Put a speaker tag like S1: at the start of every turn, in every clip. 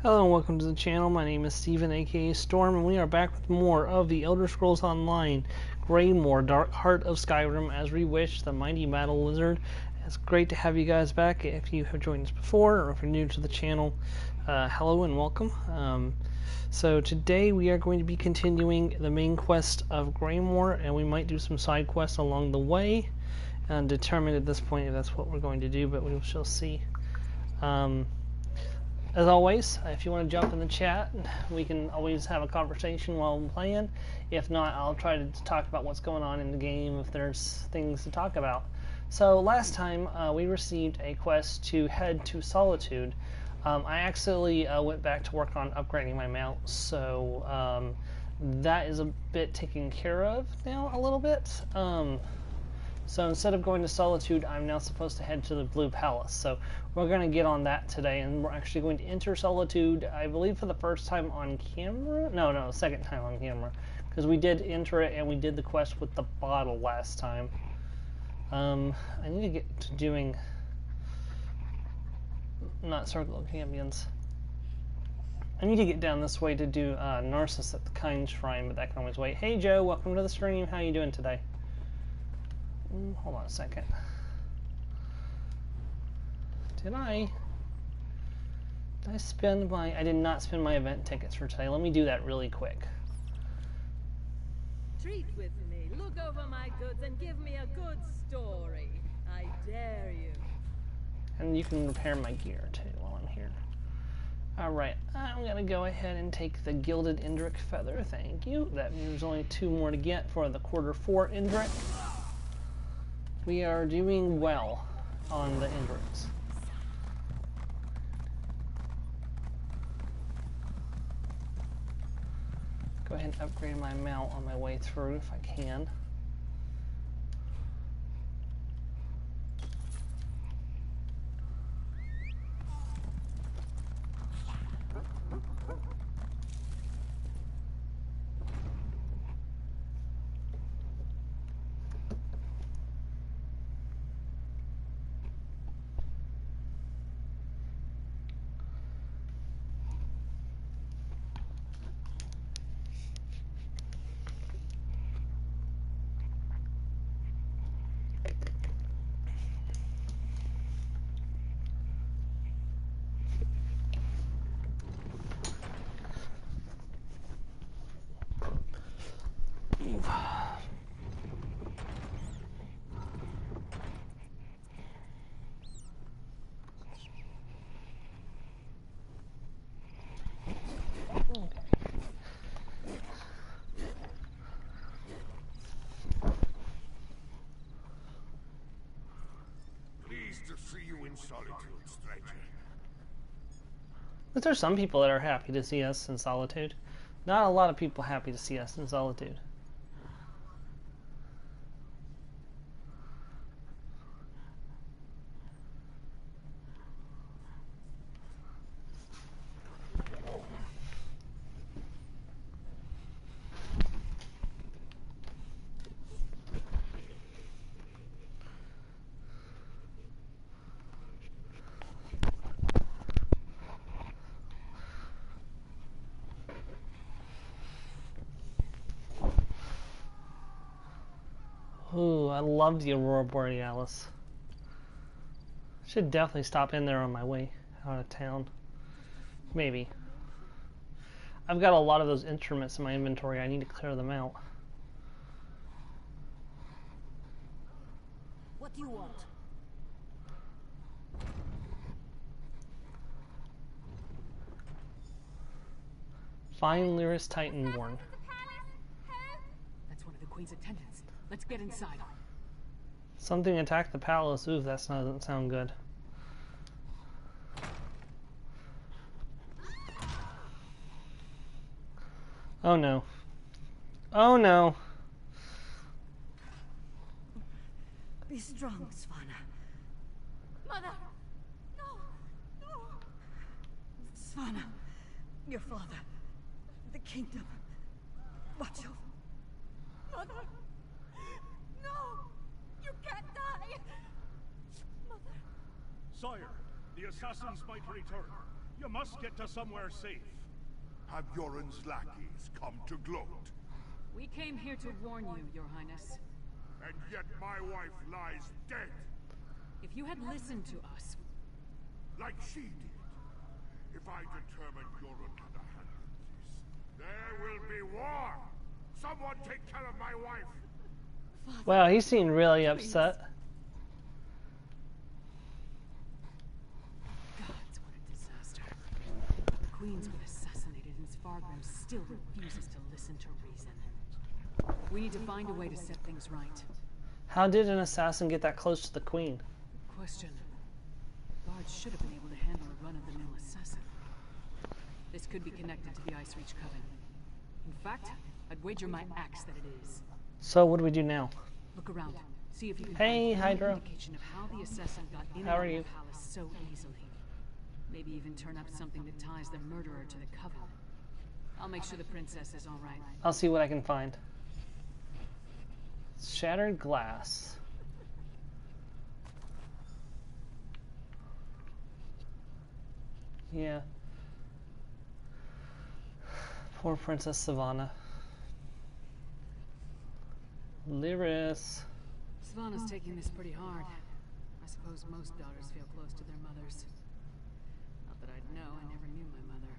S1: Hello and welcome to the channel. My name is Steven, aka Storm, and we are back with more of the Elder Scrolls Online Greymoor, Dark Heart of Skyrim as Reewish, the Mighty Battle Lizard. It's great to have you guys back. If you have joined us before, or if you're new to the channel, hello and welcome. So today we are going to be continuing the main quest of Greymoor, and we might do some side quests along the way, and determine at this point if that's what we're going to do, but we shall see. As always, if you want to jump in the chat, we can always have a conversation while I'm playing. If not, I'll try to talk about what's going on in the game if there's things to talk about. So last time we received a quest to head to Solitude. I actually went back to work on upgrading my mount, so that is a bit taken care of now a little bit. So instead of going to Solitude, I'm now supposed to head to the Blue Palace. So we're going to get on that today, and we're actually going to enter Solitude, I believe, for the first time on camera? No, second time on camera. Because we did enter it, and we did the quest with the bottle last time. I need to get to doing... not Circle of Champions. I need to get down this way to do Narcissus at the Kind Shrine, but that can always wait. Hey Joe, welcome to the stream. How you doing today? Hold on a second. Did I spend my... I did not spend my event tickets for today. Let me do that really quick.
S2: Treat with me, look over my goods, and give me a good story. I dare you. And
S1: you can repair my gear too while I'm here. Alright, I'm gonna go ahead and take the Gilded Indrik Feather, thank you. That means there's only 2 more to get for the Quarter 4 Indrik. We are doing well on the Indriks. Go ahead and upgrade my mount on my way through if I can.
S3: To see you in Solitude, stranger.
S1: But there's some people that are happy to see us in Solitude. Not a lot of people happy to see us in Solitude. Ooh, I love the Aurora Borealis. Should definitely stop in there on my way out of town. Maybe. I've got a lot of those instruments in my inventory. I need to clear them out.
S2: What do you want?
S1: Find Lyris Titanborn.
S2: That's one of the Queen's attendants. Let's get inside.
S1: Something attacked the palace. Ooh, that doesn't sound good. Oh no. Oh no.
S2: Be strong, Svanna. Mother! No! No! Svanna, your father, the kingdom. Watch over. Mother! No! You can't die! Mother!
S3: Sire, the assassins might return.
S4: You must get to somewhere safe.
S3: Have Yoren's lackeys come to gloat?
S5: We came here to warn you, Your Highness.
S3: And yet my wife lies dead.
S5: If you had listened to us...
S3: Like she did. If I determine Yoren had a hand in this, there will be war! Someone take care of my wife!
S5: Father,
S1: Wow, he seemed really upset.
S5: gods, what a disaster. The Queen's been assassinated and Svargrim still refuses to listen to reason. We need to find a way to set things right.
S1: How did an assassin get that close to the Queen?
S5: Question. Guards should have been able to handle a run-of-the-mill assassin. This could be connected to the Ice Reach Coven. In fact, I'd wager my axe that it is.
S1: So what do we do now?
S5: Look around. See if you can
S1: Hey,
S5: find any
S1: Hydra.
S5: indication of how the assassin got in
S1: How
S5: and
S1: are
S5: out of
S1: you?
S5: the palace so easily. Maybe even turn up something that ties the murderer to the Coven. I'll make sure the princess is all right.
S1: I'll see what I can find. Shattered glass. Yeah. Poor Princess Savannah. Lyris.
S5: Savannah's taking this pretty hard. I suppose most daughters feel close to their mothers. Not that I'd know, I never knew my mother.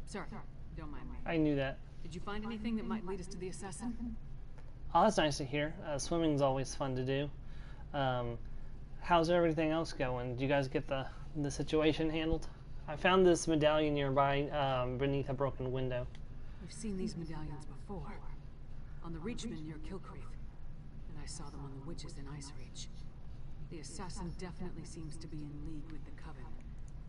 S5: Sorry, don't mind me.
S1: I knew that.
S5: Did you find anything that might lead us to the assassin?
S1: Oh, that's nice to hear. Swimming's always fun to do. How's everything else going? Did you guys get the situation handled? I found this medallion nearby beneath a broken window.
S5: We've seen these medallions before. On the Reachman near Kilcreath. And I saw them on the witches in Ice Reach. The assassin definitely seems to be in league with the Coven.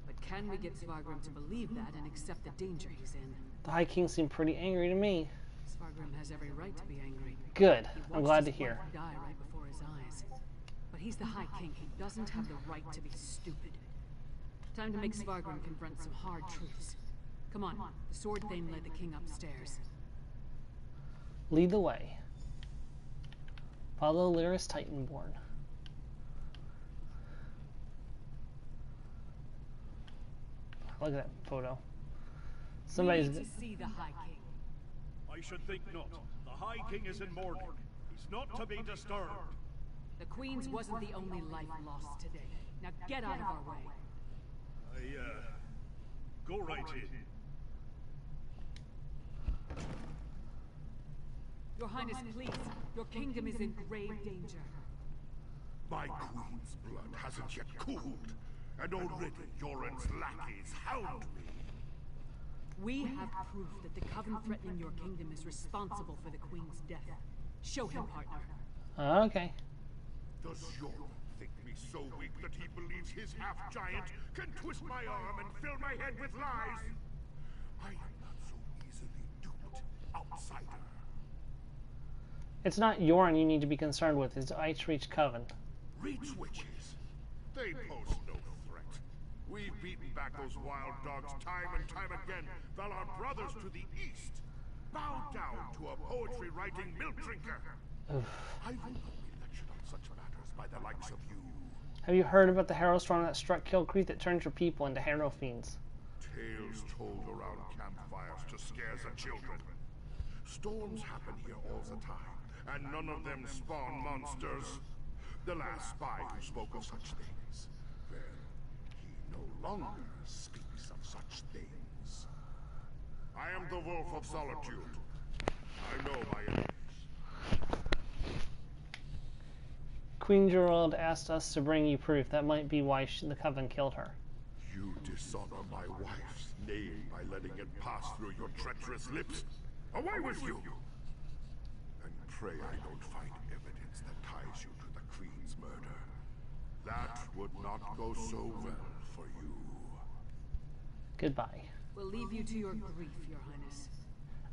S5: But can we get Svargrim to believe that and accept the danger he's in?
S1: The High King seemed pretty angry to me.
S5: Svargrim has every right to be angry.
S1: Good.
S5: He
S1: I'm
S5: watched
S1: glad to
S5: his
S1: hear.
S5: wife die right before his eyes. But he's the High King. He doesn't have the right to be stupid. Time to make Svargrim confront some hard truths. Come on, the Sword Thane led the king upstairs.
S1: Lead the way. Follow Lyris Titanborn. Look at that photo. Somebody's.
S5: We need to see the High King.
S4: I should think not. The High King is in mourning. He's not to be disturbed.
S5: The Queen's wasn't the only life lost today. Now get out of our way.
S4: Go right in.
S5: Your Highness, please. Your kingdom is in grave danger.
S3: My queen's blood hasn't yet cooled, and already Yoren's lackeys hound me.
S5: We have proof that the Coven threatening your kingdom is responsible for the Queen's death. Show him, partner.
S1: Okay.
S3: Does Yoren think me so weak that he believes his half-giant can twist my arm and fill my head with lies? I am not so easily duped, outsider.
S1: It's not Yoren you need to be concerned with. It's Ice Reach Coven.
S3: Reach witches. They pose no threat. We've beaten back those wild dogs time and time again, while our brothers to the east bow down to a poetry-writing milk drinker. I will not be lectured on such matters by the likes of you.
S1: Have you heard about the Harrow Storm that struck Kilcreath that turned your people into Harrow Fiends?
S3: Tales told around campfires to scare the children. Storms happen here all the time, and none of them spawn monsters. The last spy who spoke of such things, well, he no longer speaks of such things. I am the Wolf of Solitude. I know my enemies.
S1: Queen Gerald asked us to bring you proof. That might be why the Coven killed her.
S3: You dishonor my wife's name by letting it pass through your treacherous lips. Away with you! And pray I don't find evidence that ties you to the Queen's murder. That would not go so well for you.
S1: Goodbye.
S5: We'll leave you to your grief, Your Highness.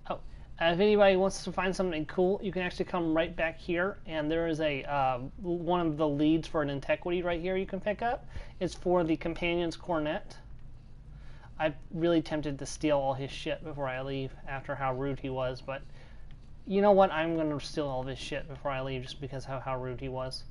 S1: Oh, if anybody wants to find something cool, you can actually come right back here, and there is a one of the leads for an antiquity right here you can pick up. It's for the Companion's Cornet. I'm really tempted to steal all his shit before I leave after how rude he was, but you know what? I'm going to steal all of his shit before I leave just because of how rude he was.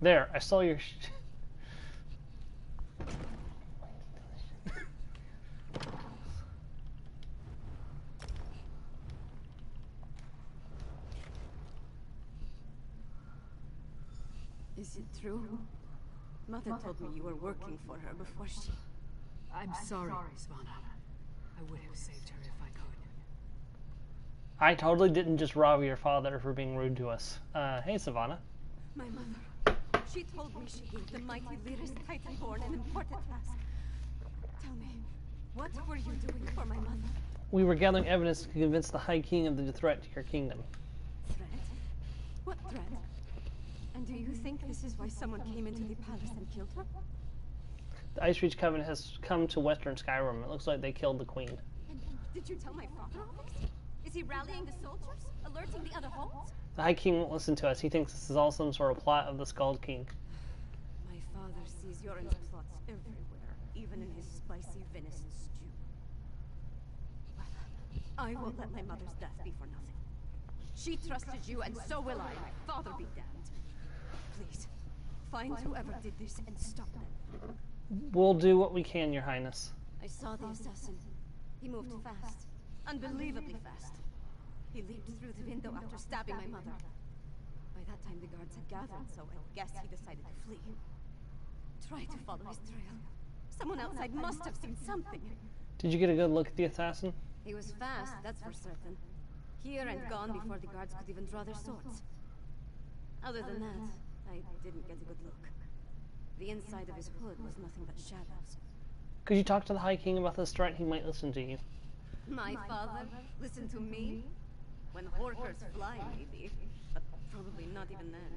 S1: There, I stole your...
S6: Is it true? Mother told me you were working for her before she...
S5: I'm sorry, Svanna. I would have saved her if I could.
S1: I totally didn't just rob your father for being rude to us. Hey, Savannah.
S6: My mother. She told me she gave the mighty Lyris Titanborn an important task. Tell me, what were you doing for my mother?
S1: We were gathering evidence to convince the High King of the threat to your kingdom.
S6: Threat? What threat? And do you think this is why someone came into the palace and killed her?
S1: The Ice Reach Coven has come to Western Skyrim. It looks like they killed the Queen.
S6: And did you tell my father all this? Is he rallying the soldiers? Alerting the other homes?
S1: The High King won't listen to us. He thinks this is all some sort of plot of the Skald King.
S6: My father sees Yoren's plots everywhere, even in his spicy venison stew. Well, I won't let my mother's death be for nothing. She trusted you, and so will I. Father be damned. Please, find whoever did this and stop them.
S1: We'll do what we can, Your Highness.
S6: I saw the assassin. He moved fast. Unbelievably fast. He leaped through the window after stabbing my mother. By that time the guards had gathered, so I guess he decided to flee. Try to follow his trail. Someone outside must have seen something.
S1: Did you get a good look at the assassin?
S6: He was fast, that's for certain. Here and gone before the guards could even draw their swords. Other than that, I didn't get a good look. The inside of his hood was nothing but shadows.
S1: Could you talk to the High King about this threat? He might listen to you.
S6: My father? Listen to me? When horkers fly, maybe. But probably not even then.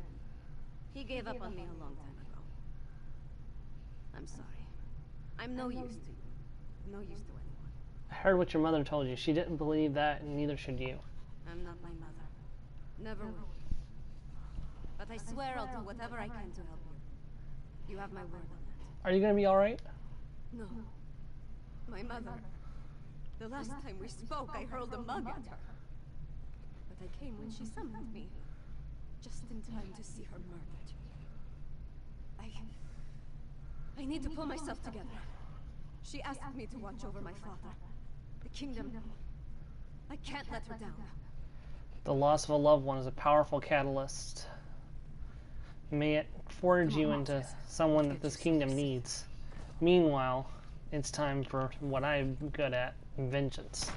S6: He gave up on me a long time ago. I'm sorry. I'm no use to you. No use to anyone.
S1: I heard what your mother told you. She didn't believe that, and neither should you.
S6: I'm not my mother. Never will. But I swear I'll do whatever I can to help you. You have my word on that.
S1: Are you going to be alright?
S6: No. My mother. The last time we spoke, I hurled a mug at her. But I came when she summoned me. Just in time to see her murdered. I need to pull myself together. She asked me to watch over my father. The kingdom. I can't let her down.
S1: The loss of a loved one is a powerful catalyst. May it forge you into someone that this kingdom needs. Meanwhile, it's time for what I'm good at, vengeance.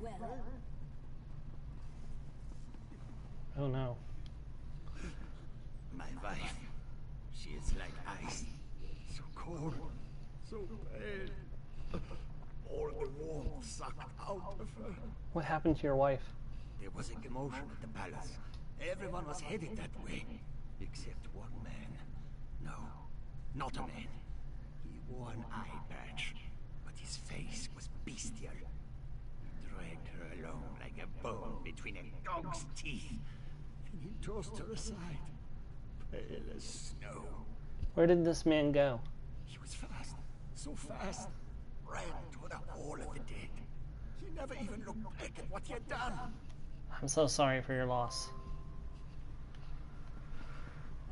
S2: Well,
S1: Oh no.
S7: My wife, she is like ice. So cold, so pale. All the warmth sucked out of her.
S1: What happened to your wife?
S7: There was a commotion at the palace. Everyone was headed that way. Except one man. No, not a man. He wore an eye patch, but his face was bestial. He dragged her along like a bone between a dog's teeth. And he tossed her aside, pale as snow.
S1: Where did this man go?
S7: He was fast, so fast. Ran toward the Hall of the Dead. He never even looked back at what he had done.
S1: I'm so sorry for your loss.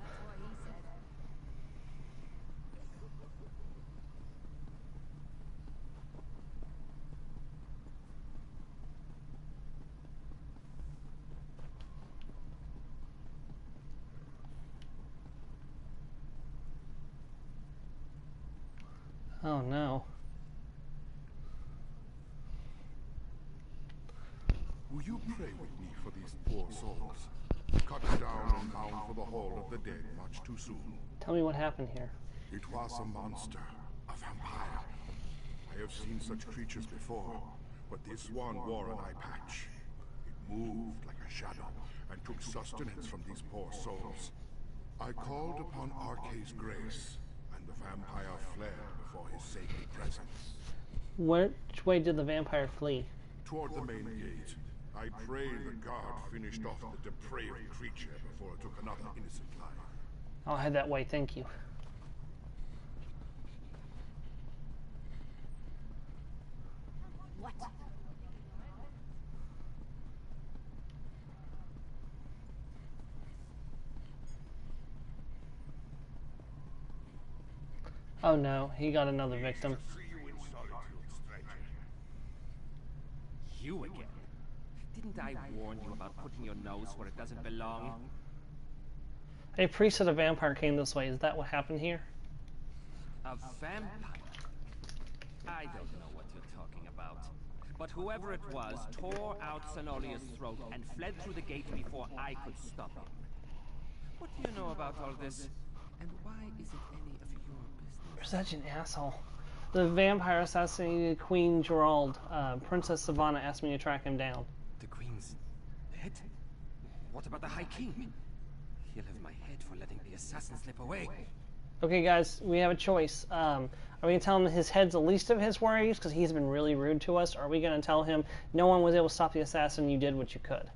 S2: that's what he said.
S1: Oh no.
S3: Will you pray with me for these poor souls? Cut down and bound for the Hall of the Dead much too soon.
S1: Tell me what happened here.
S3: It was a monster, a vampire. I have seen such creatures before, but this one wore an eye patch. It moved like a shadow and took sustenance from these poor souls. I called upon Arcae's grace, and the vampire fled before his sacred presence.
S1: Which way did the vampire flee?
S3: Toward the main gate. I pray the guard finished off the depraved creature before it took another innocent life.
S1: I'll head that way, thank you.
S6: What?
S1: Oh no, he got another victim.
S3: See you in solitude, stranger.
S8: You again? Didn't I warn you about putting your nose where it doesn't belong?
S1: A priest and a vampire came this way. Is that what happened here?
S8: A vampire? I don't know what you're talking about. But whoever it was tore out Zenolia's throat and fled through the gate before I could stop him. What do you know about all this? And why is it any of your business?
S1: You're such an asshole. The vampire assassinated Queen Gerald. Princess Savannah asked me to track him down.
S8: The Queen's dead? What about the High King? He'll have my head for letting the assassin slip away.
S1: Okay, guys, we have a choice. Are we going to tell him his head's the least of his worries because he's been really rude to us? Or are we going to tell him no one was able to stop the assassin, you did what you could?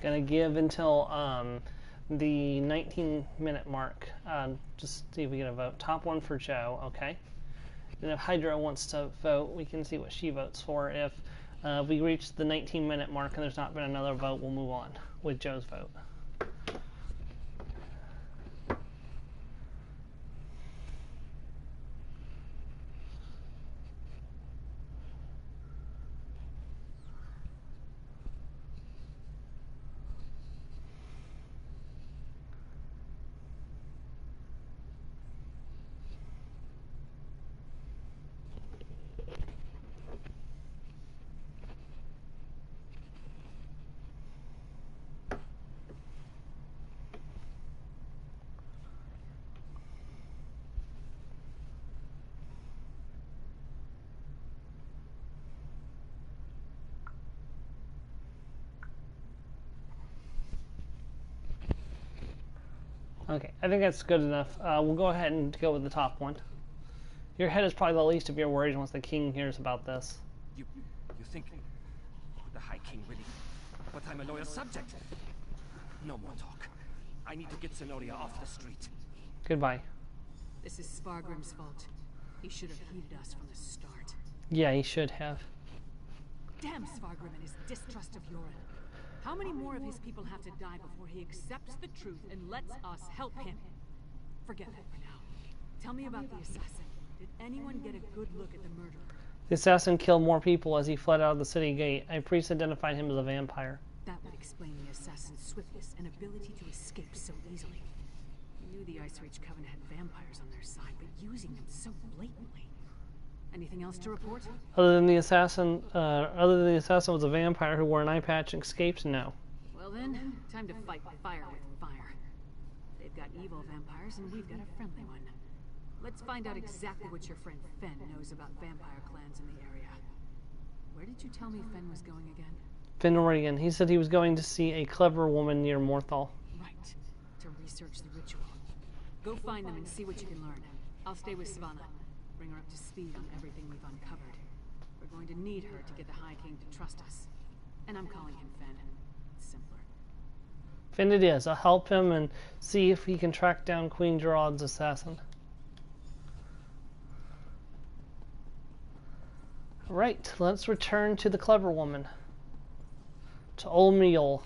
S1: Gonna give until the 19-minute mark. Just see if we get a vote. Top one for Joe, okay. And if Hydra wants to vote, we can see what she votes for. If we reach the 19-minute mark and there's not been another vote, we'll move on with Joe's vote. Okay, I think that's good enough. We'll go ahead and go with the top one. Your head is probably the least of your worries once the king hears about this.
S8: You think the High King really? But I'm a loyal subject. No more talk. I need to get Zenolia off the street.
S1: Goodbye.
S5: This is Spargrim's fault. He should have heeded us from the start.
S1: Yeah, he should have.
S5: Damn Spargrim and his distrust of Yoren. How many more of his people have to die before he accepts the truth and lets us help him? Forget that for now. Tell me about the assassin. Did anyone get a good look at the murderer?
S1: The assassin killed more people as he fled out of the city gate. A priest identified him as a vampire.
S5: That would explain the assassin's swiftness and ability to escape so easily. He knew the Ice Reach Covenant had vampires on their side, but using them so blatantly. Anything else to report?
S1: Other than the assassin was a vampire who wore an eye patch and escaped? No.
S5: Well then, time to fight fire with fire. They've got evil vampires and we've got a friendly one. Let's find out exactly what your friend Fen knows about vampire clans in the area. Where did you tell me Fen was going again?
S1: Fen, Oregon. He said he was going to see a clever woman near Morthal.
S5: Right. To research the ritual. Go find them and see what you can learn. I'll stay with Savannah. Bring her up to speed on everything we've uncovered. We're going to need her to get the High King to trust us. And I'm calling him Fen. It's simpler.
S1: Fen it is. I'll help him and see if he can track down Queen Gerard's assassin. Right, let's return to the clever woman. To Old Mule.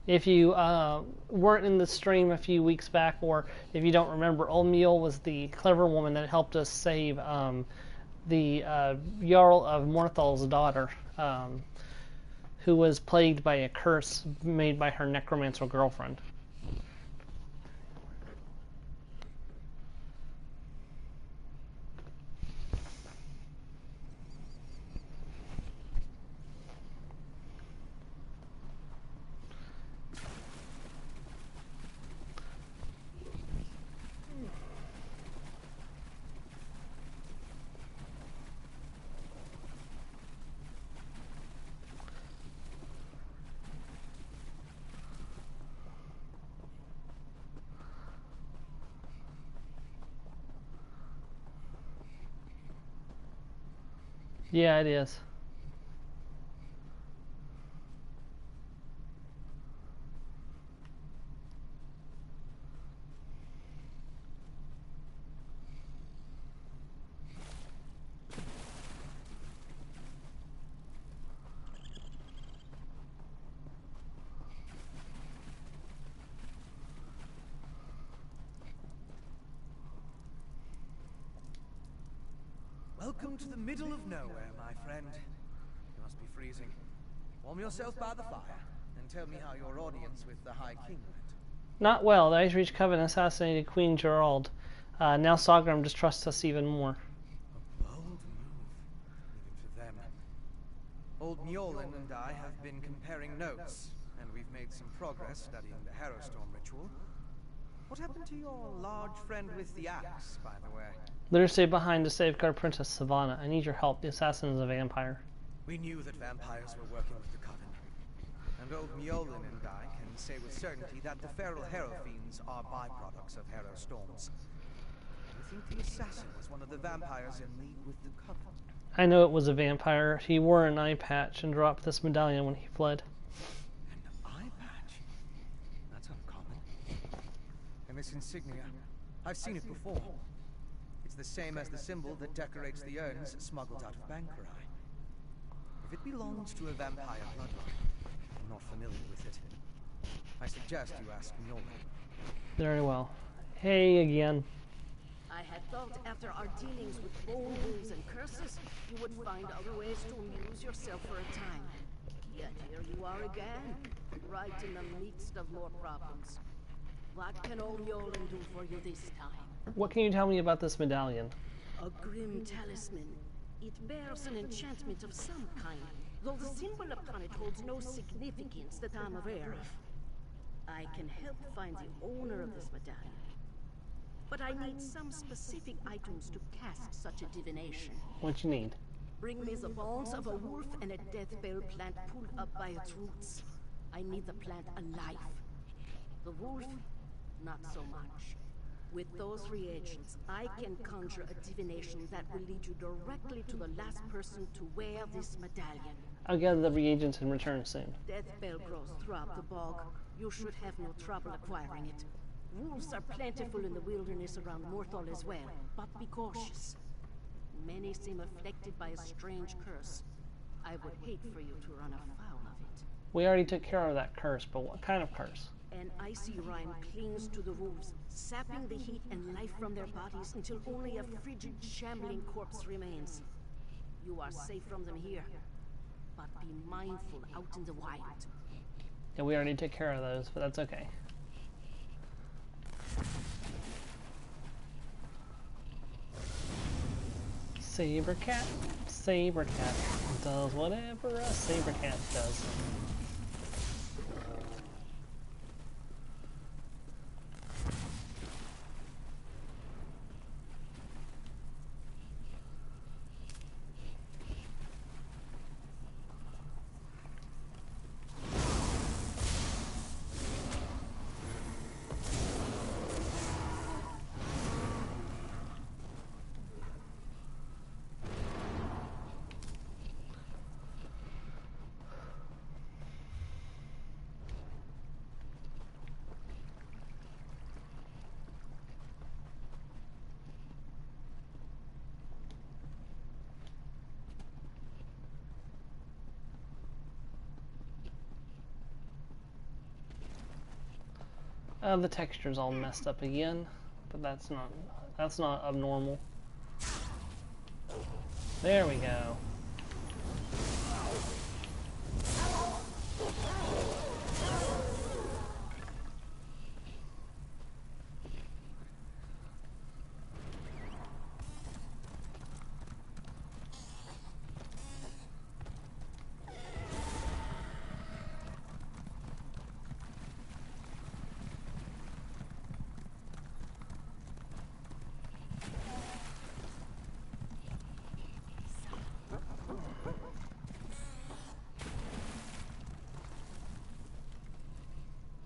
S1: If you weren't in the stream a few weeks back, or if you don't remember, Old Mule was the clever woman that helped us save the Jarl of Morthal's daughter, who was plagued by a curse made by her necromancer girlfriend. Yeah, it is.
S9: Welcome to the middle of nowhere, my friend. You must be freezing. Warm yourself by the fire, and tell me how your audience with the High King went.
S1: Not well. The Ice Reach Coven assassinated Queen Gerald. Now Sagram distrusts us even more.
S9: A bold move, even for them. Old Mjolnir and I have been comparing notes, and we've made some progress studying the Harrowstorm ritual. What happened to your large friend with the axe, by the way?
S1: Let her stay behind to safeguard Princess Savannah. I need your help. The assassin is a vampire.
S9: We knew that vampires were working with the Coven. And old Mjolnir and I can say with certainty that the feral Harrow Fiends are byproducts of Harrowstorms. I think the assassin was one of the vampires in league with the Coven.
S1: I know it was a vampire. He wore an eye patch and dropped this medallion when he fled.
S9: An eye patch? That's uncommon. And this insignia, I've seen it before. It's the same as the symbol that decorates the urns smuggled out of Bankerai. If it belongs to a vampire bloodline, I'm not familiar with it. I suggest you ask Mjolnir.
S1: Very well. Hey again.
S6: I had thought after our dealings with bone wolves and curses, you would find other ways to amuse yourself for a time. Yet here you are again, right in the midst of more problems. What can old Mjolnir do for you this time?
S1: What can you tell me about this medallion?
S6: A grim talisman. It bears an enchantment of some kind, though the symbol upon it holds no significance that I'm aware of. I can help find the owner of this medallion, but I need some specific items to cast such a divination.
S1: What you need?
S6: Bring me the bones of a wolf and a death bell plant pulled up by its roots. I need the plant alive. The wolf, not so much. With those reagents, I can conjure a divination that will lead you directly to the last person to wear this medallion.
S1: I'll gather the reagents and return soon.
S6: Death bell grows throughout the bog. You should have no trouble acquiring it. Wolves are plentiful in the wilderness around Morthal as well, but be cautious. Many seem afflicted by a strange curse. I would hate for you to run afoul of it.
S1: We already took care of that curse, but what kind of curse?
S6: An icy rime clings to the wolves, sapping the heat and life from their bodies until only a frigid, shambling corpse remains. You are safe from them here, but be mindful out in the wild.
S1: Yeah, we already took care of those, but that's okay. Saber cat does whatever a saber cat does. The texture's all messed up again, but that's not abnormal. There we go.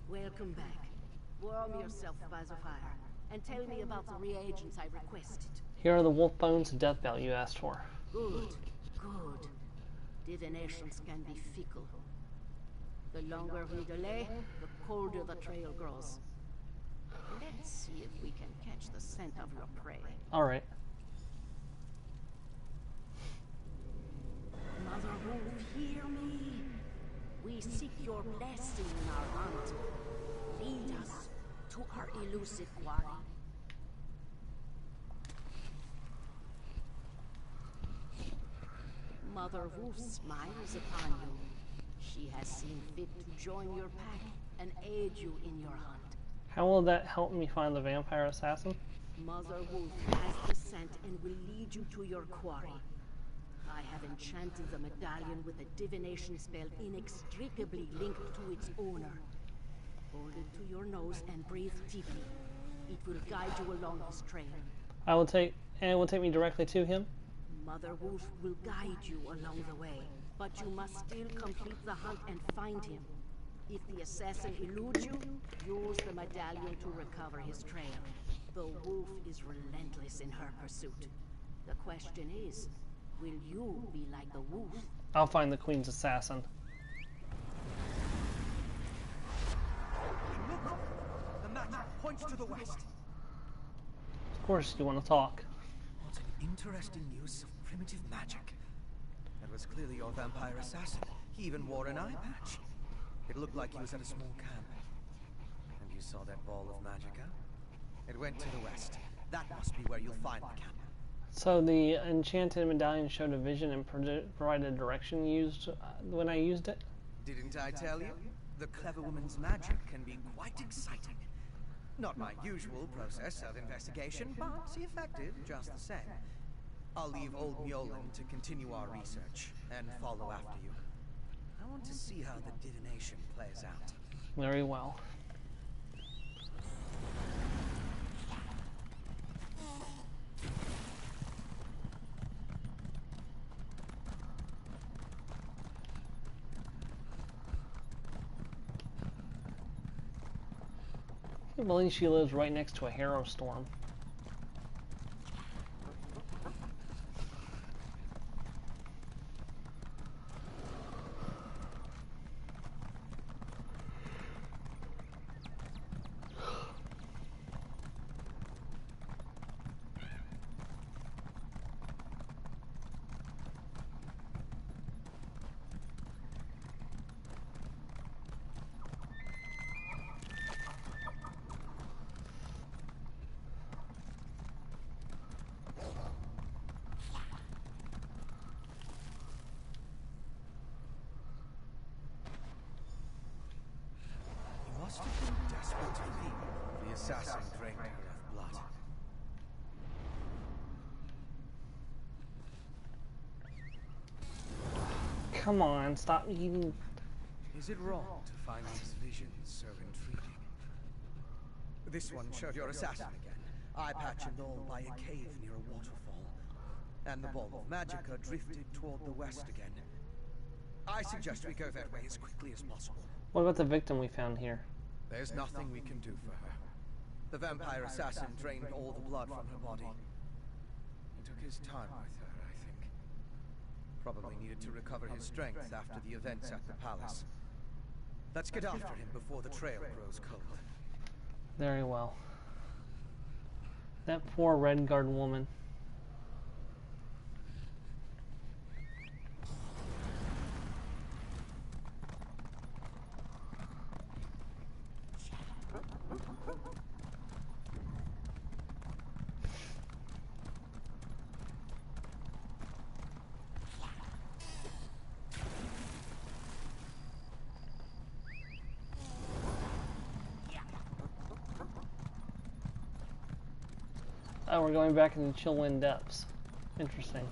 S6: Welcome back. Warm yourself by the fire, and tell me about the reagents I requested.
S1: Here are the wolf bones and death bell you asked for.
S6: Good.
S10: Good. Divinations can be fickle. The longer we delay, the colder the trail grows. Let's see if we can catch the scent of your prey.
S1: All right.
S10: Mother Wolf, hear me. We seek your blessing in our hunt. Lead us to our elusive quarry. Mother Wolf smiles upon you. She has seen fit to join your pack and aid you in your hunt.
S1: How will that help me find the vampire assassin?
S10: Mother Wolf has the scent and will lead you to your quarry. I have enchanted the medallion with a divination spell inextricably linked to its owner. Hold it to your nose and breathe deeply. It will guide you along his trail.
S1: It will take me directly to him?
S10: Mother Wolf will guide you along the way, but you must still complete the hunt and find him. If the assassin eludes you, use the medallion to recover his trail. The wolf is relentless in her pursuit. The question is, will you be like the wolf?
S1: I'll find the Queen's assassin.
S9: Look! The map points to the west.
S1: Of course you want to talk.
S9: What an interesting use of primitive magic. That was clearly your vampire assassin. He even wore an eye patch. It looked like he was at a small camp. And you saw that ball of magicka? It went to the west. That must be where you'll find the camp.
S1: So the enchanted medallion showed a vision and provided direction used when I used it?
S9: Didn't I tell you? The clever woman's magic can be quite exciting. Not my usual process of investigation, but effective just the same. I'll leave old Mjolnir to continue our research and follow after you. I want to see how the divination plays out.
S1: Very well. I believe she lives right next to a harrow storm.
S9: Must have been desperate to leave. The assassin drained her of blood.
S1: Come on, stop eating.
S9: Is it wrong to find these visions so intriguing? This one showed your assassin again. Eye patch and all by a cave near a waterfall. And the ball of magicka drifted toward the west again. I suggest we go that way as quickly as possible.
S1: What about the victim we found here?
S9: There's nothing we can do for her. The vampire assassin drained all the blood from her body. He took his time with her, I think. Probably needed to recover his strength after the events at the palace. Let's get after him before the trail grows cold.
S1: Very well. That poor Redguard woman. Oh, we're going back into Chillwind Depths. Interesting.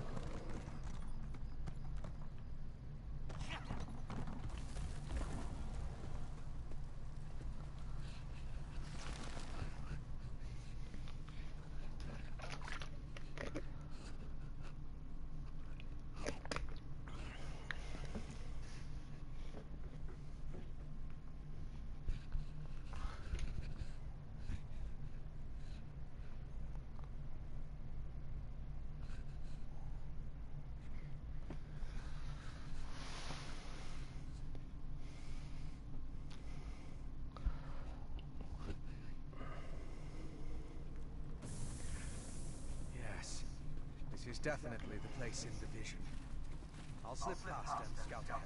S9: is definitely the place in the vision. I'll slip past and scout ahead.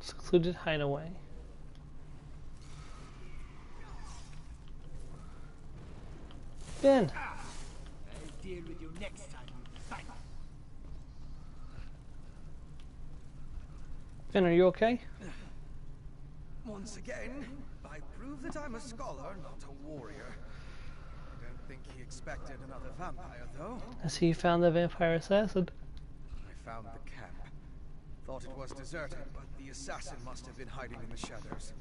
S1: Secluded hideaway. Ben!
S7: I'll deal with you next time you fight.
S1: Ben, are you okay?
S9: Once again, I prove that I'm a scholar, not a warrior. I don't think he expected another vampire, though.
S1: I see you found the vampire assassin.
S9: I found the camp. Thought it was deserted, but the assassin must have been hiding in the shadows.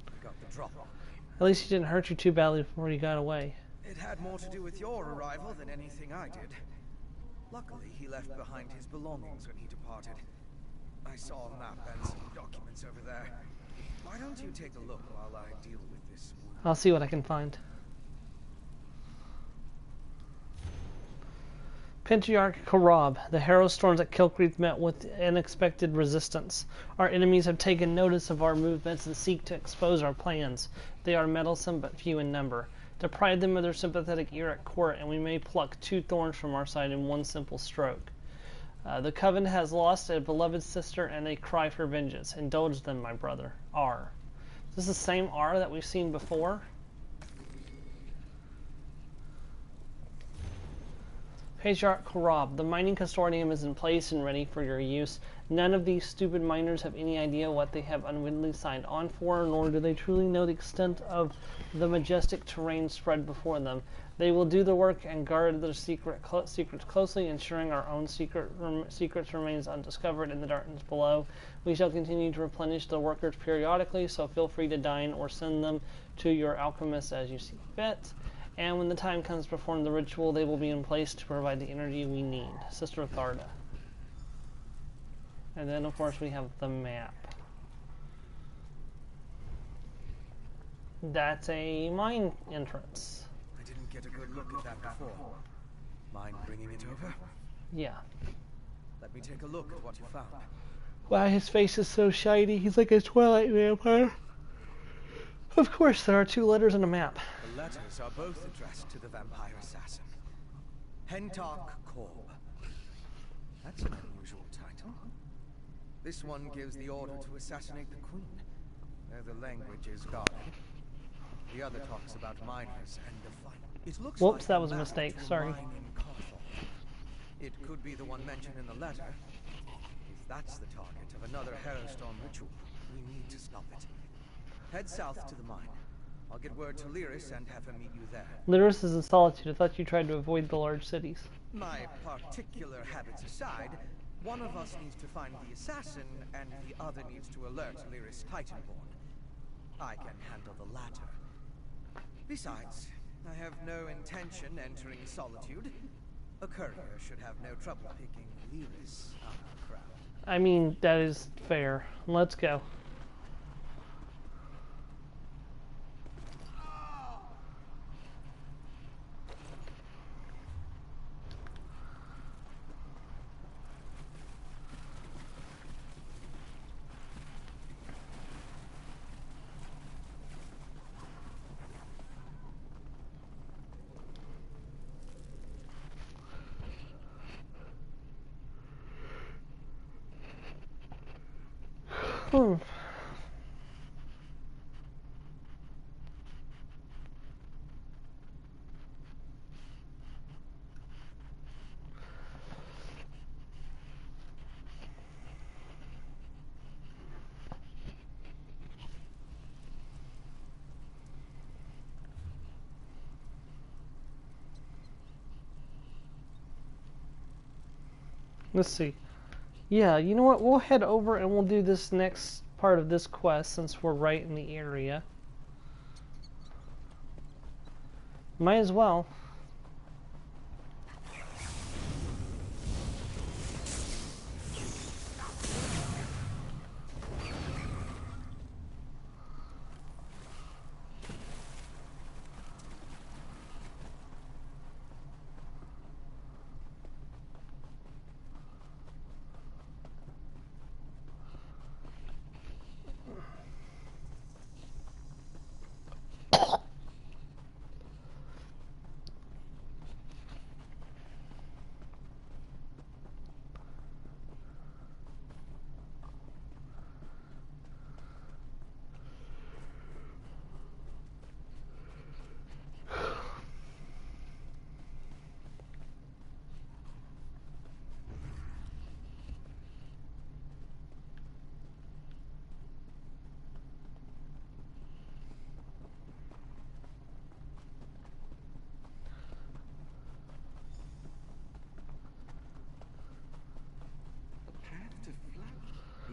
S9: I got the drop on me.
S1: At least he didn't hurt you too badly before he got away.
S9: It had more to do with your arrival than anything I did. Luckily, he left behind his belongings when he departed. I saw a map and some documents over there. Why don't you take a look while I deal with this wound?
S1: I'll see what I can find. Patriarch Karab, the Harrow Storms at Kilcreath met with unexpected resistance. Our enemies have taken notice of our movements and seek to expose our plans. They are meddlesome but few in number. Deprive them of their sympathetic ear at court, and we may pluck 2 thorns from our side in one simple stroke. The Coven has lost a beloved sister, and they cry for vengeance. Indulge them, my brother. R. Is this the same R that we've seen before? Patriarch Karab, the mining consortium is in place and ready for your use. None of these stupid miners have any idea what they have unwittingly signed on for, nor do they truly know the extent of the majestic terrain spread before them. They will do the work and guard their secrets closely, ensuring our own secrets remains undiscovered in the darkness below. We shall continue to replenish the workers periodically, so feel free to dine or send them to your alchemists as you see fit. And when the time comes to perform the ritual, they will be in place to provide the energy we need. Sister Tharda. And then, of course, we have the map. That's a mine entrance.
S9: I didn't get a good look at that before. Mind bringing it over?
S1: Yeah.
S9: Let me take a look at what you found.
S1: Wow, his face is so shiny. He's like a Twilight vampire. Of course, there are 2 letters on a map.
S9: The letters are both addressed to the vampire assassin. Hentok Korb. That's an unusual title. This one gives the order to assassinate the queen. Though the language is guarded. The other talks about miners and the fight. It looks
S1: Whoops,
S9: like
S1: that was a mistake. Sorry.
S9: It could be the one mentioned in the letter. If that's the target of another Harrowstorm ritual, we need to stop it. Head south to the mine. I'll get word to Lyris and have him meet you there.
S1: Lyris is in solitude. I thought you tried to avoid the large cities.
S9: My particular habits aside, one of us needs to find the assassin, and the other needs to alert Lyris Titanborn. I can handle the latter. Besides, I have no intention entering solitude. A courier should have no trouble picking Lyris out of the crowd.
S1: I mean, that is fair. Let's go. Hmm. Let's see. Yeah, you know what? We'll head over and we'll do this next part of this quest since we're right in the area. Might as well.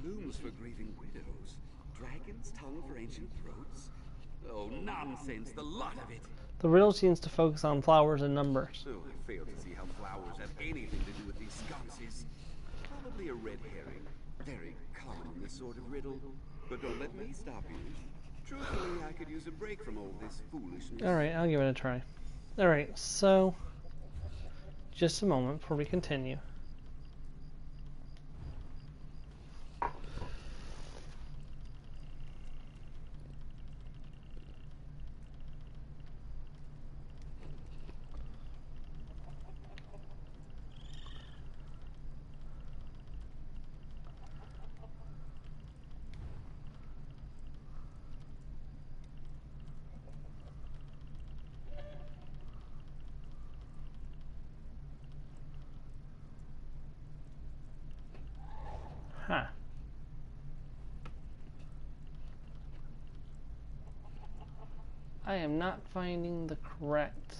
S11: Blooms for grieving widows, dragon's tongue for ancient throats. Oh, nonsense, the lot of it.
S1: The riddle seems to focus on flowers and numbers.
S11: Oh, I fail to see how flowers have anything to do with these sconces. Probably a red herring. Very common in this sort of riddle. But don't let me stop you. Truthfully, I could use a break from all this foolishness.
S1: Alright, I'll give it a try. Alright, so just a moment before we continue. Huh. I am not finding the correct.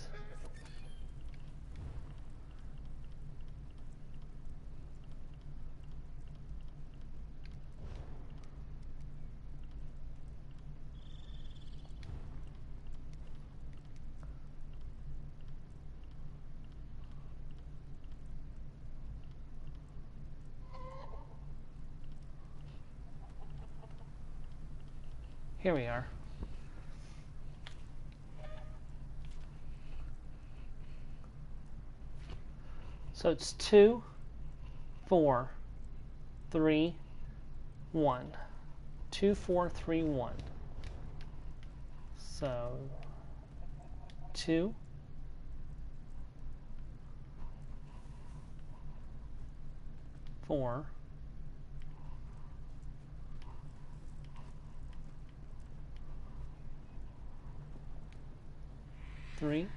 S1: Here we are. So it's 2, 4, 3, 1. 2, 4, 3, 1. So 2, 4, 3,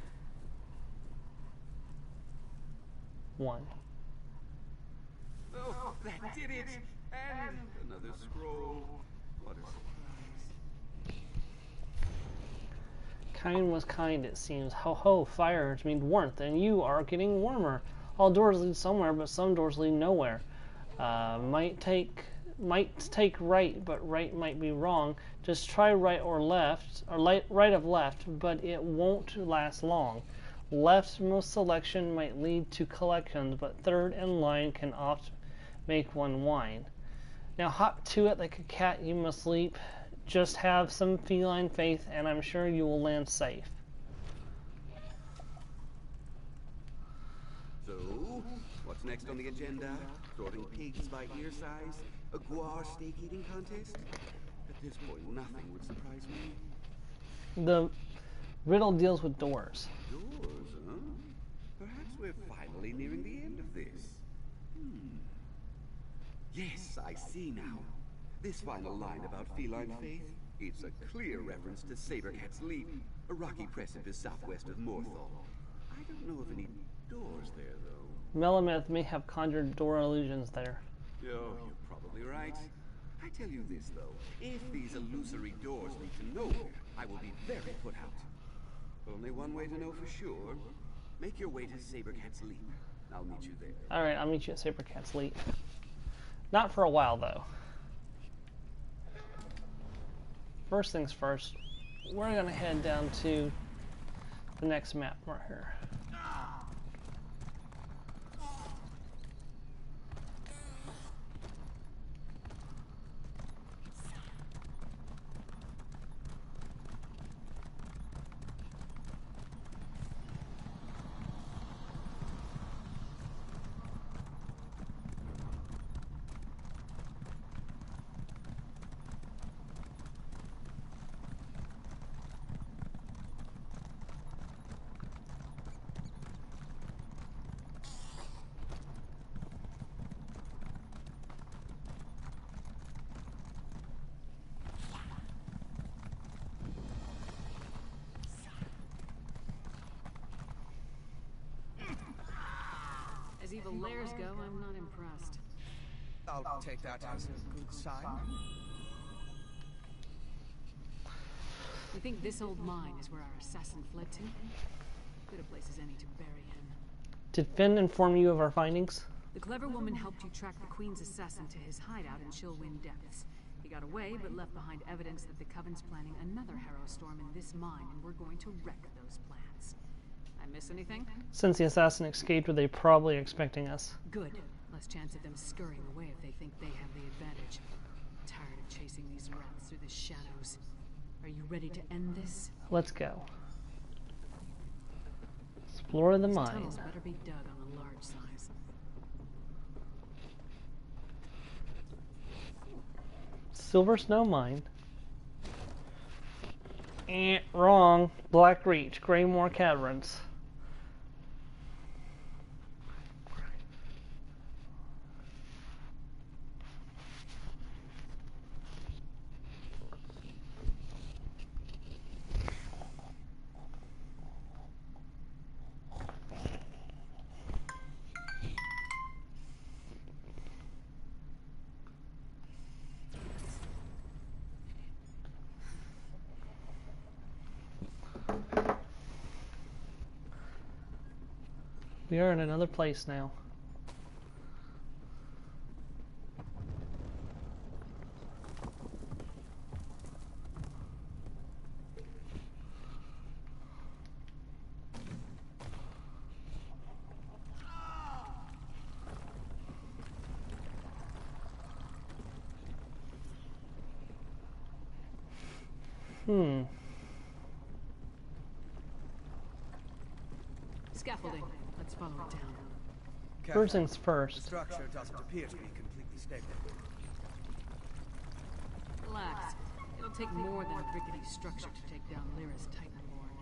S1: 1.
S11: Oh, that did it! And another scroll. What a surprise.
S1: Kind was kind, it seems. Ho ho, fires mean warmth, and you are getting warmer. All doors lead somewhere, but some doors lead nowhere. Might take right, but right might be wrong. Just try right or left, or right of left, but it won't last long. Leftmost selection might lead to collections, but third in line can oft make one whine. Now hop to it like a cat, you must leap. Just have some feline faith, and I'm sure you will land safe.
S11: So, what's next on the agenda? Sorting pigs by ear size? A guar steak eating contest? At this point, nothing would surprise me.
S1: The riddle deals with doors.
S11: Doors, huh? Perhaps we're finally nearing the end of this. Yes, I see now. This final line about feline faith, it's a clear reference to Sabercat's Leap, a rocky precipice southwest of Morthal. I don't know of any doors there, though.
S1: Melameth may have conjured door illusions there.
S11: Oh, you're probably right. I tell you this, though. If these illusory doors lead to nowhere, I will be very put out. Only one way to know for sure. Make your way to Sabercat's Leap. I'll meet you there.
S1: Alright, I'll meet you at Sabercat's Leap. Not for a while, though. First things first, we're going to head down to the next map right here.
S5: As evil lairs go, I'm not impressed.
S9: I'll take that as a good sign.
S5: You think this old mine is where our assassin fled to? Good a place as any to bury him.
S1: Did Finn inform you of our findings?
S5: The clever woman helped you track the Queen's assassin to his hideout in Chillwind Depths. He got away, but left behind evidence that the Coven's planning another Harrow storm in this mine, and we're going to wreck those plans. I miss anything?
S1: Since the assassin escaped, were they probably expecting us?
S5: Good. Less chance of them scurrying away if they think they have the advantage. I'm tired of chasing these rats through the shadows. Are you ready to end this?
S1: Let's go. Explore the mine.
S5: Tunnels better be dug on the large size.
S1: Silver Snow Mine. Wrong. Black Reach. Greymore Caverns. We are in another place now.
S5: Scaffolding. Let's follow it down.
S1: First things first.
S9: The structure doesn't appear to be completely stable.
S5: Relax. It'll take more than a rickety structure to take down Lyra's Titanborn.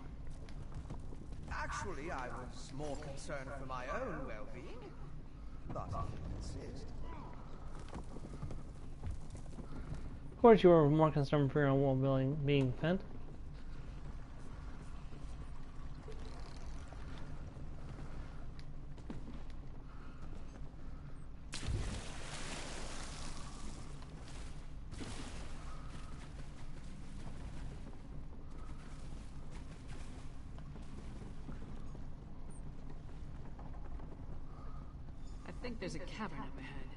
S9: Actually, I was more concerned for my own well-being. But if you insist.
S1: Of course, you were more concerned for your own well-being, Finn.
S5: I think there's a cavern up ahead.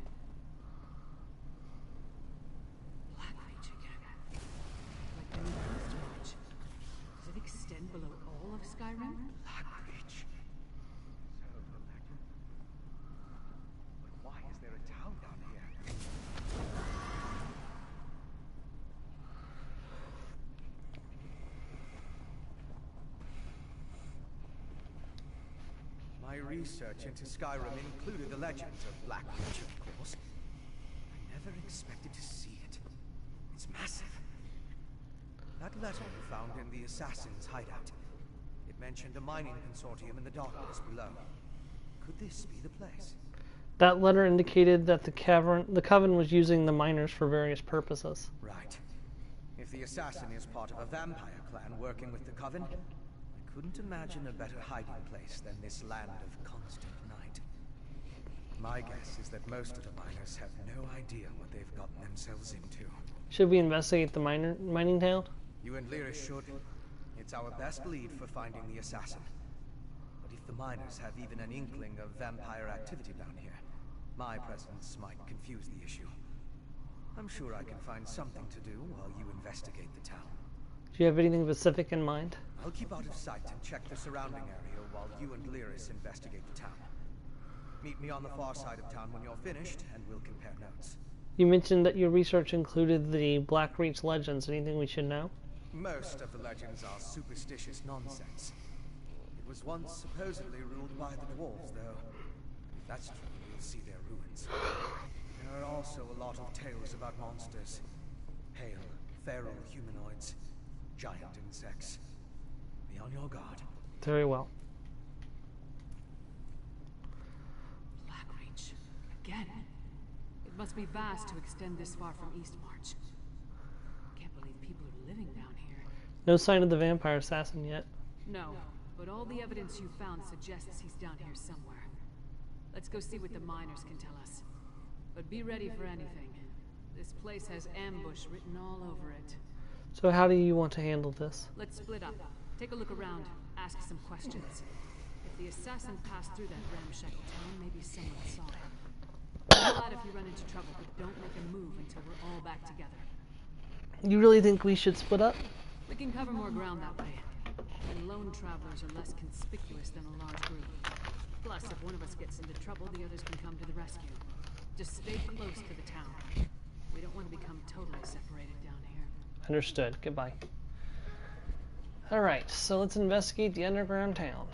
S5: Black Reach again. Like the new Coast March. Does it extend below all of Skyrim?
S9: Black Reach. So the legend. But why is there a town down here? My research into Skyrim included the legends of Black Reach, of course. I never expected to see it. It's massive. That letter we found in the assassin's hideout. It mentioned a mining consortium in the darkness below. Could this be the place?
S1: That letter indicated that the Coven was using the miners for various purposes.
S9: Right. If the assassin is part of a vampire clan working with the Coven, I couldn't imagine a better hiding place than this land of constant night. My guess is that most of the miners have no idea what they've gotten themselves into.
S1: Should we investigate the mining town?
S9: You and Lyra should. It's our best lead for finding the assassin. But if the miners have even an inkling of vampire activity down here, my presence might confuse the issue. I'm sure I can find something to do while you investigate the town.
S1: Do you have anything specific in mind?
S9: I'll keep out of sight and check the surrounding area while you and Lyris investigate the town. Meet me on the far side of town when you're finished, and we'll compare notes.
S1: You mentioned that your research included the Blackreach legends. Anything we should know?
S9: Most of the legends are superstitious nonsense. It was once supposedly ruled by the dwarves, though. If that's true, we'll see their ruins. There are also a lot of tales about monsters. Pale, feral humanoids, giant insects. Be on your guard.
S1: Very well.
S5: Blackreach. Again. It must be vast to extend this far from Eastmarch. Can't believe people are living down here.
S1: No sign of the vampire assassin yet.
S5: No, but all the evidence you found suggests he's down here somewhere. Let's go see what the miners can tell us. But be ready for anything. This place has ambush written all over it.
S1: So how do you want to handle this?
S5: Let's split up. Take a look around. Ask some questions. If the assassin passed through that ramshackle town, maybe someone saw him. Call out if you run into trouble, but don't make a move until we're all back together.
S1: You really think we should split up?
S5: We can cover more ground that way. And lone travelers are less conspicuous than a large group. Plus, if one of us gets into trouble, the others can come to the rescue. Just stay close to the town. We don't want to become totally separated down here.
S1: Understood. Goodbye. Alright, so let's investigate the underground town.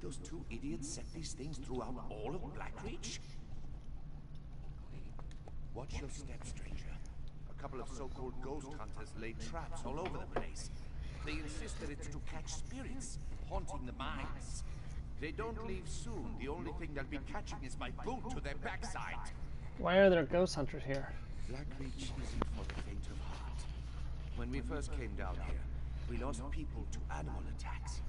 S11: Those two idiots set these things throughout all of Blackreach? Watch your step, stranger. A couple of so-called ghost hunters laid traps all over the place. They insist that it's to catch spirits, haunting the mines. They don't leave soon. The only thing they'll be catching is my boot to their backside.
S1: Why are there ghost hunters here?
S11: Blackreach isn't for the faint of heart. When we first came down here, we lost people to animal attacks.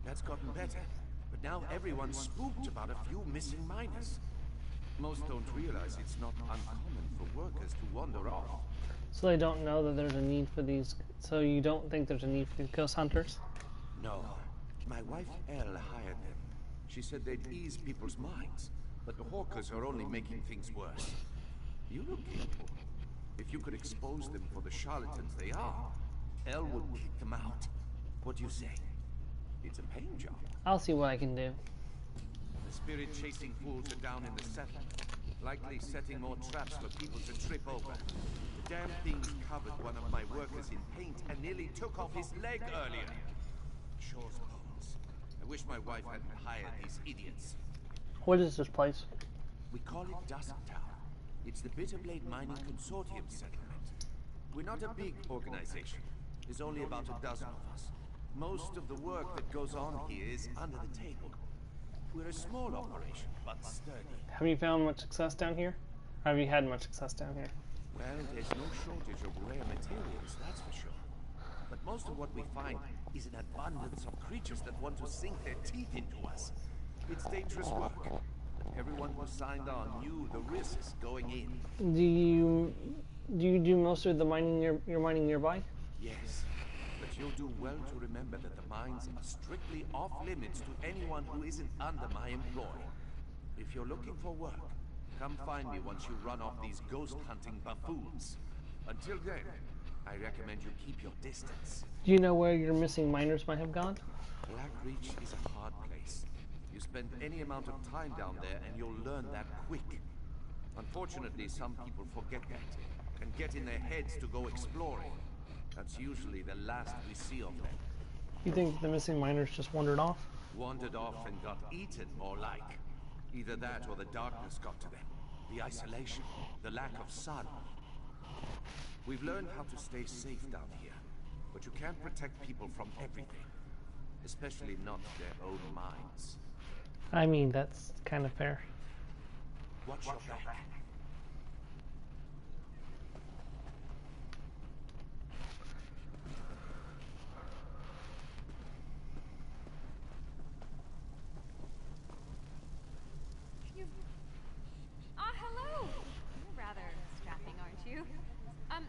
S11: That's gotten better. But now everyone's spooked about a few missing miners. Most don't realize it's not uncommon for workers to wander off.
S1: So they don't know that there's a need for these... So you don't think there's a need for these ghost hunters?
S11: No. My wife, Elle, hired them. She said they'd ease people's minds. But the hawkers are only making things worse. You look capable. If you could expose them for the charlatans they are, Elle would kick them out. What do you say? It's a paying job.
S1: I'll see what I can do.
S11: The spirit-chasing fools are down in the settlement, likely setting more traps for people to trip over. The damn things covered one of my workers in paint and nearly took off his leg earlier. Shore's bones. I wish my wife hadn't hired these idiots.
S1: What is this place?
S11: We call it Dusktown. It's the Bitterblade Mining Consortium settlement. We're not a big organization. There's only about a dozen of us. Most of the work that goes on here is under the table. We're a small operation, but sturdy.
S1: Have you found much success down here? Or have you had much success down here?
S11: Well, there's no shortage of rare materials, that's for sure. But most of what we find is an abundance of creatures that want to sink their teeth into us. It's dangerous work. Everyone who signed on knew the risks going in.
S1: Do you do most of the mining you're mining nearby?
S11: Yes. But you'll do well to remember that the mines are strictly off limits to anyone who isn't under my employ. If you're looking for work, come find me once you run off these ghost-hunting buffoons. Until then, I recommend you keep your distance.
S1: Do you know where your missing miners might have gone?
S11: Blackreach is a hard place. You spend any amount of time down there and you'll learn that quick. Unfortunately, some people forget that and get in their heads to go exploring. That's usually the last we see of them.
S1: You think the missing miners just wandered off?
S11: Wandered off and got eaten, more like. Either that or the darkness got to them. The isolation, the lack of sun. We've learned how to stay safe down here, but you can't protect people from everything. Especially not their own minds.
S1: I mean, that's kind of fair.
S11: Watch your back.
S6: Hello! You're rather strapping, aren't you?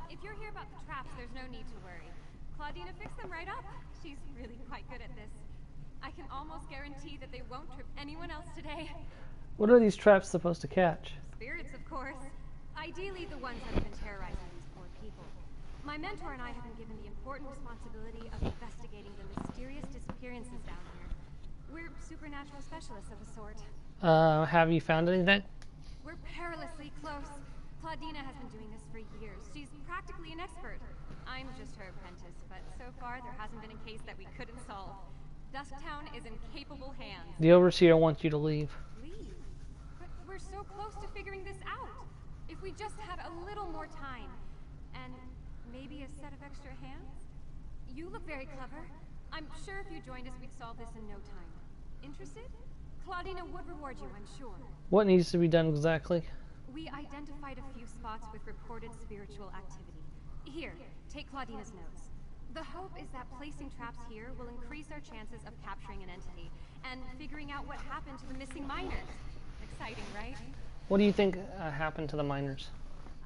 S6: If you're here about the traps, there's no need to worry. Claudina fixed them right up. She's really quite good at this. I can almost guarantee that they won't trip anyone else today.
S1: What are these traps supposed to catch?
S6: Spirits, of course. Ideally, the ones that have been terrorizing these poor people. My mentor and I have been given the important responsibility of investigating the mysterious disappearances down here. We're supernatural specialists of a sort.
S1: Have you found anything?
S6: We're perilously close. Claudina has been doing this for years. She's practically an expert. I'm just her apprentice, but so far there hasn't been a case that we couldn't solve. Dusktown is in capable hands.
S1: The Overseer wants you to leave.
S6: Leave? But we're so close to figuring this out. If we just had a little more time, and maybe a set of extra hands? You look very clever. I'm sure if you joined us, we'd solve this in no time. Interested? Claudina would reward you, I'm sure.
S1: What needs to be done exactly?
S6: We identified a few spots with reported spiritual activity. Here, take Claudina's notes. The hope is that placing traps here will increase our chances of capturing an entity and figuring out what happened to the missing miners. Exciting, right?
S1: What do you think happened to the miners?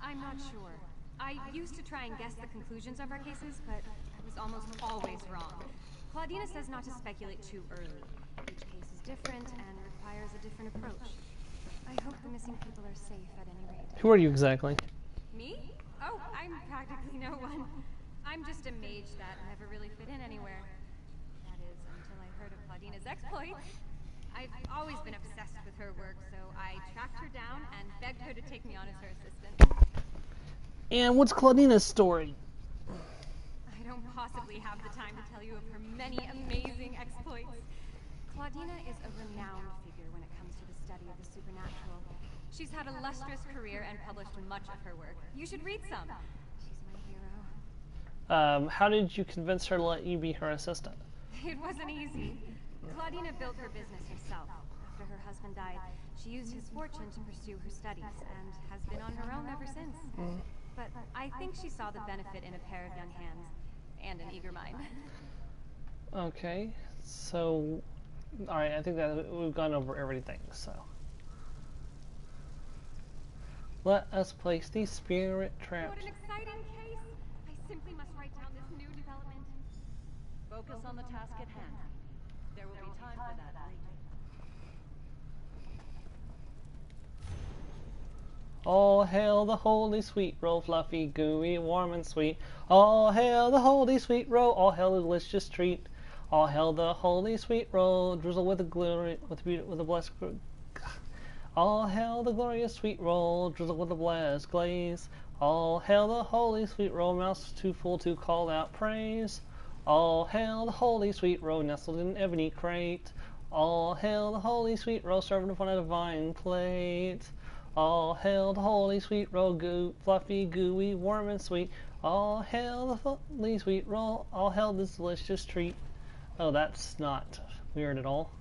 S6: I'm not sure. I used to try and guess the conclusions of our cases, but I was almost always wrong. Claudina says not to speculate too early. Each case is different and requires a different approach. I hope the missing people are safe at any rate.
S1: Who are you exactly?
S6: Me? Oh, I'm practically no one. I'm just a mage that never really fit in anywhere. That is, until I heard of Claudina's exploits. I've always been obsessed with her work, so I tracked her down and begged her to take me on as her assistant.
S1: And what's Claudina's story?
S6: I don't possibly have the time to tell you of her many amazing exploits. Claudina is a renowned figure when it comes to the study of the supernatural. She's had a lustrous career and published much of her work. You should read some. She's my hero.
S1: How did you convince her to let you be her assistant?
S6: It wasn't easy. Claudina built her business herself. After her husband died, she used his fortune to pursue her studies and has been on her own ever since. But I think she saw the benefit in a pair of young hands and an eager mind.
S1: Okay, so, alright, I think that we've gone over everything, so. Let us place these spirit traps.
S6: What an exciting case! I simply must write down this new development.
S10: Focus on the task at hand. There will be time for that later.
S1: All hail the holy sweet roll, fluffy, gooey, warm and sweet. All hail the holy sweet roll, all hail the delicious treat. All hail the holy sweet roll, drizzle with a glory, with a blessed. All hail the glorious sweet roll, drizzle with a blessed glaze. All hail the holy sweet roll, mouths too full to call out praise. All hail the holy sweet roll, nestled in an ebony crate. All hail the holy sweet roll, served upon a divine plate. All hail the holy sweet roll, fluffy, gooey, warm and sweet. All hail the holy sweet roll, all hail this delicious treat. Oh, that's not weird at all.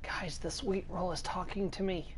S1: Guys, the sweet roll is talking to me.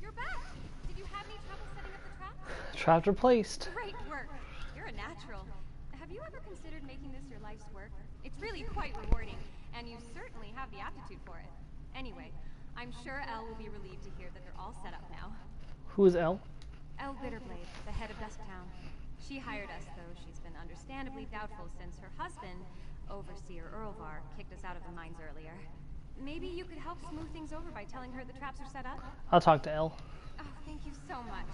S6: You're back! Did you have any trouble setting up the trap?
S1: Traps are placed.
S6: Great work!
S12: natural. Have you ever considered making this your life's work? It's really quite rewarding, and you certainly have the aptitude for it. Anyway, I'm sure Elle will be relieved to hear that they're all set up now.
S1: Who is Elle?
S12: Elle Bitterblade, the head of Dusktown. She hired us, though she's been understandably doubtful since her husband, Overseer Earlvar, kicked us out of the mines earlier. Maybe you could help smooth things over by telling her the traps are set up?
S1: I'll talk to Elle.
S12: Oh, thank you so much.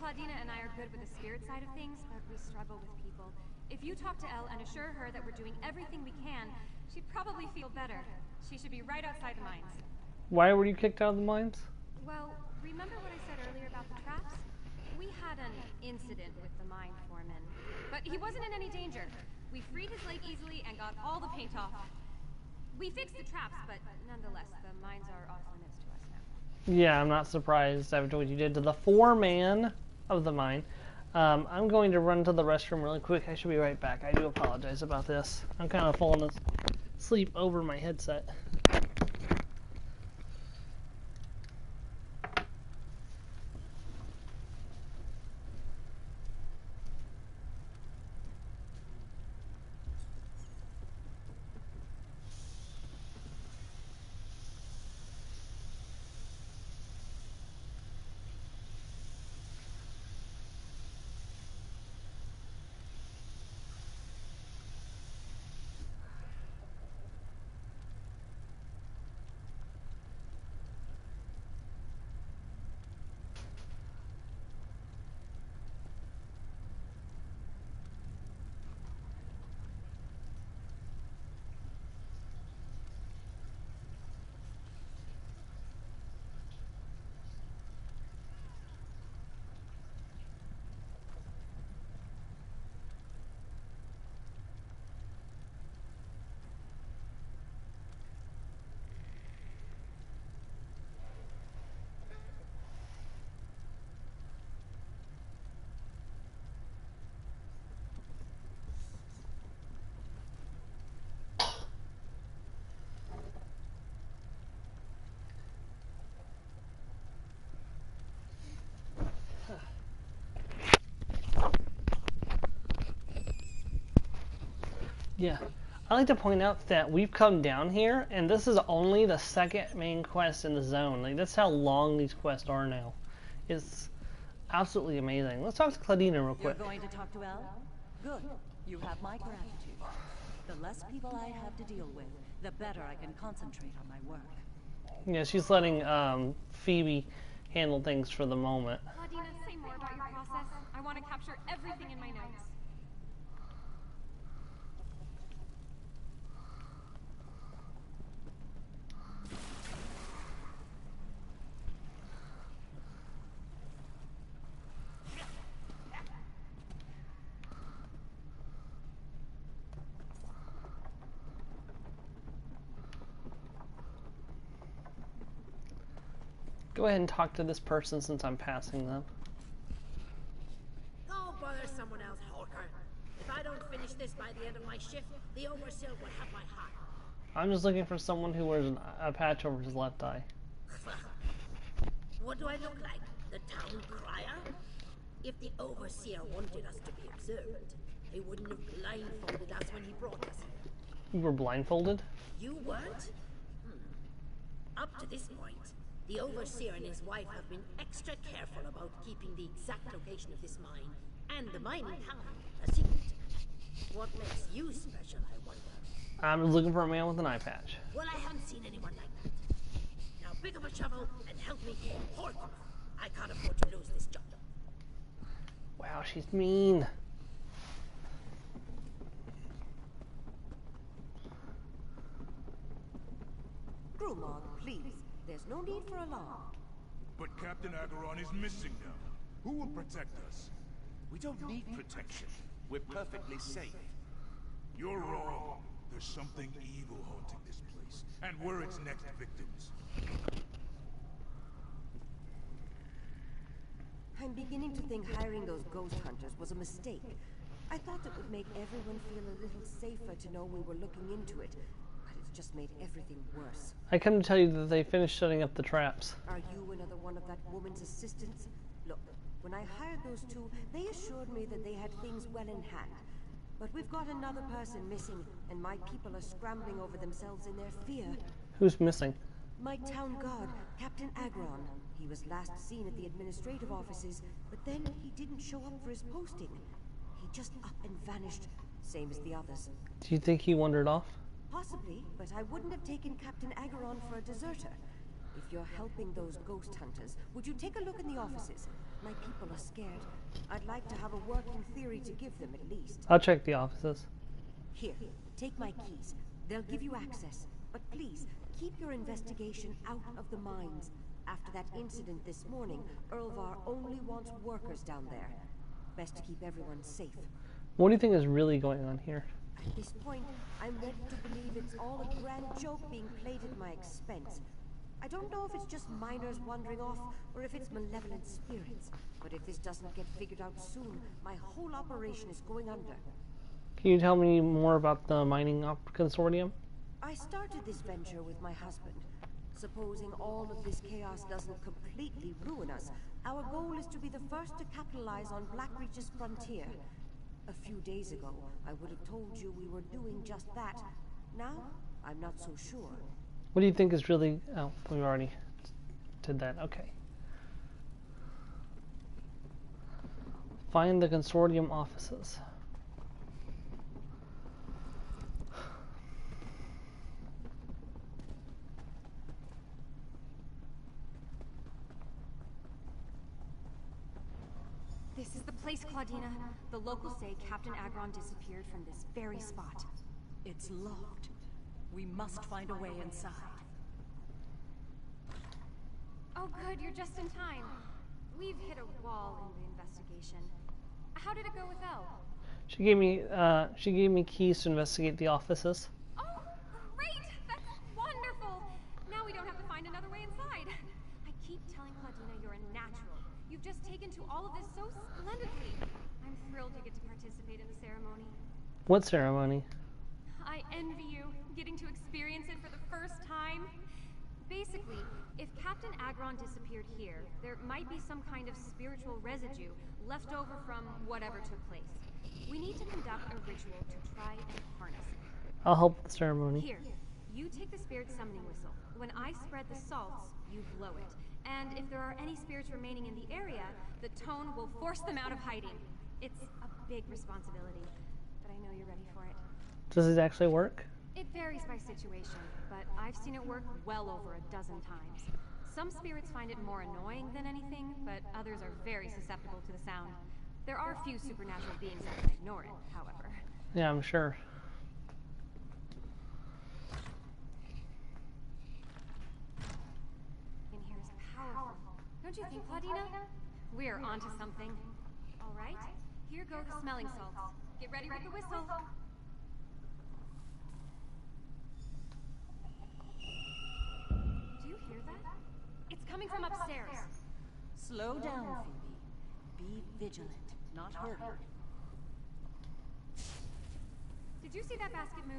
S12: Claudina and I are good with the spirit side of things, but we struggle with people. If you talk to Elle and assure her that we're doing everything we can, she'd probably feel better. She should be right outside the mines.
S1: Why were you kicked out of the mines?
S12: Well, remember what I said earlier about the traps? We had an incident with the mine foreman, but he wasn't in any danger. We freed his leg easily and got all the paint off. We fixed the traps, but nonetheless, the mines are off limits to us now.
S1: Yeah, I'm not surprised after what you did to the foreman of the mine. I'm going to run to the restroom really quick. I should be right back. I do apologize about this. I'm kind of falling asleep over my headset. Yeah, I like to point out that we've come down here, and this is only the second main quest in the zone. Like, that's how long these quests are now. It's absolutely amazing. Let's talk to Claudina real quick.
S13: You're going to talk to Elle? Good. You have my gratitude. The less people I have to deal with, the better I can concentrate on my work.
S1: Yeah, she's letting Phoebe handle things for the moment.
S12: Claudina, say more about your process. I want to capture everything in my notes.
S1: Go ahead and talk to this person since I'm passing them.
S14: Go bother someone else, Hawker. If I don't finish this by the end of my shift, the Overseer will have my heart.
S1: I'm just looking for someone who wears a patch over his left eye.
S14: What do I look like? The town crier? If the Overseer wanted us to be observant, he wouldn't have blindfolded us when he brought us here.
S1: You were blindfolded?
S14: You weren't? Up to this point, the Overseer and his wife have been extra careful about keeping the exact location of this mine and the mining town a secret. What makes you special, I wonder?
S1: I'm just looking for a man with an eye patch.
S14: Well, I haven't seen anyone like that. Now pick up a shovel and help me here. Hardcore. I can't afford to lose this job.
S1: Wow, she's mean.
S13: Grumog, please. There's no need for alarm.
S4: But Captain Agaron is missing now. Who will protect us?
S15: We don't need protection. We're perfectly safe.
S4: You're wrong. There's something evil haunting this place, and we're its next victims.
S13: I'm beginning to think hiring those ghost hunters was a mistake. I thought it would make everyone feel a little safer to know we were looking into it, but it's just made everything worse.
S1: I come to tell you that they finished setting up the traps.
S13: Are you another one of that woman's assistants? Look, When I hired those two, they assured me that they had things well in hand. But we've got another person missing, and my people are scrambling over themselves in their fear.
S1: Who's missing?
S13: My town guard, Captain Agron. He was last seen at the administrative offices, but then he didn't show up for his posting. He just up and vanished, same as the others.
S1: Do you think he wandered off?
S13: Possibly, but I wouldn't have taken Captain Agron for a deserter. If you're helping those ghost hunters, would you take a look in the offices? My people are scared. I'd like to have a working theory to give them at least.
S1: I'll check the offices.
S13: Here, take my keys. They'll give you access. But please, keep your investigation out of the mines. After that incident this morning, Erlvar only wants workers down there. Best to keep everyone safe.
S1: What do you think is really going on here?
S13: At this point, I'm ready to believe it's all a grand joke being played at my expense. I don't know if it's just miners wandering off, or if it's malevolent spirits. But if this doesn't get figured out soon, my whole operation is going under.
S1: Can you tell me more about the mining consortium?
S13: I started this venture with my husband. Supposing all of this chaos doesn't completely ruin us, our goal is to be the first to capitalize on Blackreach's frontier. A few days ago, I would have told you we were doing just that. Now, I'm not so sure.
S1: What do you think is really... Oh, we already did that. Okay. Find the consortium offices.
S12: This is the place, Claudina. The locals say Captain Agron disappeared from this very spot.
S5: It's locked. We must find a way inside.
S12: Oh good, you're just in time. We've hit a wall in the investigation. How did it go with Elle?
S1: She gave me keys to investigate the offices.
S12: Oh, great! That's wonderful! Now we don't have to find another way inside. I keep telling Claudina you're a natural. You've just taken to all of this so splendidly. I'm thrilled you get to participate in the ceremony.
S1: What ceremony?
S12: I envy you, getting to experience it for the first time. Basically, if Captain Agron disappeared here, there might be some kind of spiritual residue left over from whatever took place. We need to conduct a ritual to try and harness it.
S1: I'll help with the ceremony.
S12: Here, you take the spirit summoning whistle. When I spread the salts, you blow it. And if there are any spirits remaining in the area, the tone will force them out of hiding. It's a big responsibility, but I know you're ready for it.
S1: Does it actually work?
S12: It varies by situation, but I've seen it work well over a dozen times. Some spirits find it more annoying than anything, but others are very susceptible to the sound. There are few supernatural beings that can ignore it, however.
S1: Yeah, I'm sure.
S12: In here is powerful. Don't you think, Claudina? We're onto something. All right, here go the smelling salts. Get ready with the whistle. Do you hear that? It's coming from upstairs.
S10: Slow down, Phoebe. Be vigilant, not hurry.
S12: Did you see that basket move?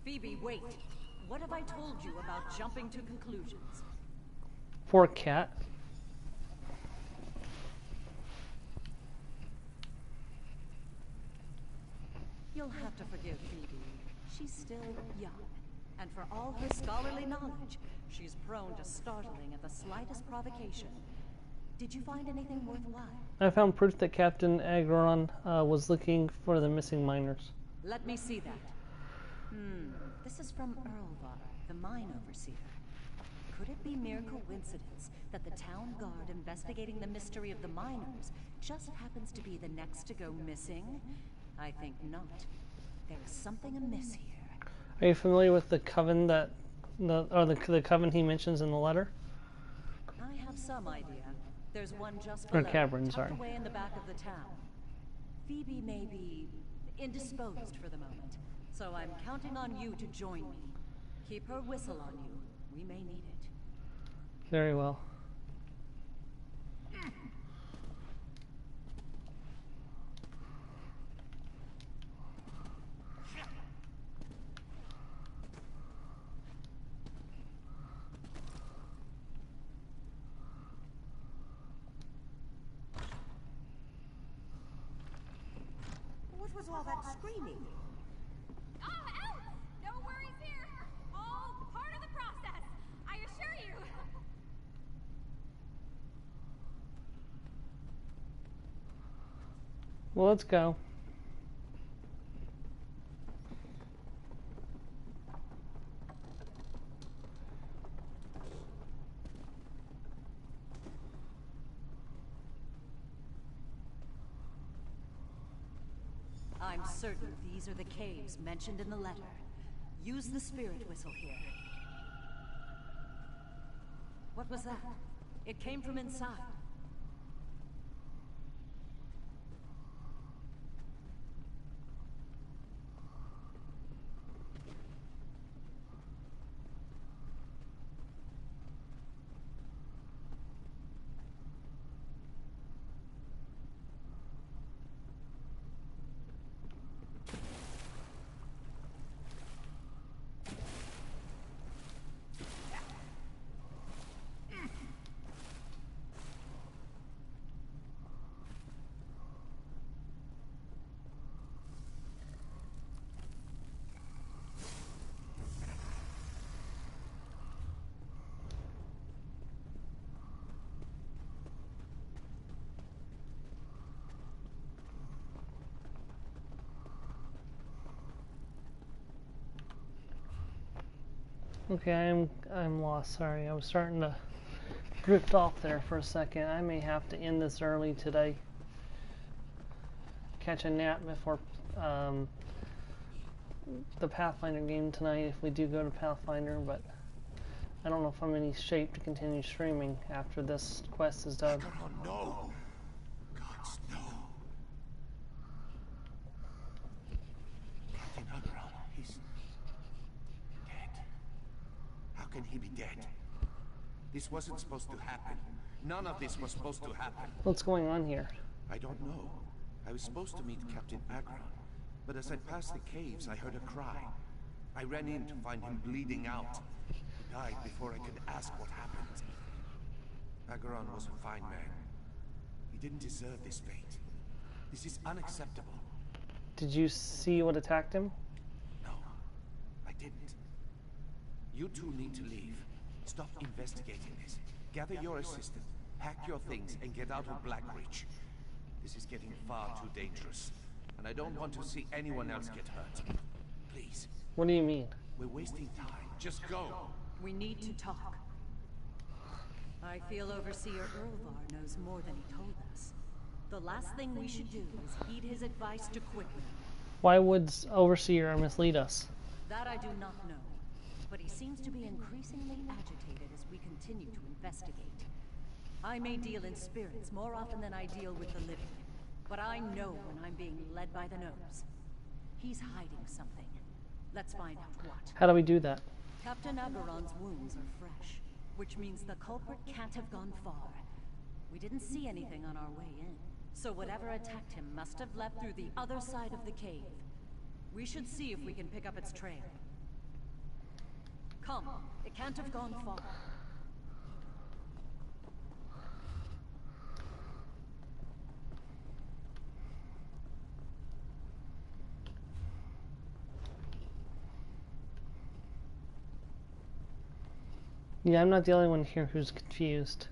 S10: Phoebe, wait. What have I told you about jumping to conclusions?
S1: Poor cat.
S10: You'll have to forgive Phoebe. She's still young, and for all her scholarly knowledge, she's prone to startling at the slightest provocation. Did you find anything worthwhile?
S1: I found proof that Captain Agron was looking for the missing miners.
S10: Let me see that. This is from Erlvar, the mine overseer. Could it be mere coincidence that the town guard investigating the mystery of the miners just happens to be the next to go missing? I think not. There is something amiss here.
S1: Are you familiar with the coven that, the coven he mentions in the letter?
S10: I have some idea. There's one just
S1: Or
S10: below,
S1: cavern,
S10: tucked
S1: sorry.
S10: away in the back of the town. Phoebe may be indisposed for the moment, so I'm counting on you to join me. Keep her whistle on you. We may need it.
S1: Very well.
S13: all that screaming?
S12: Elf! No worries here. All part of the process. I assure you.
S1: Well, let's go.
S16: I'm certain these are the caves mentioned in the letter. Use the spirit whistle here. What was that? It came from inside. Okay, I'm lost. Sorry, I was starting to drift off there for a second. I may have to end this early today. Catch a nap before the Pathfinder game tonight if we do go to Pathfinder, but I don't know if I'm in any shape to continue streaming after this quest is done.
S3: Oh no! Gods, no!
S7: Captain Aberon, he's dead. How can he be dead? This wasn't supposed to happen. None of this was supposed to happen.
S1: What's going on here?
S7: I don't know. I was supposed to meet Captain Aberon, but as I passed the caves, I heard a cry. I ran in to find him bleeding out. He died before I could ask what happened. Aberon was a fine man. He didn't deserve this fate. This is unacceptable.
S1: Did you see what attacked him?
S7: No, I didn't. You two need to leave. Stop investigating this. Gather your assistant, pack your things, and get out of Blackreach. This is getting far too dangerous, and I don't want to see anyone else get hurt. Please.
S1: What do you mean?
S7: We're wasting time. Just go.
S16: We need to talk. I feel Overseer Erlvar knows more than he told us. The last thing we should do is heed his advice to quit me.
S1: Why would Overseer mislead us?
S16: That I do not know. But he seems to be increasingly agitated as we continue to investigate. I may deal in spirits more often than I deal with the living, but I know when I'm being led by the nose. He's hiding something. Let's find out what.
S1: How do we do that?
S16: Captain Aberon's wounds are fresh, which means the culprit can't have gone far. We didn't see anything on our way in, so whatever attacked him must have left through the other side of the cave. We should see if we can pick up its trail. Come, it can't have gone far.
S1: Yeah, I'm not the only one here who's confused.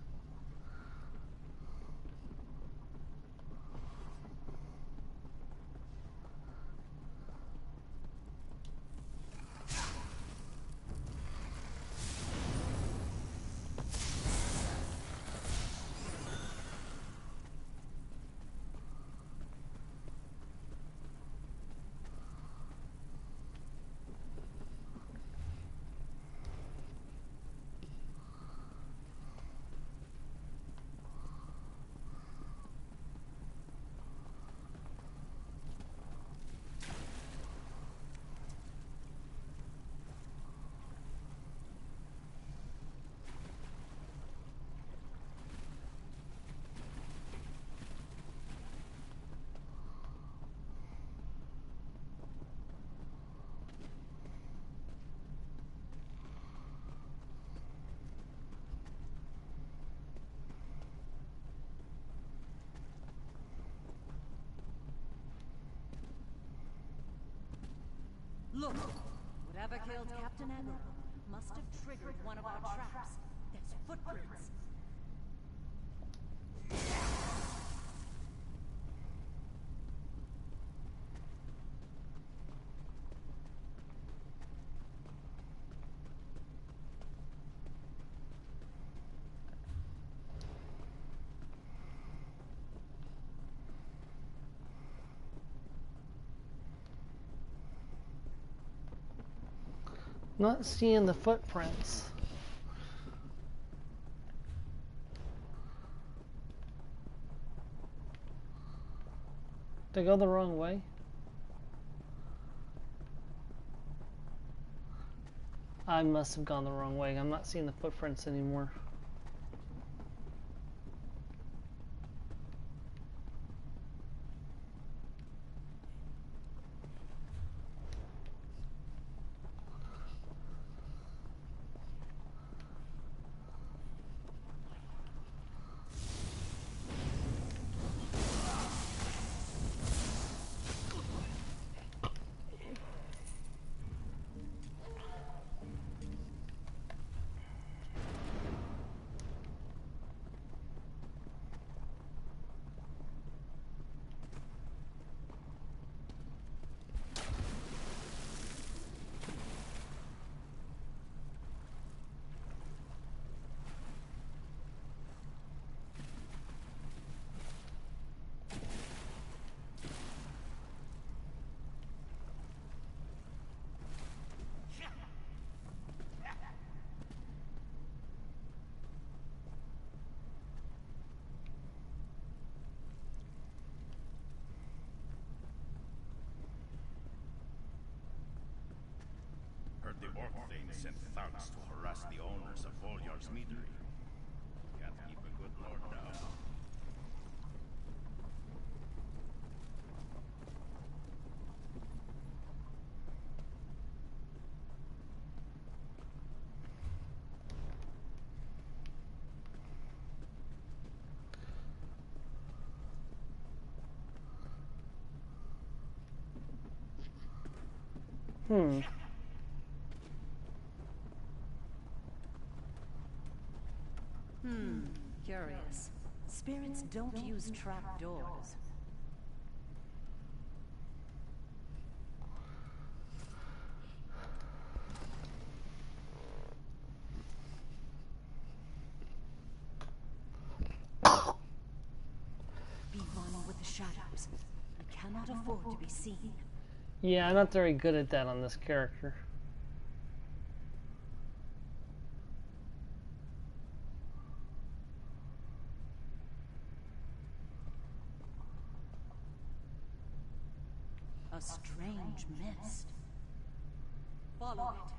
S16: Look! Whatever killed Captain Agro must have triggered one of our traps. There's footprints.
S1: Not seeing the footprints. Did I go the wrong way? I must have gone the wrong way. I'm not seeing the footprints anymore.
S4: Heard the Orc Thane sent thugs to harass the owners of Volyar's meadery. Can't keep a good lord down.
S16: Curious. Spirits don't use trapdoors. Be one with the shadows. You cannot afford to be seen.
S1: Yeah, I'm not very good at that on this character.
S16: A strange mist. Follow it.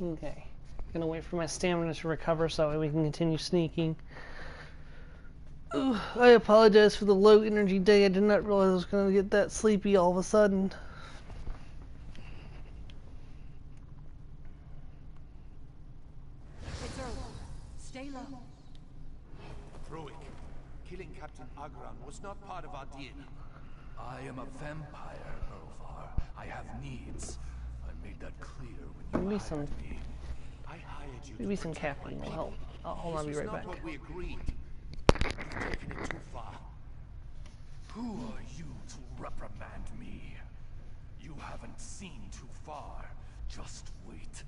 S1: Okay. Gonna wait for my stamina to recover so that way we can continue sneaking. Ooh, I apologize for the low energy day. I did not realize I was gonna get that sleepy all of a sudden.
S16: It's over. Stay low.
S15: Reewish, killing Captain Agran was not part of our deal.
S17: I am a vampire, Urvar. I have needs. I made that clear when you hired me.
S15: I hired you.
S1: Maybe some caffeine will help. Hold on, I'll be right back.
S15: This was not what we agreed. You've taken it too far.
S17: Who are you to reprimand me? You haven't seen too far. Just wait.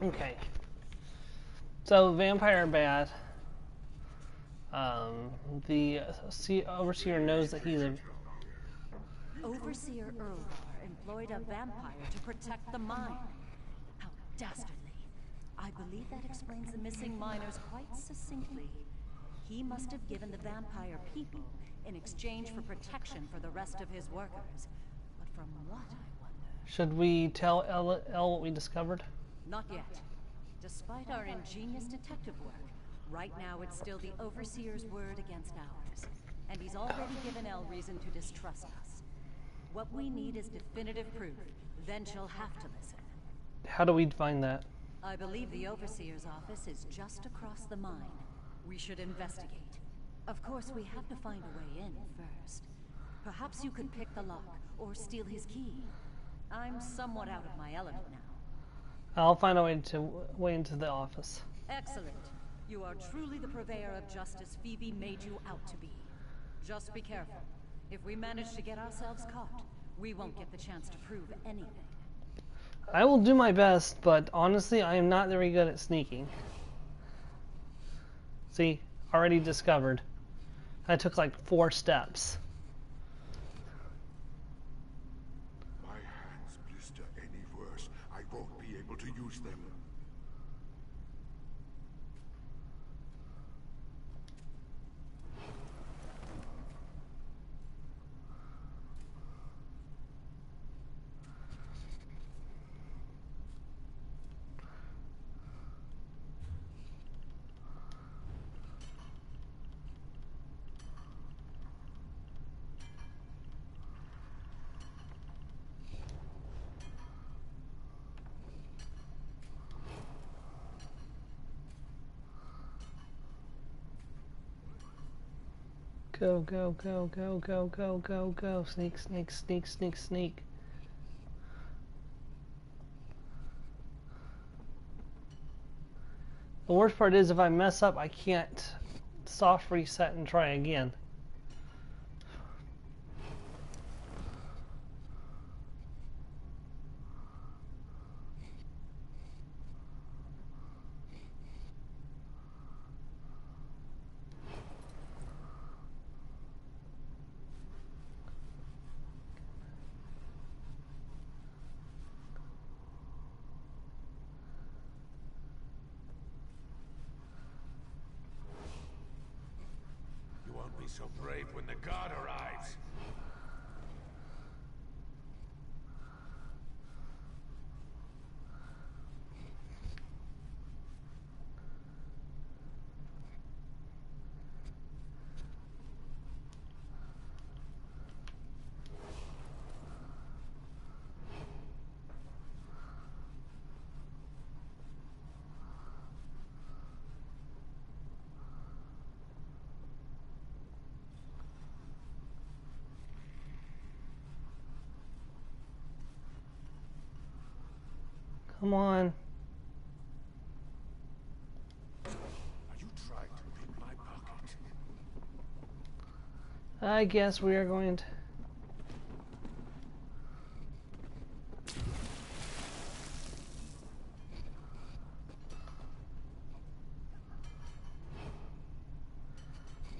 S1: Okay. So, vampire bad. The overseer knows that he's a...
S16: Overseer Erlar employed a vampire to protect the mine. How dastardly. I believe that explains the missing miners quite succinctly. He must have given the vampire people in exchange for protection for the rest of his workers. But from what, I wonder?
S1: Should we tell Elle what we discovered?
S16: Not yet. Despite our ingenious detective work, right now it's still the Overseer's word against ours. And he's already given Elle reason to distrust us. What we need is definitive proof. Then she'll have to listen.
S1: How do we find that?
S16: I believe the Overseer's office is just across the mine. We should investigate. Of course, we have to find a way in first. Perhaps you could pick the lock, or steal his key. I'm somewhat out of my element now.
S1: I'll find a way into the office.
S16: Excellent. You are truly the purveyor of justice Phoebe made you out to be. Just be careful. If we manage to get ourselves caught, we won't get the chance to prove anything.
S1: I will do my best, but honestly, I am not very good at sneaking. See, already discovered. I took like 4 steps.
S3: My hands blister any worse. I won't be able to use them.
S1: Go, go, go, go, go, go, go, go. Sneak, sneak, sneak, sneak, sneak. The worst part is if I mess up, I can't soft reset and try again.
S17: So brave when the guard arrives.
S1: Come on.
S17: Are you trying to pick my pocket?
S1: I guess we are going to...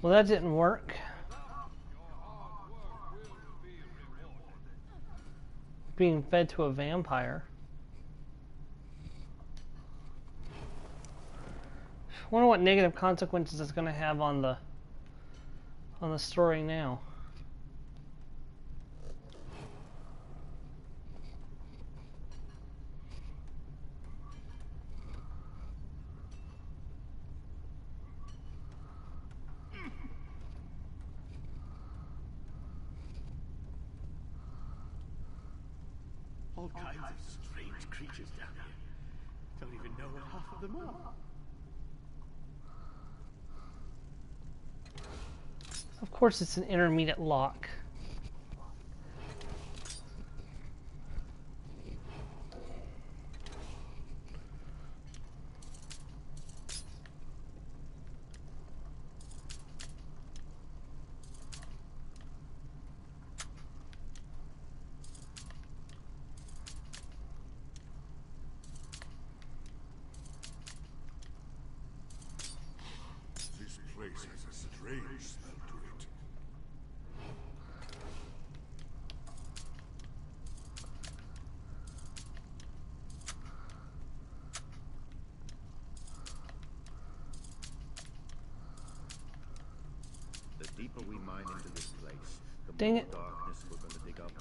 S1: Well, that didn't work. Being fed to a vampire. I wonder what negative consequences it's going to have on the story now.
S11: All kinds of strange creatures down here. Don't even know what half of them are.
S1: Of course it's an intermediate lock.
S3: This place has a
S4: deeper we mine into this place, the
S1: Dang
S4: more
S1: it.
S4: darkness we're gonna dig up.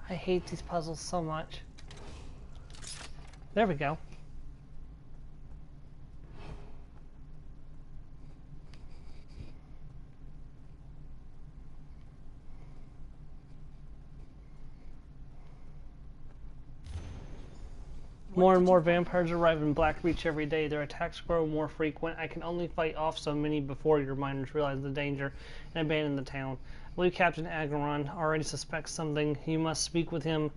S1: I hate these puzzles so much. There we go. More and more vampires arrive in Blackreach every day. Their attacks grow more frequent. I can only fight off so many before your miners realize the danger and abandon the town. I believe Captain Agaron already suspects something. You must speak with him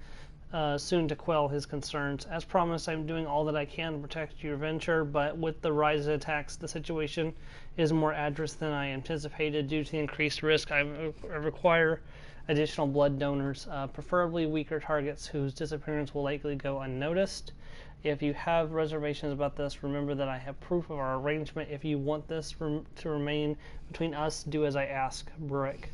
S1: soon to quell his concerns. As promised, I'm doing all that I can to protect your venture, but with the rise of attacks, the situation is more adverse than I anticipated. Due to the increased risk, I require additional blood donors, preferably weaker targets whose disappearance will likely go unnoticed. If you have reservations about this, remember that I have proof of our arrangement. If you want this to remain between us, do as I ask. Brick.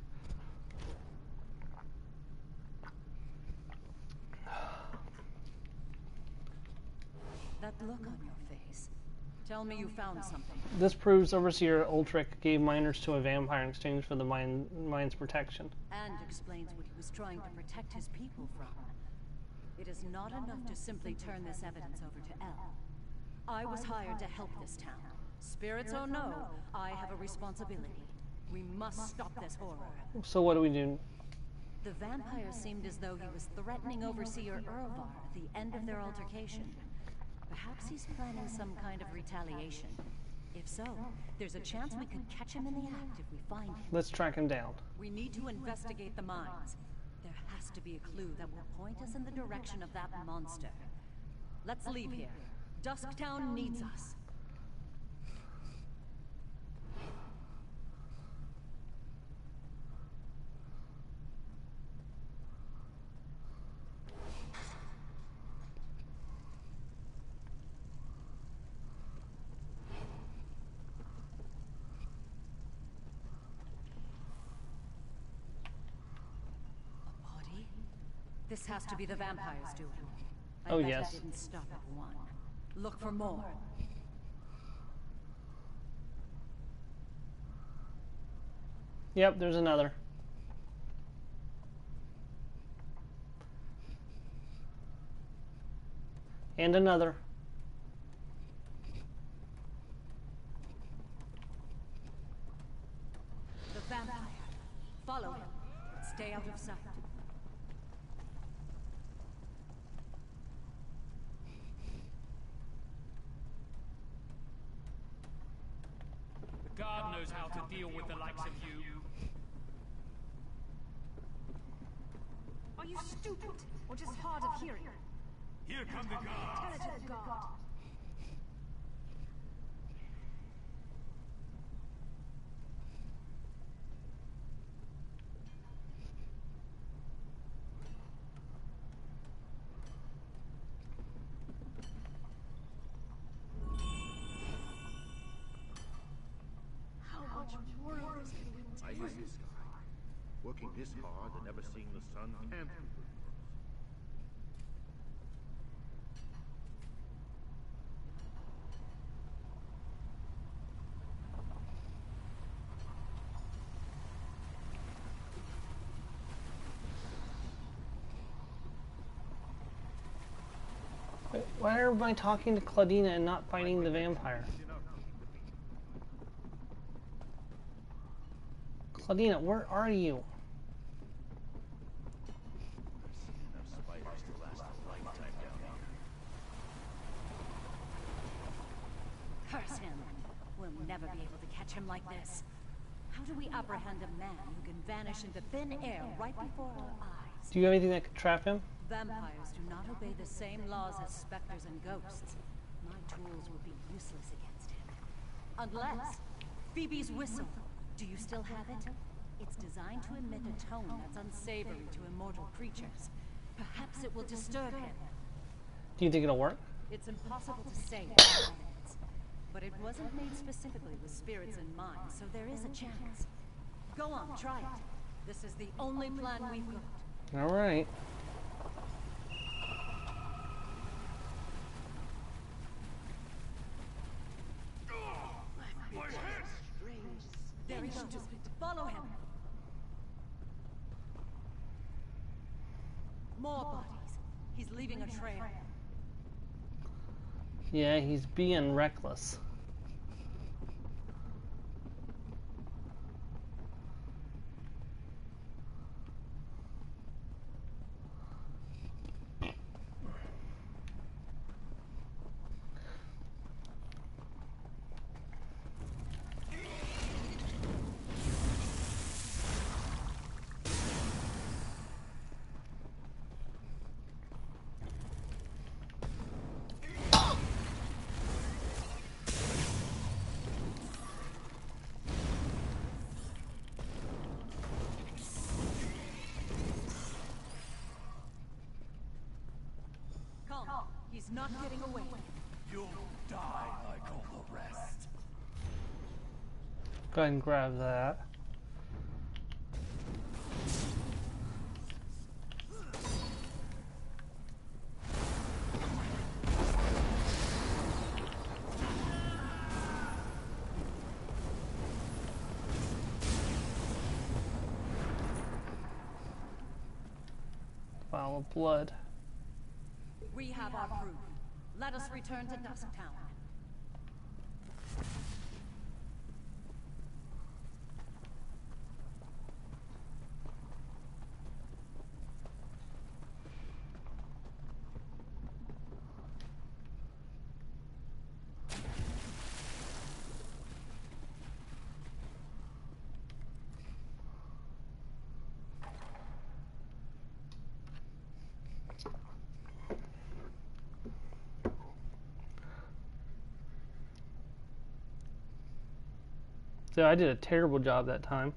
S16: That look on your face. Tell me you found something.
S1: This proves Overseer Ultric gave miners to a vampire in exchange for the mine's protection.
S16: And explains what he was trying to protect his people from. It is not enough to simply turn this evidence over to Elle. I was hired to help this town. Spirits or no, I have a responsibility. We must stop this horror.
S1: So what do we do?
S16: The vampire seemed as though he was threatening Overseer Urvar at the end of their altercation. Perhaps he's planning some kind of retaliation. If so, there's a chance we could catch him in the act if we find him.
S1: Let's track him down.
S16: We need to investigate the mines. There has to be a clue that will point us in the direction of that monster. Let's leave here. Dusktown needs us. This has to be the vampires doing. I bet
S1: yes.
S16: It didn't stop at one. Look for more.
S1: Yep, there's another. And another.
S16: The vampire. Follow him. Stay out of sight.
S18: God knows how to deal with the likes of you.
S19: Are you stupid, or just hard of hearing?
S18: Here come the gods.
S19: Tell it to the god.
S4: I use this guy. Working this hard and never seeing the sun can't be good for us.
S1: Wait, why are everybody talking to Claudina and not fighting the vampire? Claudina, where are you?
S16: Curse him. We'll never be able to catch him like this. How do we apprehend a man who can vanish into thin air right before our eyes?
S1: Do you have anything that could trap him?
S16: Vampires do not obey the same laws as specters and ghosts. My tools would be useless against him. Unless... Phoebe's whistle. Do you still have it? It's designed to emit a tone that's unsavory to immortal creatures. Perhaps it will disturb him.
S1: Do you think it'll work?
S16: It's impossible to say what it is, but it wasn't made specifically with spirits in mind, so there is a chance. Go on, try it. This is the only plan we've got.
S1: All right.
S16: More bodies. He's leaving a trail.
S1: Yeah, he's being reckless.
S16: He's not getting away.
S17: You'll die like all the rest.
S1: Go ahead and grab that. Vial of blood.
S16: We have our proof. Let us return to Dusktown.
S1: So I did a terrible job that time.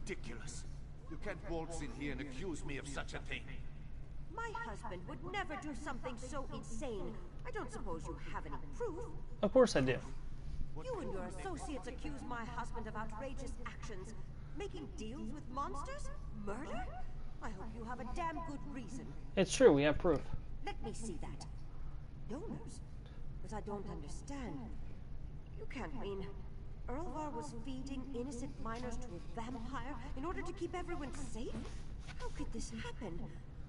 S15: Ridiculous. You can't waltz in here and accuse me of such a thing.
S13: My husband would never do something so insane. I don't suppose you have any proof.
S1: Of course I do.
S13: You and your associates accuse my husband of outrageous actions. Making deals with monsters? Murder? I hope you have a damn good reason.
S1: It's true, we have proof.
S13: Let me see that. Donors? But I don't understand. You can't mean Earlvar was feeding innocent miners to a vampire in order to keep everyone safe? How could this happen?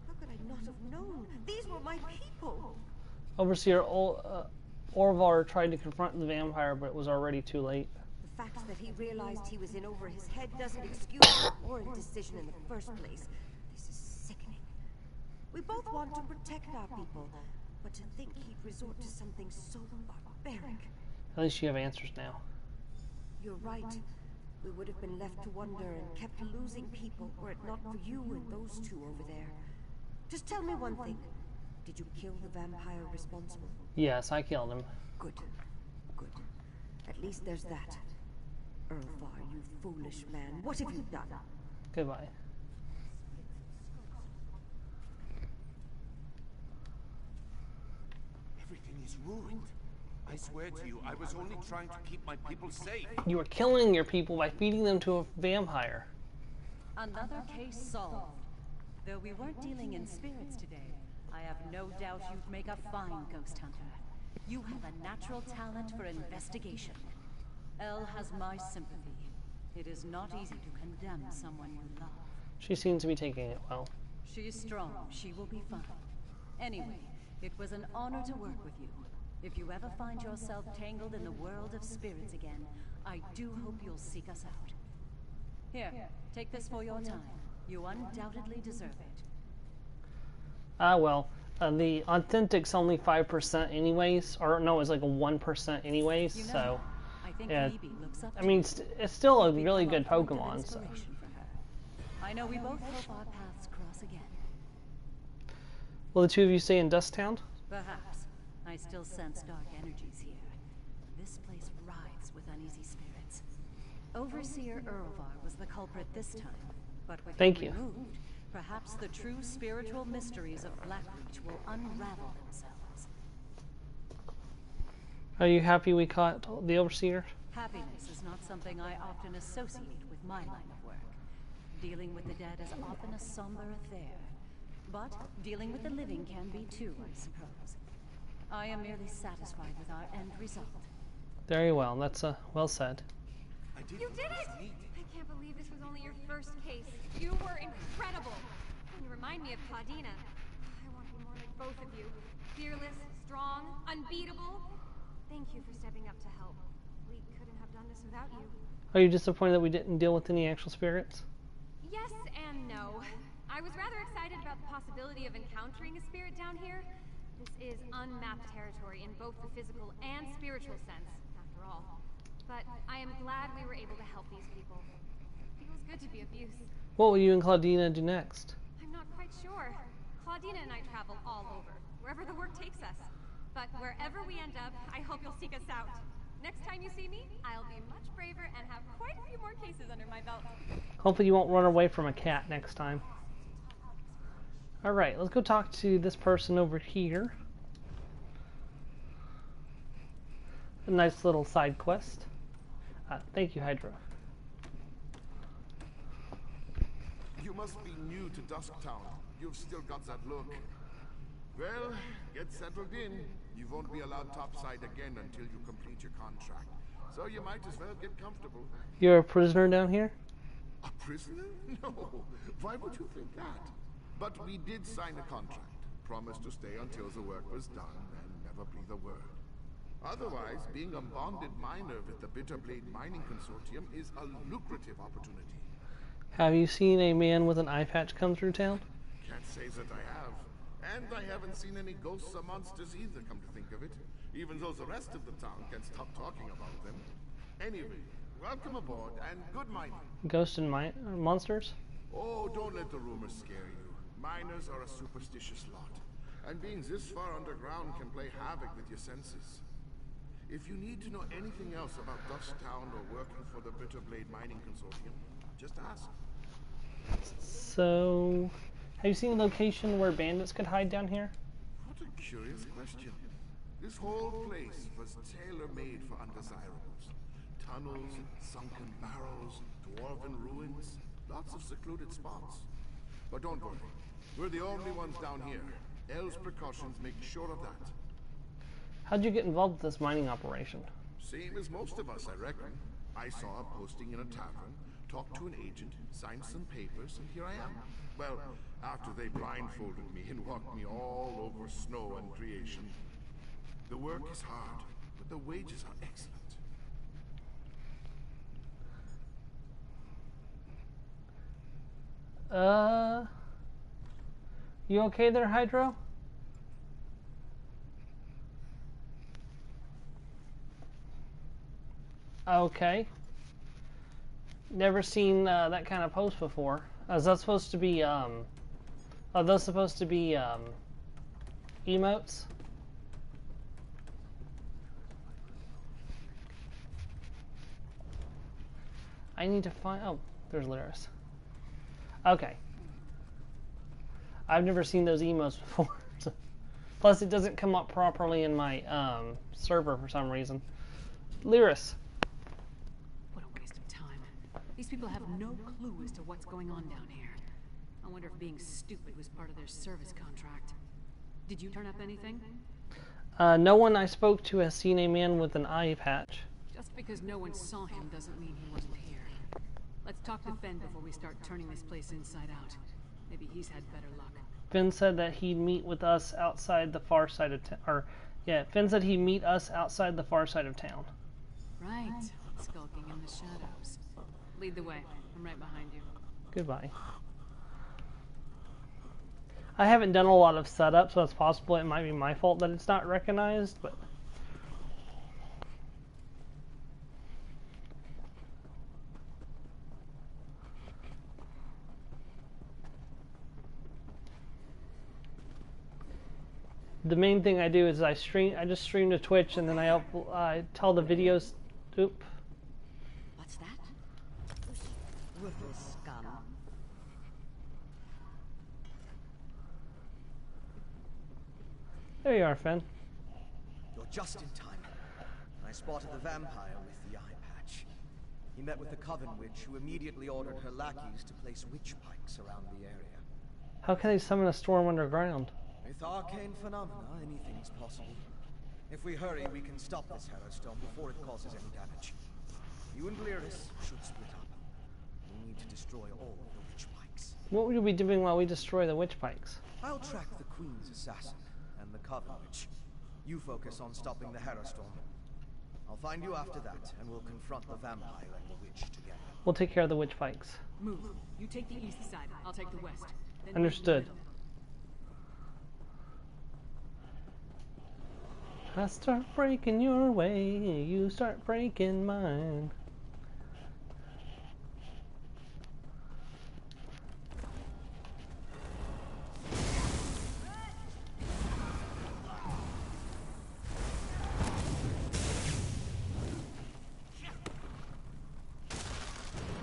S13: How could I not have known? These were my people.
S1: Overseer Orvar tried to confront the vampire, but it was already too late.
S13: The fact that he realized he was in over his head doesn't excuse or indecision in the first place. This is sickening. We both want to protect our people, but to think he'd resort to something so barbaric.
S1: At least you have answers now.
S13: You're right. We would have been left to wonder and kept losing people were it not for you and those two over there. Just tell me one thing. Did you kill the vampire responsible?
S1: Yes, I killed him.
S13: Good. Good. At least there's that. Earlvar, you foolish man. What have you done?
S1: Goodbye.
S15: Everything is ruined. I swear to you, I was only trying to keep my people safe.
S1: You were killing your people by feeding them to a vampire.
S16: Another case solved. Though we weren't dealing in spirits today, I have no doubt you'd make a fine ghost hunter. You have a natural talent for investigation. Elle has my sympathy. It is not easy to condemn someone you love.
S1: She seems to be taking it well.
S16: She's strong. She will be fine. Anyway, it was an honor to work with you. If you ever find yourself tangled in the world of spirits again, I do hope you'll seek us out. Here, take this for your time. You undoubtedly deserve it.
S1: Ah, well, the authentic's only 5% anyways, or no, it's like a 1% anyways,
S16: You know,
S1: so...
S16: I think
S1: yeah,
S16: Libby looks up
S1: I mean, it's still a really good Pokemon, so...
S16: I know we both hope our paths cross again.
S1: Will the two of you stay in Dusktown?
S16: Perhaps. I still sense dark energies here. This place writhes with uneasy spirits. Overseer Earlvar was the culprit this time, But with
S1: Thank
S16: him
S1: you.
S16: removed, perhaps the true spiritual mysteries of Blackreach will unravel themselves.
S1: Are you happy we caught the Overseer?
S16: Happiness is not something I often associate with my line of work. Dealing with the dead is often a somber affair. But dealing with the living can be too, I suppose. I am merely satisfied with our end result.
S1: Very well. That's well said.
S12: You did it! I can't believe this was only your first case. You were incredible. You remind me of Claudina. I want to be more like both of you. Fearless, strong, unbeatable. Thank you for stepping up to help. We couldn't have done this without you.
S1: Are you disappointed that we didn't deal with any actual spirits?
S12: Yes and no. I was rather excited about the possibility of encountering a spirit down here. This is unmapped territory in both the physical and spiritual sense, after all. But I am glad we were able to help these people. It feels good to be of use.
S1: What will you and Claudina do next?
S12: I'm not quite sure. Claudina and I travel all over, wherever the work takes us. But wherever we end up, I hope you'll seek us out. Next time you see me, I'll be much braver and have quite a few more cases under my belt.
S1: Hopefully you won't run away from a cat next time. Alright, let's go talk to this person over here. A nice little side quest. Thank you, Hydra.
S3: You must be new to Dusktown. You've still got that look. Well, get settled in. You won't be allowed topside again until you complete your contract. So you might as well get comfortable.
S1: You're a prisoner down here?
S3: A prisoner? No. Why would you think that? But we did sign a contract. Promised to stay until the work was done and never breathe a word. Otherwise, being a bonded miner with the Bitterblade Mining Consortium is a lucrative opportunity.
S1: Have you seen a man with an eye patch come through town?
S3: Can't say that I have. And I haven't seen any ghosts or monsters either, come to think of it. Even though the rest of the town can't stop talking about them. Anyway, welcome aboard and good mining.
S1: Ghosts and monsters?
S3: Oh, don't let the rumors scare you. Miners are a superstitious lot. And being this far underground can play havoc with your senses. If you need to know anything else about Dusktown or working for the Bitterblade Mining Consortium, just ask.
S1: So, have you seen a location where bandits could hide down here?
S3: What a curious question. This whole place was tailor-made for undesirables. Tunnels, sunken barrows, dwarven ruins, lots of secluded spots. But don't worry, we're the only ones down here. El's precautions make sure of that.
S1: How'd you get involved with this mining operation?
S3: Same as most of us, I reckon. I saw a posting in a tavern, talked to an agent, signed some papers, and here I am. Well, after they blindfolded me and walked me all over snow and creation. The work is hard, but the wages are excellent.
S1: You okay there, Hydro? Okay. Never seen that kind of post before. Is that supposed to be, are those supposed to be, emotes? I need to find, oh, there's Lyris. Okay. I've never seen those emotes before. Plus, it doesn't come up properly in my server for some reason. Lyris.
S5: What a waste of time. These people have no clue as to what's going on down here. I wonder if being stupid was part of their service contract. Did you turn up anything?
S1: No one I spoke to has seen a man with an eye patch.
S5: Just because no one saw him doesn't mean he wasn't here. Let's talk to Fen before we start turning this place inside out. Maybe he's had better luck.
S1: Finn said that he'd meet with us outside the far side of town. Finn said he'd meet us outside the far side of town.
S5: Right. Skulking in the shadows. Lead the way. I'm right behind you.
S1: Goodbye. I haven't done a lot of setup, so it's possible it might be my fault that it's not recognized, but... The main thing I do is I just stream to Twitch, and then I tell the videos. Oop.
S10: What's that? Ruthless scum.
S1: There you are, Finn.
S9: You're just in time. I spotted the vampire with the eye patch. He met with the Coven Witch, who immediately ordered her lackeys to place witch pikes around the area.
S1: How can they summon a storm underground?
S9: With arcane phenomena, anything's possible. If we hurry, we can stop this Harrowstone before it causes any damage. You and Lyris should split up. We need to destroy all of the witch pikes.
S1: What will you be doing while we destroy the witch pikes?
S9: I'll track the Queen's assassin and the Coven Witch. You focus on stopping the Harrowstone. I'll find you after that, and we'll confront the vampire and the witch together.
S1: We'll take care of the witch pikes.
S5: Move. You take the east side. I'll take the west. Then
S1: Understood. I start breaking your way, you start breaking mine.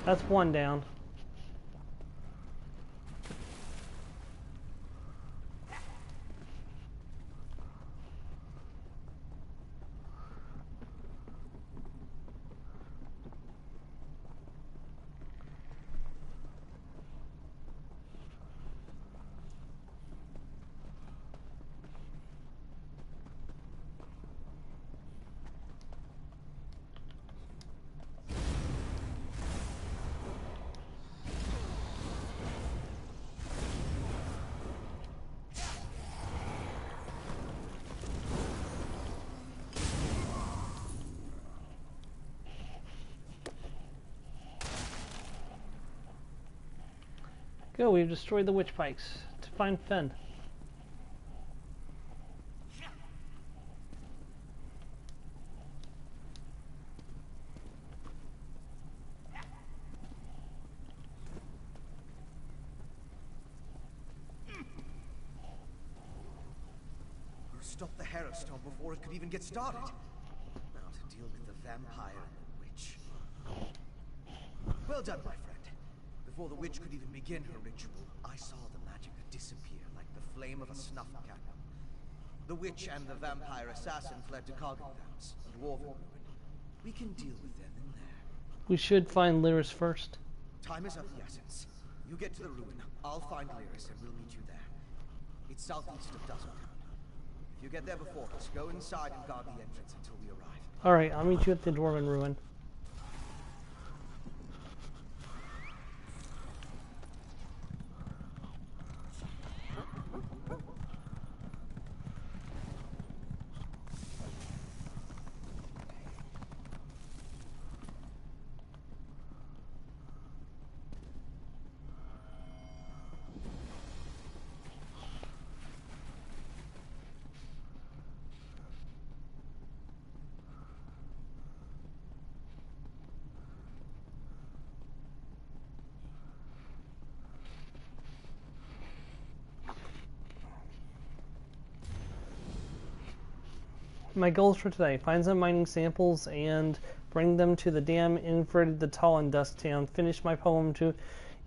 S1: That's one down. Go, we've destroyed the witch pikes to find Finn.
S9: You stopped the Harrowstone before it could even get started. Now to deal with the vampire and the witch. Well done, my friend. Before the witch could even begin her ritual, I saw the magic disappear like the flame of a snuff candle. The witch and the vampire assassin fled to Coggenthams, a dwarven ruin. We can deal with them in there.
S1: We should find Lyris first.
S9: Time is of the essence. You get to the ruin, I'll find Lyris and we'll meet you there. It's southeast of Dusktown. If you get there before us, go inside and guard the entrance until we arrive.
S1: Alright, I'll meet you at the dwarven ruin. My goals for today: find some mining samples and bring them to the dam inverted the tall in Dusktown. Finish my poem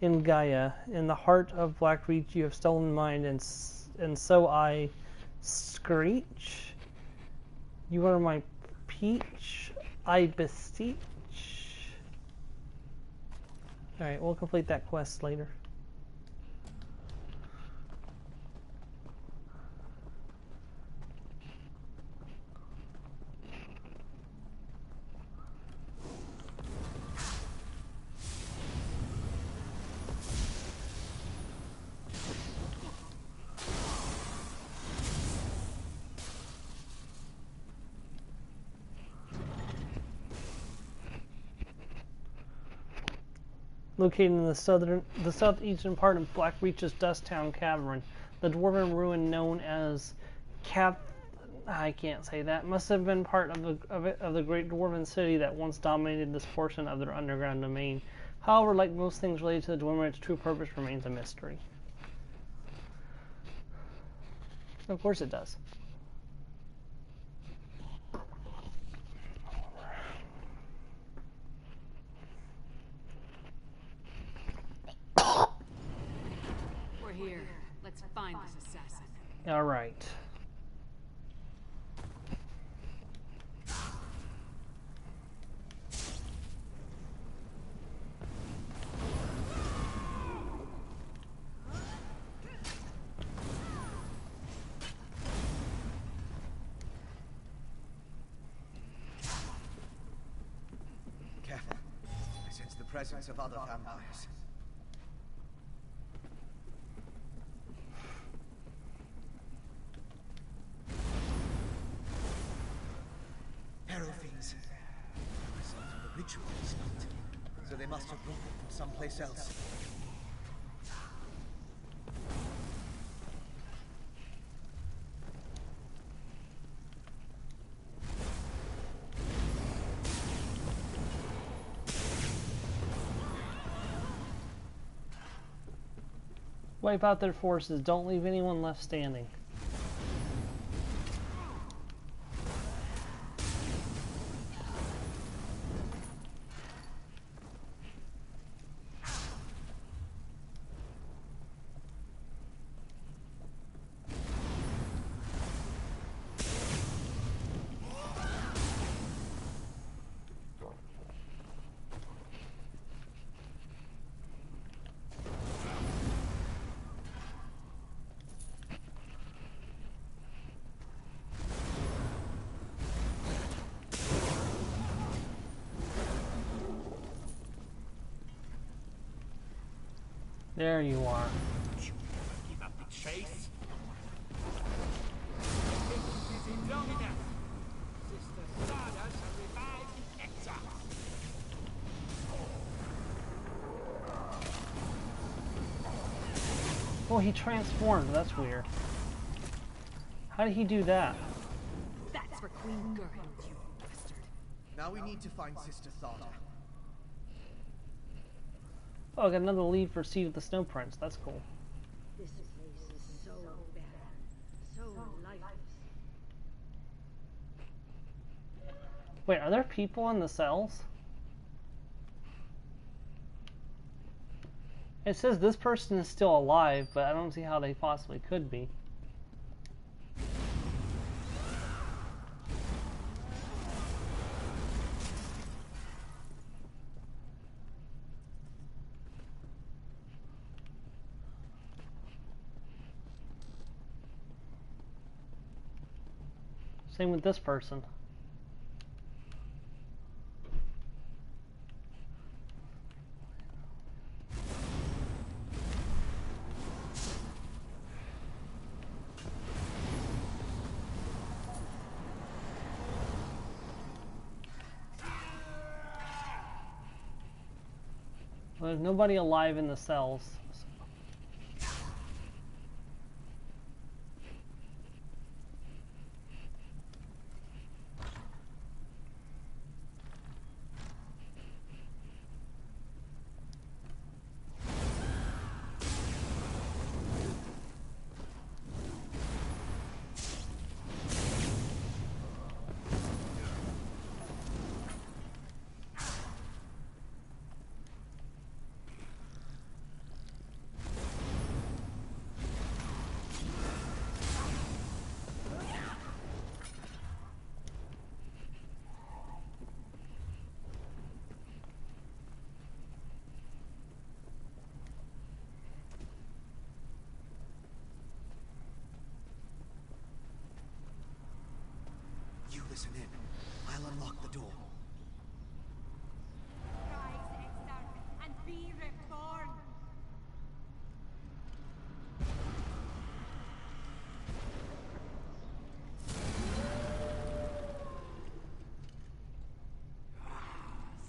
S1: in Gaia. In the heart of Blackreach you have stolen mine, and so I screech. You are my peach, I beseech. Alright, we'll complete that quest later. Located in the southeastern part of Blackreach's Dusktown Cavern, the dwarven ruin known as I can't say that, must have been part of the great dwarven city that once dominated this portion of their underground domain. However, like most things related to the dwarven, its true purpose remains a mystery. Of course it does.
S5: We're here. Let's find this assassin.
S1: All right.
S9: presence of other vampires. Arrow fiends. The result of the ritual this night. So they must have brought them from someplace else.
S1: Wipe out their forces. Don't leave anyone left standing. There you are.
S8: You never give up the chase. Busy long enough. Sister Stardust shall revive the exiles.
S1: Oh, he transformed. That's weird. How did he do that?
S5: That's for Queen Gurhild, you bastard.
S9: Now we need to find Sister Thada.
S1: Oh, I got another lead for Seed of the Snow Prince. That's cool.
S14: This place is so barren, so lifeless.
S1: Wait, are there people in the cells? It says this person is still alive, but I don't see how they possibly could be. Same with this person. Well, there's nobody alive in the cells.
S9: You listen in. I'll unlock the door.
S2: Rise, Exarch, and be reborn.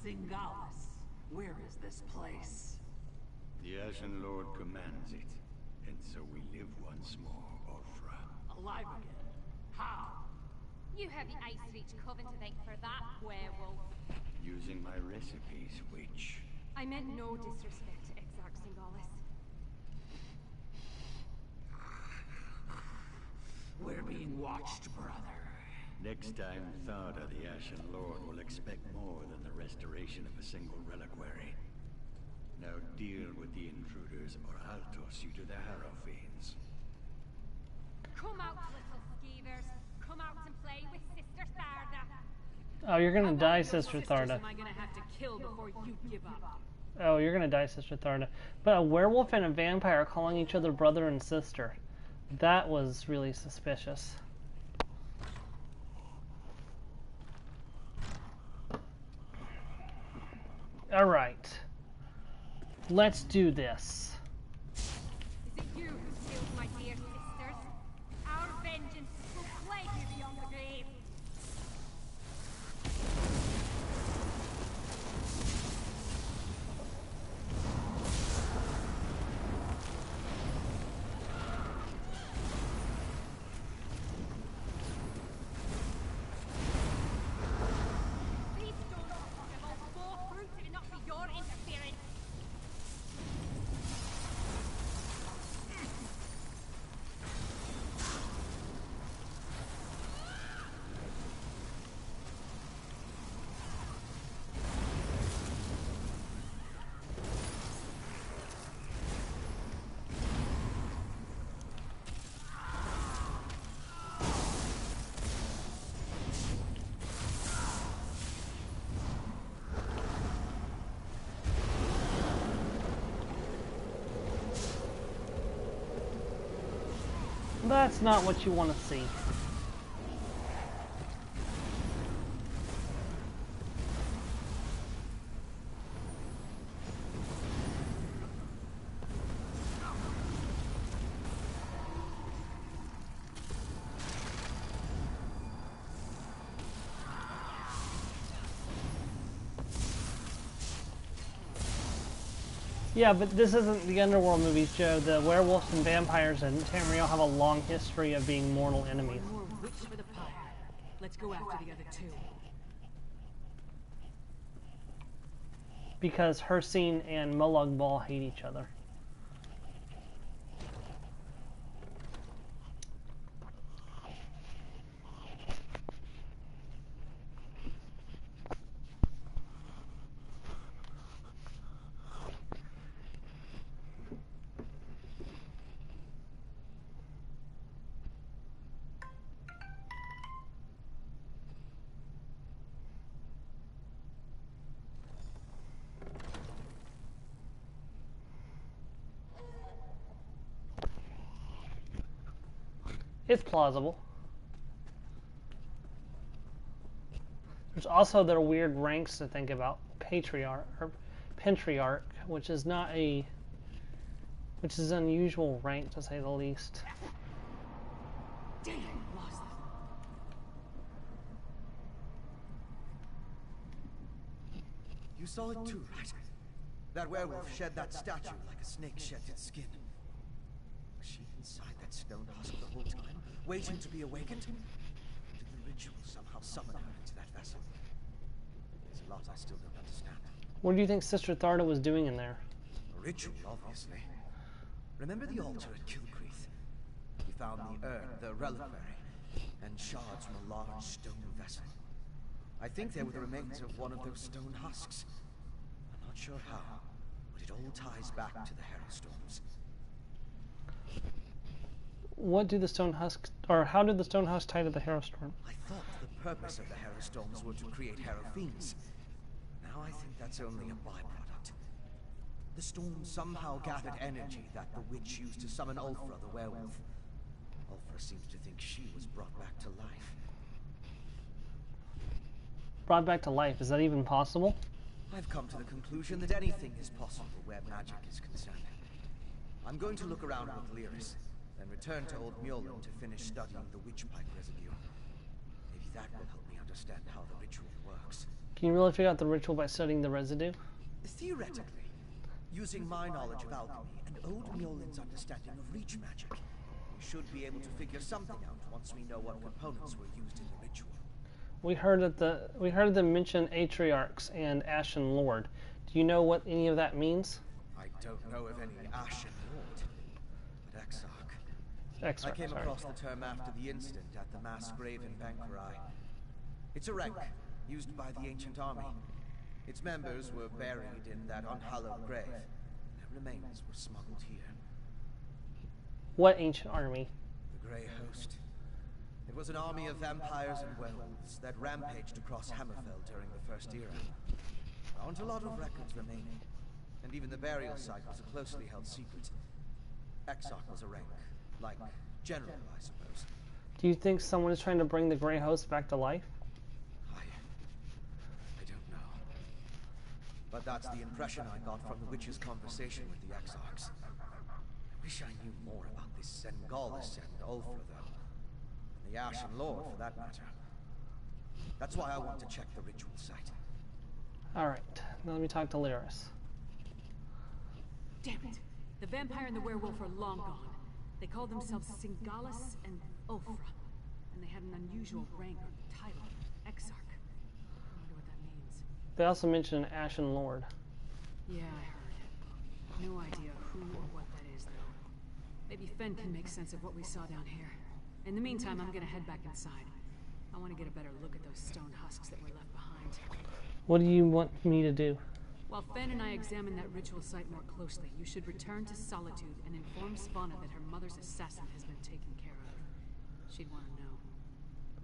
S20: Singalis, where is this place?
S7: The Ashen Lord commands it, and so we live once more, Ulfra.
S20: Alive again? How?
S12: You have the Ice Reach Coven to thank for that, werewolf.
S7: Using my recipes, which...
S12: I meant no disrespect to Exarch Singalis.
S20: We're being watched, brother.
S7: Next time, Thada, the Ashen Lord, will expect more than the restoration of a single reliquary. Now deal with the intruders, or I'll toss you to the Harrow Fiends.
S12: Come out, little skeevers. Come out and play with Sister Tharda.
S1: Oh, you're gonna die, Sister Tharda.
S5: Am I gonna have to kill before you give up?
S1: Oh, you're gonna die, Sister Tharda. But a werewolf and a vampire calling each other brother and sister. That was really suspicious. Alright. Let's do this.
S12: Is it you who killed my dear sisters? Our vengeance will plague you beyond the grave. These stones have all bore fruit and not be your interference.
S1: That's not what you want to see. Yeah, but this isn't the Underworld movies, Joe. The werewolves and vampires in Tamriel have a long history of being mortal enemies.
S5: One more witch for the pyre. Let's go after the other two.
S1: Because Hircine and Molag Bal hate each other. It's plausible. There's also their weird ranks to think about. Patriarch or Pentriarch, which is not a unusual rank to say the least.
S5: Damn, lost them.
S9: You saw it too, right? That werewolf shed that statue like a snake sheds its skin. Was she inside that stone husk the whole time, waiting to be awakened? Did the ritual somehow summon her into that vessel? There's a lot I still don't understand.
S1: What do you think Sister Tharda was doing in there?
S9: A ritual, obviously. Remember the altar at Kilcreath? We found the urn, the reliquary, and shards from a large stone vessel. I think they were the remains of one of those stone husks. I'm not sure how, but it all ties back to the Harrowstorms.
S1: What do the stone husks, or how did the stone husk tie to the Harrowstorm?
S9: I thought the purpose of the Harrowstorms were to create Harrow Fiends. Now I think that's only a byproduct. The storm somehow gathered energy that the witch used to summon Ulfra the werewolf. Ulfra seems to think she was brought back to life.
S1: Brought back to life, is that even possible?
S9: I've come to the conclusion that anything is possible where magic is concerned. I'm going to look around with Lyris, then return to Old Mjolnir to finish studying the witchpipe residue. Maybe that will help me understand how the ritual works.
S1: Can you really figure out the ritual by studying the residue?
S9: Theoretically, using my knowledge of alchemy and Old Mjolin's understanding of reach magic, we should be able to figure something out once we know what components were used in the ritual.
S1: We heard them mention Atriarchs and Ashen Lord. Do you know what any of that means?
S9: I don't know of any Ashen Lord, but Exarch.
S1: Exarch,
S9: I came
S1: sorry.
S9: across the term after the incident at the mass grave in Banquerai. It's a rank used by the ancient army. Its members were buried in that unhallowed grave. Their remains were smuggled here.
S1: What ancient army?
S9: The Grey Host. It was an army of vampires and werewolves that rampaged across Hammerfell during the First Era. There aren't a lot of records remaining, and even the burial site was a closely held secret. Exarch was a rank, like General, I suppose.
S1: Do you think someone is trying to bring the Grey Host back to life?
S9: I don't know. But that's the impression I got from the witch's conversation with the Exarchs. I wish I knew more about this Sengalis and Ulfra, though. And the Ashen Lord, for that matter. That's why I want to check the ritual site.
S1: Alright, now let me talk to Lyris.
S5: Damn it! The vampire and the werewolf are long gone. They called themselves Sengalis and Ulfra. And they had an unusual rank or title, Exarch. I wonder what that means.
S1: They also mentioned an Ashen Lord.
S5: Yeah, I heard. No idea who or what that is, though. Maybe Fen can make sense of what we saw down here. In the meantime, I'm gonna head back inside. I want to get a better look at those stone husks that were left behind.
S1: What do you want me to do?
S5: While Fen and I examine that ritual site more closely, you should return to Solitude and inform Svanna that her mother's assassin has been taken care of. She'd want to know.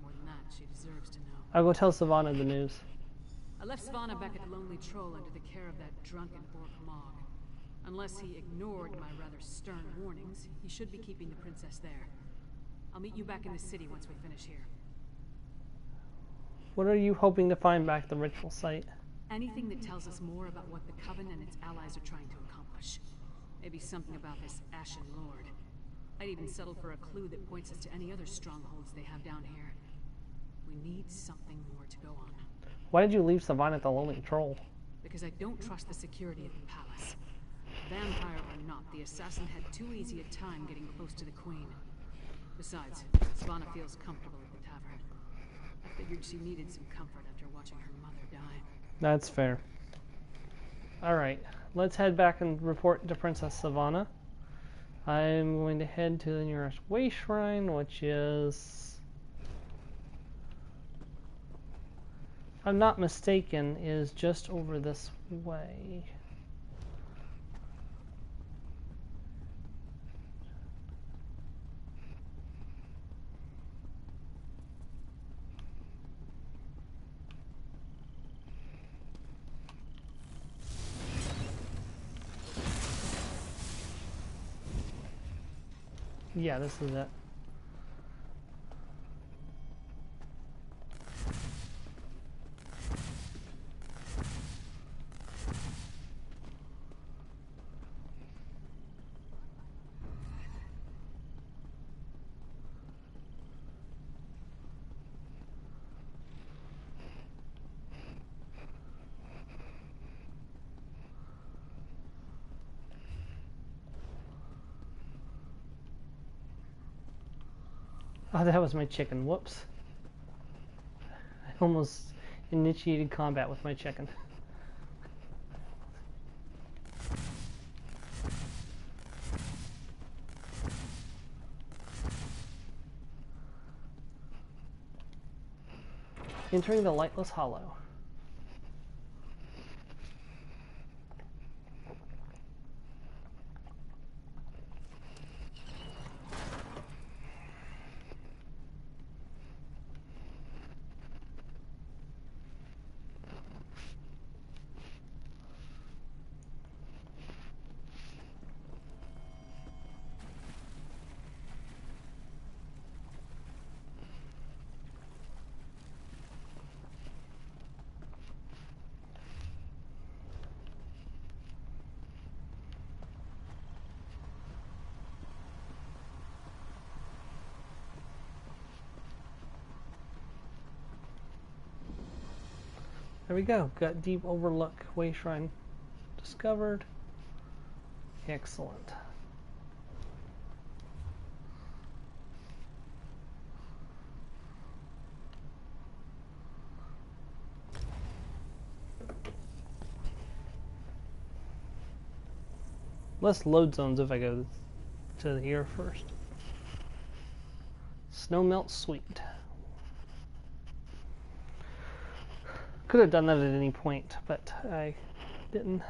S5: More than that, she deserves to know.
S1: I'll go tell Savannah the news.
S5: I left Svanna back at the Lonely Troll under the care of that drunken Orc Mog. Unless he ignored my rather stern warnings, he should be keeping the princess there. I'll meet you back in the city once we finish here.
S1: What are you hoping to find back at the ritual site?
S5: Anything that tells us more about what the Coven and its allies are trying to accomplish. Maybe something about this Ashen Lord. I'd even settle for a clue that points us to any other strongholds they have down here. We need something more to go on.
S1: Why did you leave Savannah at the Lonely Troll?
S5: Because I don't trust the security of the palace. Vampire or not, the assassin had too easy a time getting close to the Queen. Besides, Svanna feels comfortable at the tavern. I figured she needed some comfort after watching her mother die.
S1: That's fair. Alright, let's head back and report to Princess Savannah. I'm going to head to the nearest way shrine, which is, if I'm not mistaken, is just over this way. Yeah, this is it. Oh, that was my chicken. Whoops. I almost initiated combat with my chicken. Entering the Lightless Hollow. There we go. Got Deep Overlook Way Shrine discovered. Excellent. Less load zones if I go to here first. Snowmelt Sweet. Could have done that at any point, but I didn't.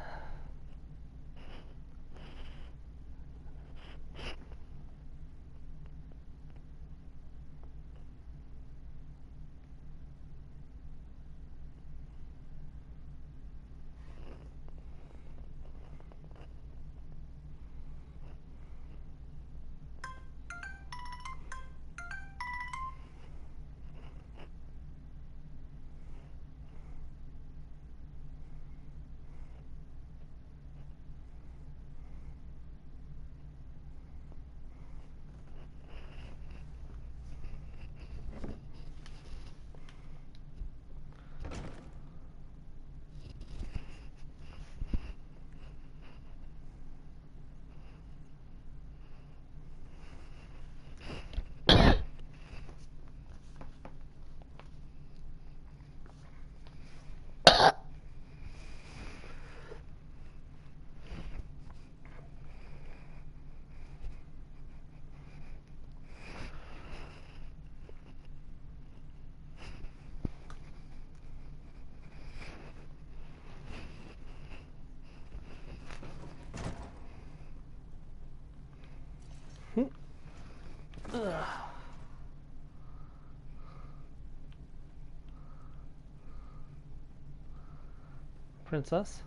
S1: princess.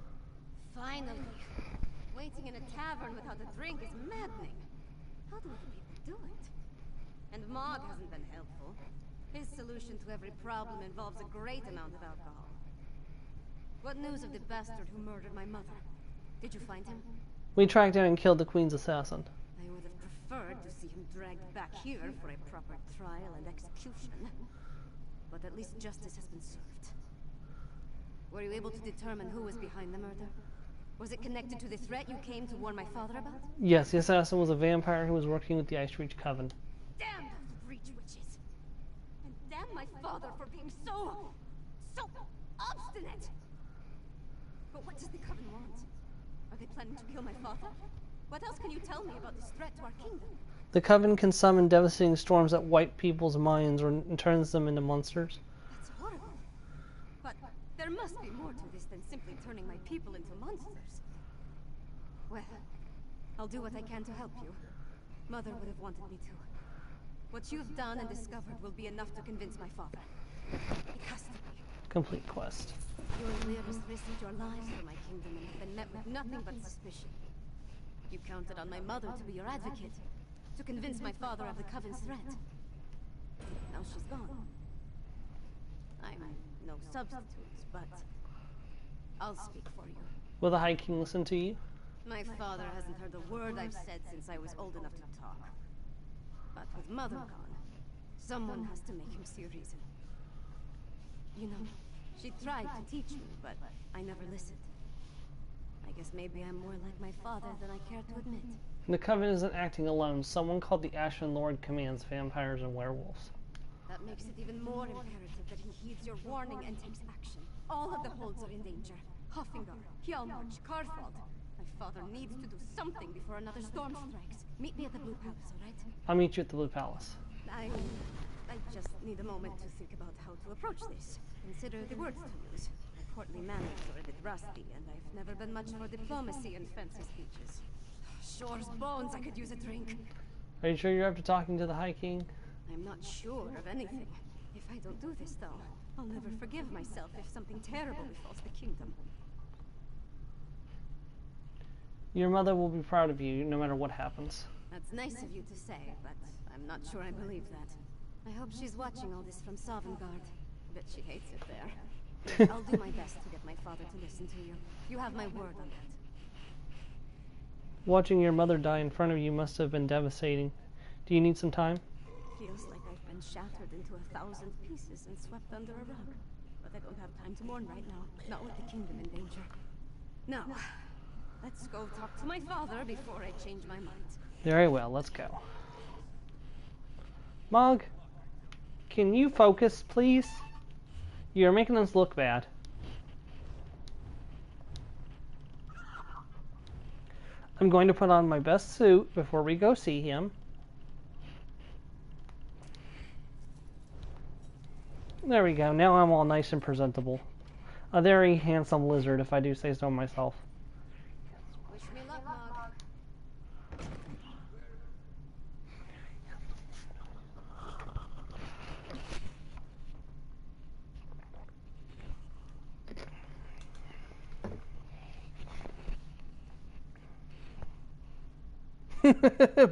S6: Finally. Waiting in a tavern without a drink is maddening. How do other people do it? And Mog hasn't been helpful. His solution to every problem involves a great amount of alcohol. What news of the bastard who murdered my mother? Did you find him?
S1: We tracked down and killed the Queen's assassin.
S6: I would have preferred to see him dragged back here for a proper trial and execution. But at least justice has been served. Were you able to determine who was behind the murder? Was it connected to the threat you came to warn my father about?
S1: Yes, the assassin was a vampire who was working with the Ice Reach Coven.
S6: Damn those Reach witches! And damn my father for being so obstinate! But what does the Coven want? Are they planning to kill my father? What else can you tell me about this threat to our kingdom?
S1: The Coven can summon devastating storms that wipe people's minds and turns them into monsters.
S6: That's horrible. But there must be more to this than simply turning my people into monsters. Well, I'll do what I can to help you. Mother would have wanted me to. What you've done and discovered will be enough to convince my father. It has to be.
S1: Complete quest.
S6: You and Reewish risked your lives for my kingdom and have been met with nothing but suspicion. You counted on my mother to be your advocate, to convince my father of the Coven's threat. Now she's gone. I'm no substitute, but I'll speak for you.
S1: Will the High King listen to you?
S6: My father hasn't heard a word I've said since I was old enough to talk. But with Mother gone, someone has to make him see reason. You know, she tried to teach me, but I never listened. I guess maybe I'm more like my father than I care to admit.
S1: The Coven isn't acting alone. Someone called the Ashen Lord commands vampires and werewolves.
S6: That makes it even more imperative that he heeds your warning and takes action. All of the holds are in danger. Hoffingar, Hjalmarch, Karthald. My father needs to do something before another storm strikes. Meet me at the Blue Palace, all right?
S1: I'll meet you at the Blue Palace.
S6: I just need a moment to think about how to approach this. Consider the words to use. My courtly manners are a bit rusty, and I've never been much for diplomacy and fancy speeches. Shore's bones, I could use a drink.
S1: Are you sure you're up to talking to the High King?
S6: I'm not sure of anything. If I don't do this, though, I'll never forgive myself if something terrible befalls the kingdom.
S1: Your mother will be proud of you, no matter what happens.
S6: That's nice of you to say, but I'm not sure I believe that. I hope she's watching all this from Sovngarde. Bet she hates it there. I'll do my best to get my father to listen to you. You have my word on that.
S1: Watching your mother die in front of you must have been devastating. Do you need some time?
S6: Feels like I've been shattered into 1,000 pieces and swept under a rug. But I don't have time to mourn right now. Not with the kingdom in danger. Now, let's go talk to my father before I change my mind.
S1: Very well, let's go. Mog, can you focus, please? You're making us look bad. I'm going to put on my best suit before we go see him. There we go. Now I'm all nice and presentable. A very handsome lizard, if I do say so myself.
S6: Wish me luck, Mog.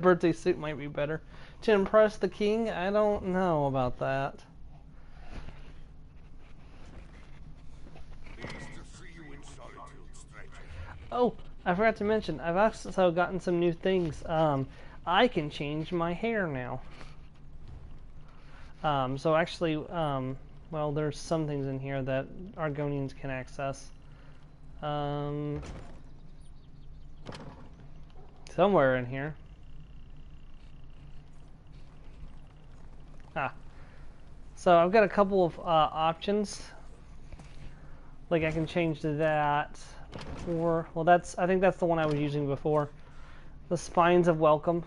S1: Birthday suit might be better. To impress the king? I don't know about that.
S3: Pleased to see you in solitude, stranger.
S1: Oh, I forgot to mention, I've also gotten some new things. I can change my hair now. So actually, well, there's some things in here that Argonians can access. Somewhere in here. So I've got a couple of options. Like I can change to that, or well, I think that's the one I was using before. The Spines of Welcome.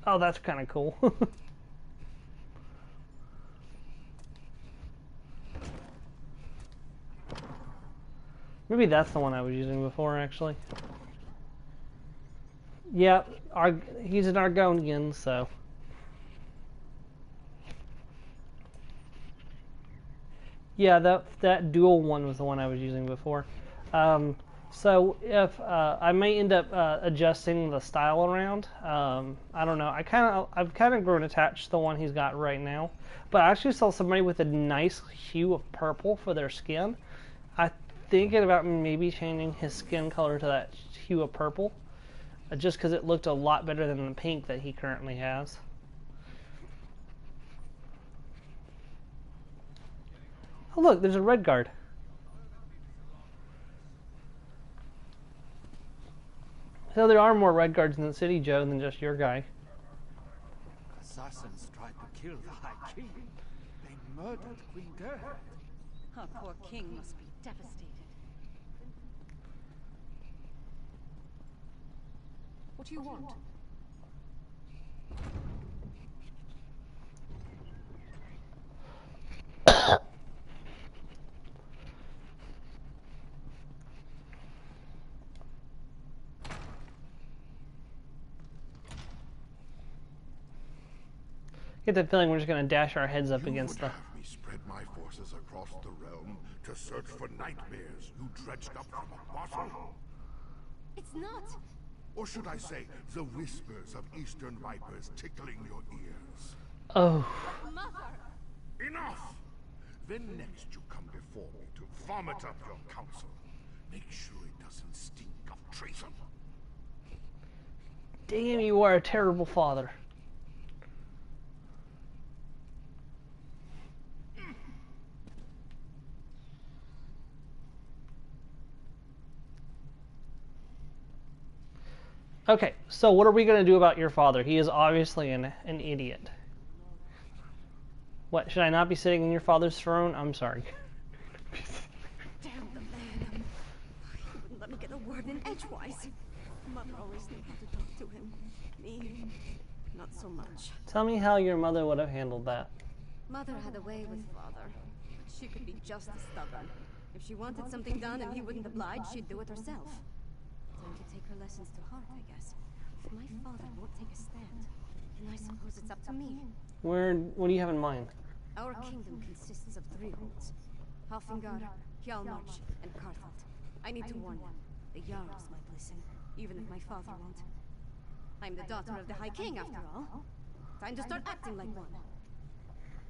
S1: Oh, that's kind of cool. Maybe that's the one I was using before, actually. Yeah, he's an Argonian, so. Yeah, that dual one was the one I was using before. So if I may end up adjusting the style around. I don't know. I've kind of grown attached to the one he's got right now. But I actually saw somebody with a nice hue of purple for their skin. I'm thinking about maybe changing his skin color to that hue of purple, just because it looked a lot better than the pink that he currently has. Oh look, there's a red guard. So there are more red guards in the city, Joe, than just your guy.
S15: Assassins tried to kill the High King. They murdered Queen Gerhard.
S16: Our poor king must be devastated. What do you want?
S1: Get that feeling we're just going to dash our heads up against the...
S3: Have me spread my forces across the realm to search for nightmares you dredged up from a bottle?
S12: It's not.
S3: Or should I say, the whispers of eastern vipers tickling your ears?
S1: Oh.
S12: Mother!
S3: Enough! Then next you come before me to vomit up your counsel. Make sure it doesn't stink of treason.
S1: Damn, you are a terrible father. Okay, so what are we going to do about your father? He is obviously an idiot. What, should I not be sitting in your father's throne? I'm sorry.
S6: Damn the man. He wouldn't let me get a word in edgewise. Mother always knew how to talk to him. Me, not so much.
S1: Tell me how your mother would have handled that.
S6: Mother had a way with father, but she could be just as stubborn. If she wanted something done and he wouldn't oblige, she'd do it herself. Time to take her lessons to heart, I guess. If my father won't take a stand, then I suppose it's up to me.
S1: What do you have in mind?
S6: Our kingdom consists of 3 holds. Halfingar, Hjalmarch, and Karthalt. I need to warn them. The Jarls might listen, even if my father won't. I'm the daughter of the High King, after all. Time to start acting like one.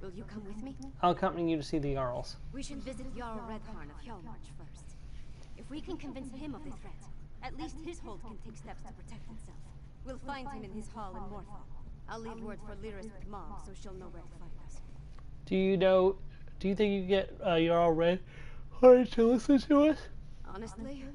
S6: Will you come with me?
S1: I'll accompany you to see the Jarls.
S6: We should visit Jarl Redharn of Hjalmarch first. If we can convince him of the threat, at least his hold can take steps to protect itself. We'll find him in his hall in Morthal. I'll leave word for Lyris with Mom, so she'll know where to find us.
S1: Do you think you get Jarl Redharn to listen to us?
S6: Honestly,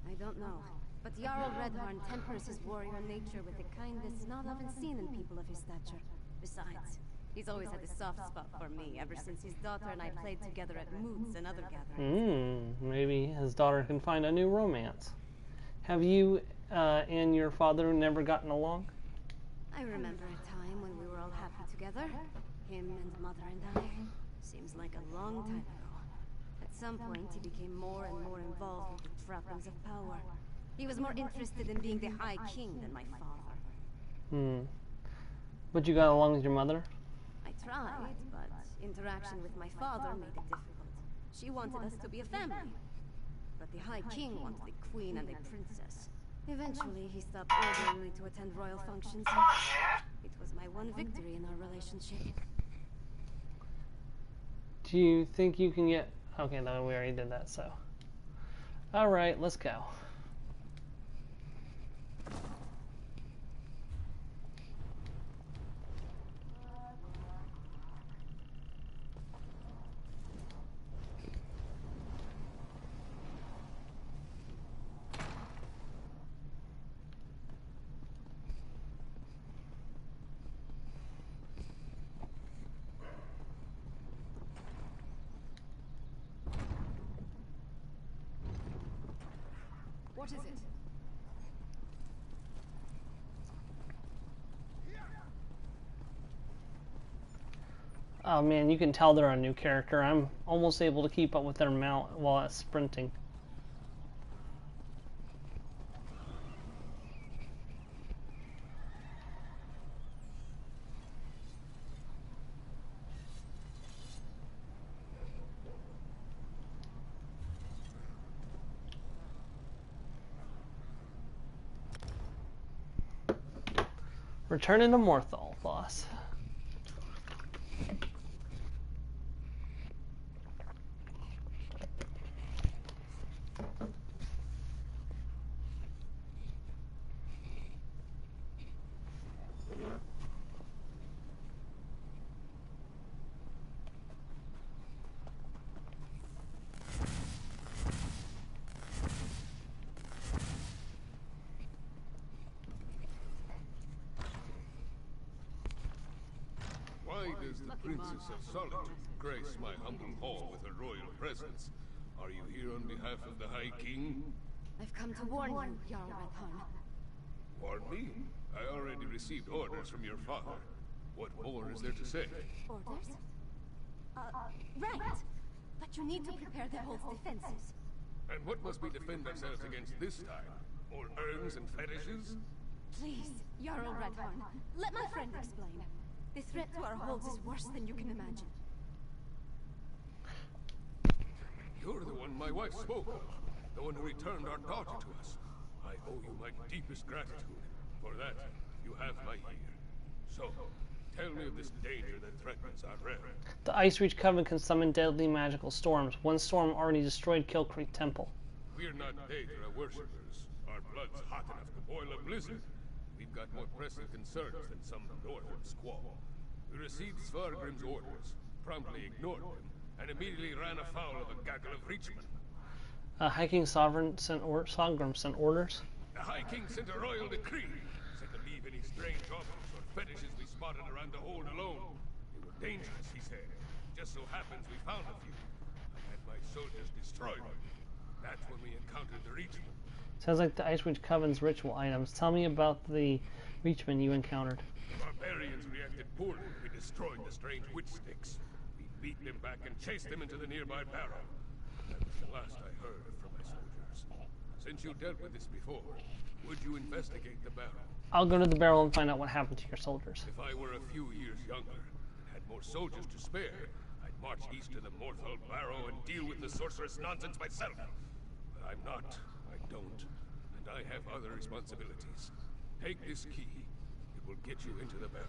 S6: I don't know. But Jarl Redharn tempers his warrior nature with a kindness not often seen in people of his stature. Besides, he's always had a soft spot for me ever since his daughter and I played together at moots and other gatherings.
S1: Maybe his daughter can find a new romance. Have you and your father never gotten along?
S6: I remember a time when we were all happy together. Him and Mother and I. Seems like a long time ago. At some point, he became more and more involved with the trappings of power. He was more interested in being the High King than my father.
S1: But you got along with your mother?
S6: I tried, but interaction with my father made it difficult. She wanted us to be a family. But the High King wanted a queen and a princess. Eventually, he stopped ordering me to attend royal functions. It was my one victory in our relationship.
S1: Do you think you can get... Okay, no, we already did that, so... Alright, let's go.
S19: What is it?
S1: Oh man, you can tell they're a new character. I'm almost able to keep up with their mount while it's sprinting. Returning to Morthal, boss.
S21: Why does the Princess of Solitude grace my humble hall with her royal presence? Are you here on behalf of the High King?
S6: I've come to warn you, Jarl Redhorn.
S21: Warn me? I already received orders from your father. What more is there to say?
S6: Orders? Right. But you need to prepare the hold's defenses.
S21: And what must we defend ourselves against this time? More urns and fetishes?
S6: Please, Jarl Redhorn, let my friend explain. The threat to our holds is worse than you can imagine.
S21: You're the one my wife spoke of. The one who returned our daughter to us. I owe you my deepest gratitude. For that, you have my ear. So, tell me of this danger that threatens our realm.
S1: The Ice Reach Coven can summon deadly magical storms. One storm already destroyed Kill Creek Temple.
S21: We're not Daedra worshippers. Our blood's hot enough to boil a blizzard. We've got more pressing concerns than some northern squall. We received Svargrim's orders, promptly ignored them, and immediately ran afoul of a gaggle of Reachmen.
S1: High King Sogrim sent orders?
S21: The High King sent a royal decree, said to leave any strange objects or fetishes we spotted around the hold alone. They were dangerous, he said. Just so happens we found a few. I had my soldiers destroy them. That's when we encountered the Reachmen.
S1: Sounds like the Ice Reach Coven's ritual items. Tell me about the Reachmen you encountered.
S21: The barbarians reacted poorly when we destroyed the strange witch sticks. We beat them back and chased them into the nearby barrow. That was the last I heard from my soldiers. Since you dealt with this before, would you investigate the barrow?
S1: I'll go to the barrel and find out what happened to your soldiers.
S21: If I were a few years younger and had more soldiers to spare, I'd march east to the Morthal barrow and deal with the sorceress nonsense myself. But I'm not. I don't. And I have other responsibilities. Take this key. It will get you into the barrow.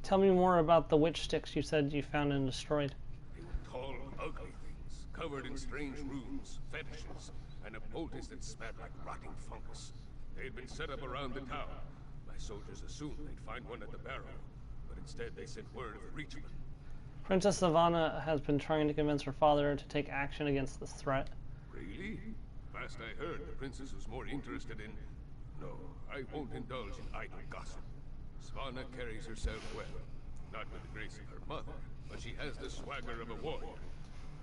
S1: Tell me more about the witch sticks you said you found and destroyed.
S21: They were tall, ugly things, covered in strange runes, fetishes, and a poultice that smelled like rotting fungus. They had been set up around the town. My soldiers assumed they'd find one at the barrow, but instead they sent word of the Reachmen.
S1: Princess Savannah has been trying to convince her father to take action against this threat.
S21: Really? Last I heard, the princess was more interested in... No, I won't indulge in idle gossip. Svanna carries herself well. Not with the grace of her mother, but she has the swagger of a warrior.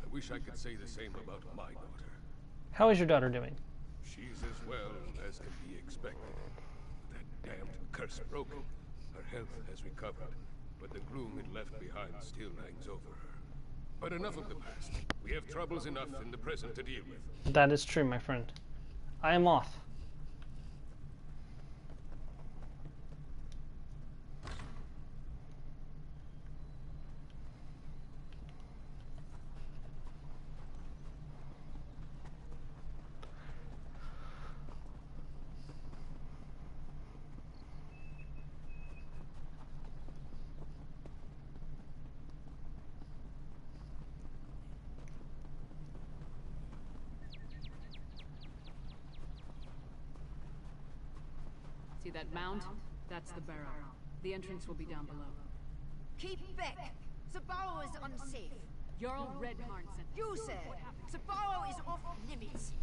S21: I wish I could say the same about my daughter.
S1: How is your daughter doing?
S21: She's as well as can be expected. That damned curse broken. Her health has recovered, but the gloom it left behind still hangs over her. But enough of the past. We have troubles enough in the present to deal with.
S1: That is true, my friend. I am off.
S5: See that mound? That's the barrow. The entrance will be down below.
S14: Keep back! The barrow is unsafe.
S5: Jarl Redhorn sent
S14: You said the barrow is off limits.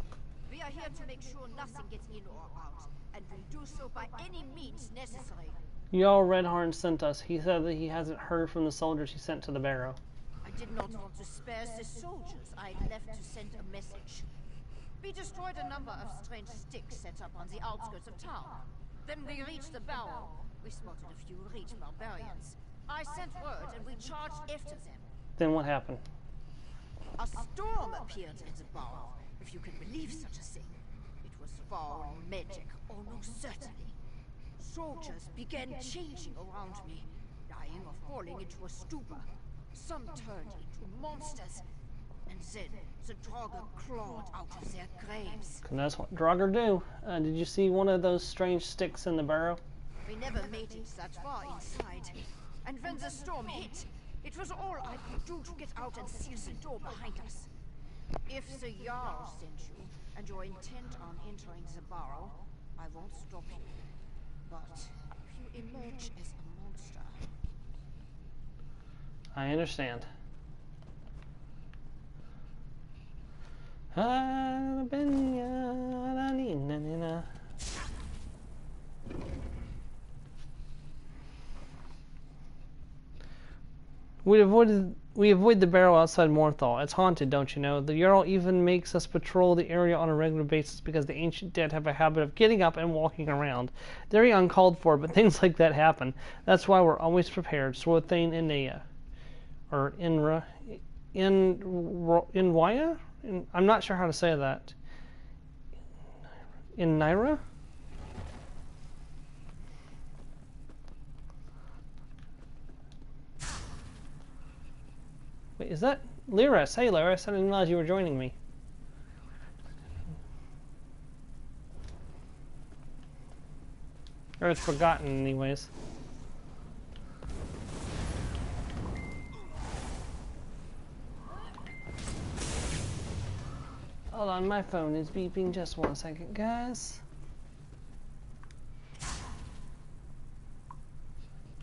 S14: We are here to make sure nothing gets in or out, and will do so by any means necessary.
S1: Jarl Redhorn sent us. He said that he hasn't heard from the soldiers he sent to the barrow.
S14: I did not want to spare the soldiers I left to send a message. We destroyed a number of strange sticks set up on the outskirts of town. Then we reached the barrow. We spotted a few Reach barbarians. I sent word and we charged after them.
S1: Then what happened?
S14: A storm appeared in the barrow, if you can believe such a thing. It was foul magic, almost certainly. Soldiers began changing around me, dying or falling into a stupor. Some turned into monsters, and then the Draugr clawed out of their graves.
S1: And that's what Draugr do. Did you see one of those strange sticks in the barrow?
S14: We never made it that far inside. And when the storm hit, it was all I could do to get out and seal the door behind us. If the Jarl sent you, and you're intent on entering the barrow, I won't stop you. But if you emerge as a monster...
S1: I understand. We avoid the barrow outside Mornthal. It's haunted, don't you know? The Jarl even makes us patrol the area on a regular basis because the ancient dead have a habit of getting up and walking around. Very uncalled for, but things like that happen. That's why we're always prepared. Swarthane and Nea. Or Inra. Inwaya? I'm not sure how to say that. In Naira? Wait, is that Lyris? Hey Lyris, I didn't realize you were joining me. Or it's forgotten anyways. Hold on, my phone is beeping. Just 1 second, guys.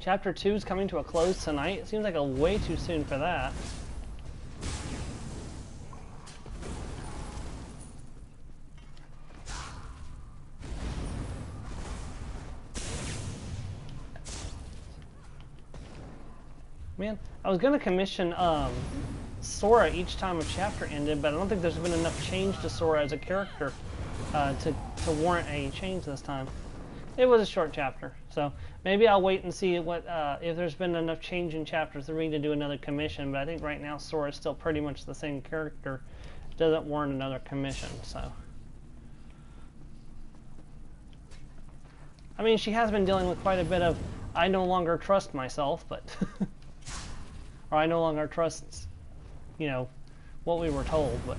S1: Chapter 2 is coming to a close tonight. It seems like way too soon for that. Man, I was gonna commission Sora each time a chapter ended, but I don't think there's been enough change to Sora as a character to warrant a change this time. It was a short chapter, so maybe I'll wait and see what if there's been enough change in chapter 3 to do another commission. But I think right now Sora is still pretty much the same character, doesn't warrant another commission. So, I mean, she has been dealing with quite a bit of I no longer trust myself, but or I no longer trust, you know, what we were told, but.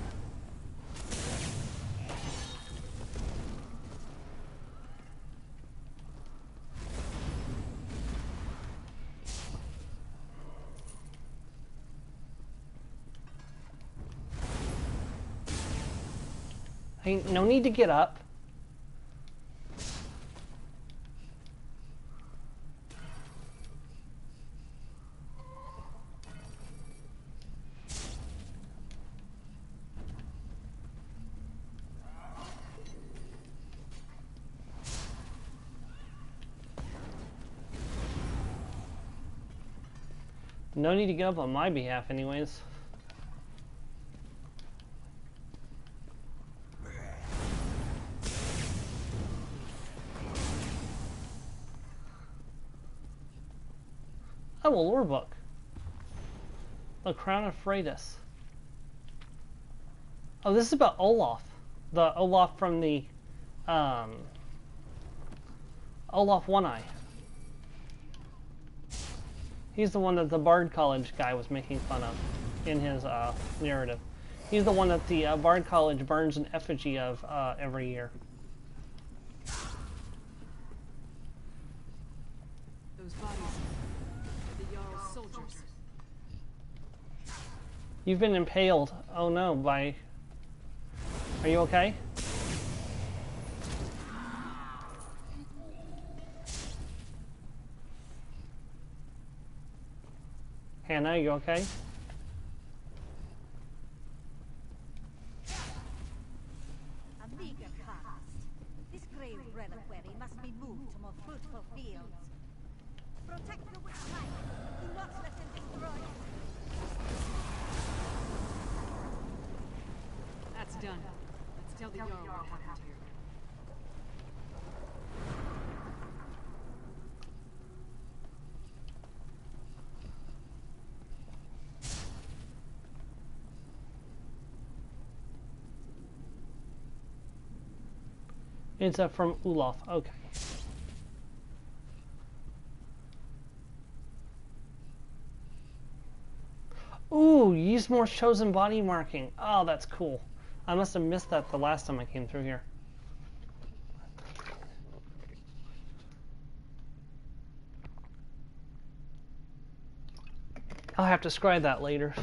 S1: No need to get up. No need to get up on my behalf anyways. Oh, a lore book. The Crown of Freydis. Oh, this is about Olaf. The Olaf from the Olaf One-Eye. He's the one that the Bard College guy was making fun of in his narrative. He's the one that the Bard College burns an effigy of every year.
S5: Those bodies, the Jarl's soldiers.
S1: You've been impaled. Oh no, by... Are you okay? Hannah, you okay?
S10: A meager cast. This grave reliquary must be moved to more fruitful fields. Protect the witch life. Do not let them destroy it.
S5: That's done. Let's tell the Jarl what happened here.
S1: It's from Olaf. Okay. Ooh, use more chosen body marking. Oh, that's cool. I must have missed that the last time I came through here. I'll have to scribe that later.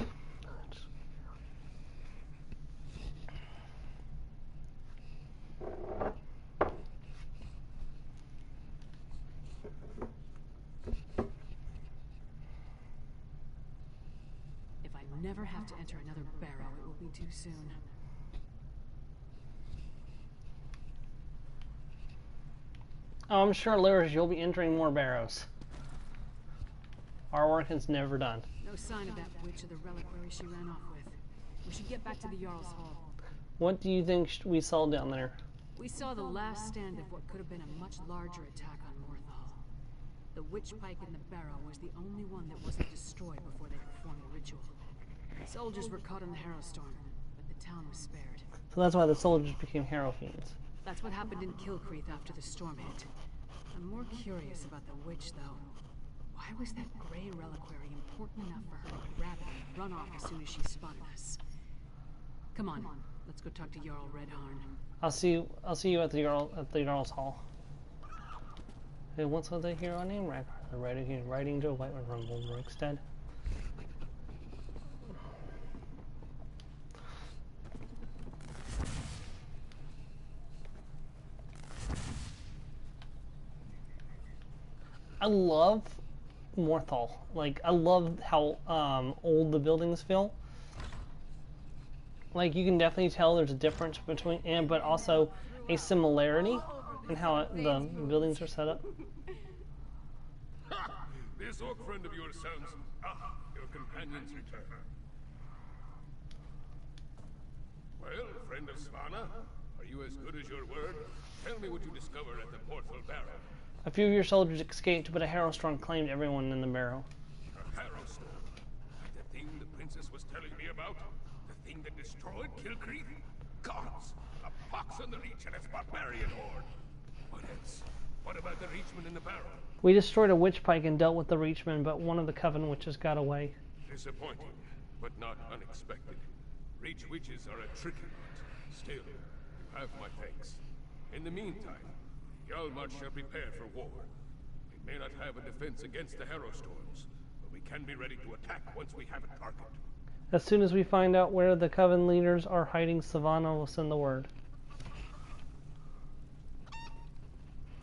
S5: If I never have to enter another barrow, it will be too soon.
S1: Oh, I'm sure, Lyris, you'll be entering more barrows. Our work is never done.
S5: No sign of that witch or the reliquary she ran off with. We should get back to the Jarl's Hall.
S1: What do you think we saw down there?
S5: We saw the last stand of what could have been a much larger attack on Morthal. The witch pike in the barrow was the only one that wasn't destroyed before they performed the ritual. Soldiers were caught in the Harrow Storm, but the town was spared.
S1: So that's why the soldiers became Harrow Fiends.
S5: That's what happened in Kilcreath after the storm hit. I'm more curious about the witch, though. Why was that gray reliquary important enough for her to grab it and run off as soon as she spotted us? Come on, let's go talk to Jarl Redharn.
S1: I'll see you at the Jarl's Hall. Hey, what's the hero name? Riding to a White Rumble Rickstead. I love Morthal. Like, I love how old the buildings feel. Like, you can definitely tell there's a difference between, but also a similarity in how the buildings are set up.
S21: Ha! This orc friend of yours sounds... Ah, your companion's return. Well, friend of Svanna, are you as good as your word? Tell me what you discovered at the Morthal Barrow.
S1: A few of your soldiers escaped, but a Harrow Storm claimed everyone in the barrow.
S21: A Harrow Storm? Like the thing the princess was telling me about? The thing that destroyed Kilcreath? Gods! A pox on the Reach and its barbarian horde! What else? What about the Reachmen in the barrow?
S1: We destroyed a witch pike and dealt with the Reachmen, but one of the Coven witches got away.
S21: Disappointing, but not unexpected. Reach witches are a tricky lot. Still, you have my thanks. In the meantime, Hjalmar shall prepare for war. We may not have a defense against the Harrow Storms, but we can be ready to attack once we have a target.
S1: As soon as we find out where the Coven leaders are hiding, Svanna will send the word.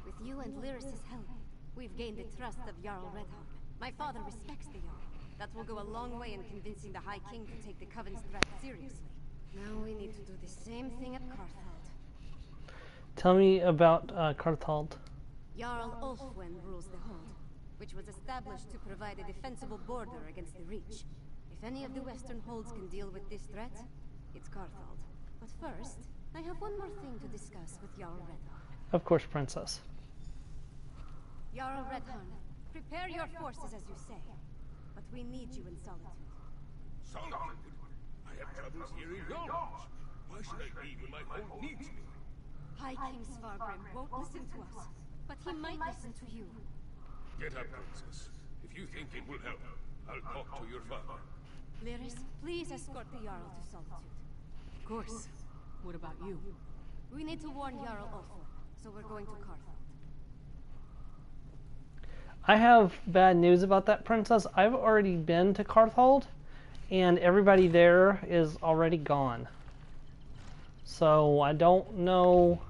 S6: With you and Lyris' help, we've gained the trust of Jarl Redharn. My father respects the Jarl. That will go a long way in convincing the High King to take the Coven's threat seriously. Now we need to do the same thing at Carthald.
S1: Tell me about Carthald.
S6: Jarl Ulfwen rules the hold, which was established to provide a defensible border against the Reach. If any of the Western holds can deal with this threat, it's Carthald. But first, I have one more thing to discuss with Jarl Redharn.
S1: Of course, Princess.
S6: Jarl Redharn, prepare your forces as you say, but we need you in Solitude.
S21: Solitude? I have troubles here in Yarmouth. Why should I leave when my hold needs me?
S6: High King Svargrim won't listen to us, but he might listen to you.
S21: Get up, Princess. If you think it will help, I'll talk to your father.
S6: Lyris, please escort the Jarl to Solitude.
S5: Of course. What about you?
S6: We need to warn Jarl Ulfwen, so we're going to Carthald.
S1: I have bad news about that, Princess. I've already been to Carthald, and everybody there is already gone. So I don't know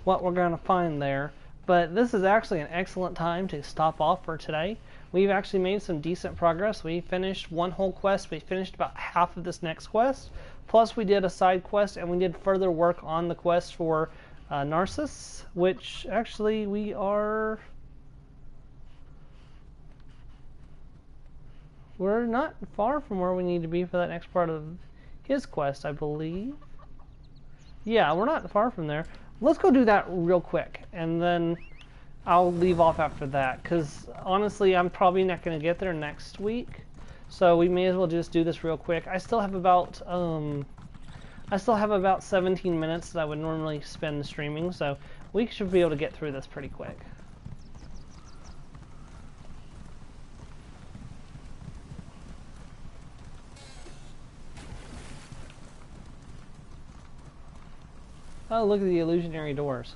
S1: what we're going to find there. But this is actually an excellent time to stop off for today. We've actually made some decent progress. We finished one whole quest. We finished about half of this next quest. Plus we did a side quest, and we did further work on the quest for Narcissus, which actually we're not far from where we need to be for that next part of his quest, I believe. Yeah, we're not far from there. Let's go do that real quick, and then I'll leave off after that, because honestly, I'm probably not going to get there next week. So we may as well just do this real quick. I still have about 17 minutes that I would normally spend streaming, so we should be able to get through this pretty quick. Oh, look at the illusionary doors.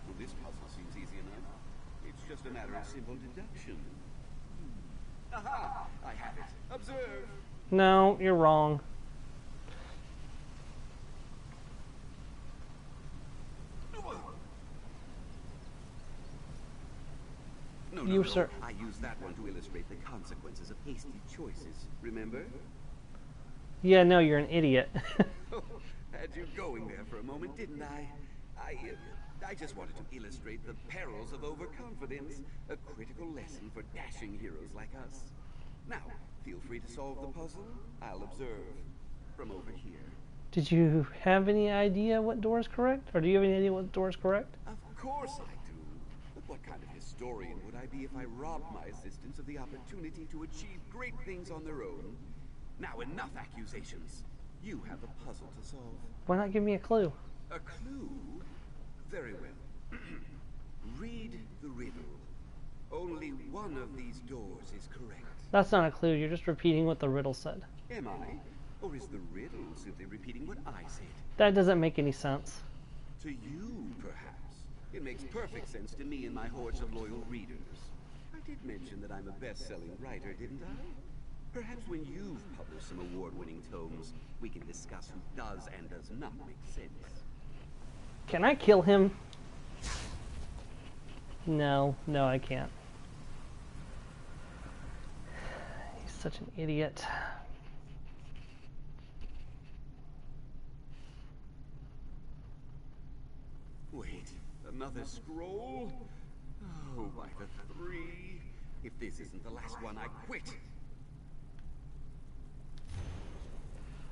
S11: Well, this puzzle seems easy enough. It's just a matter of simple deduction. Aha! I have it. Observe.
S1: No, you're wrong.
S11: No, sir. I used that one to illustrate the consequences of hasty choices. Remember?
S1: Yeah, no, you're an idiot.
S11: Had you going there for a moment, didn't I? I just wanted to illustrate the perils of overconfidence, a critical lesson for dashing heroes like us. Now, feel free to solve the puzzle. I'll observe from over here.
S1: Did you have any idea what door is correct? Or do you have any idea what door is correct?
S11: Of course I do. But what kind of historian would I be if I robbed my assistants of the opportunity to achieve great things on their own? Now, enough accusations. You have a puzzle to solve.
S1: Why not give me a clue?
S11: A clue? Very well. Read the riddle. Only one of these doors is correct.
S1: That's not a clue. You're just repeating what the riddle said.
S11: Am I? Or is the riddle simply repeating what I said?
S1: That doesn't make any sense.
S11: To you, perhaps. It makes perfect sense to me and my hordes of loyal readers. I did mention that I'm a best-selling writer, didn't I? Perhaps when you've published some award-winning tomes, we can discuss who does and does not make sense.
S1: Can I kill him? No, I can't. He's such an idiot.
S11: Wait, another scroll? Oh, by the 3. If this isn't the last one, I quit.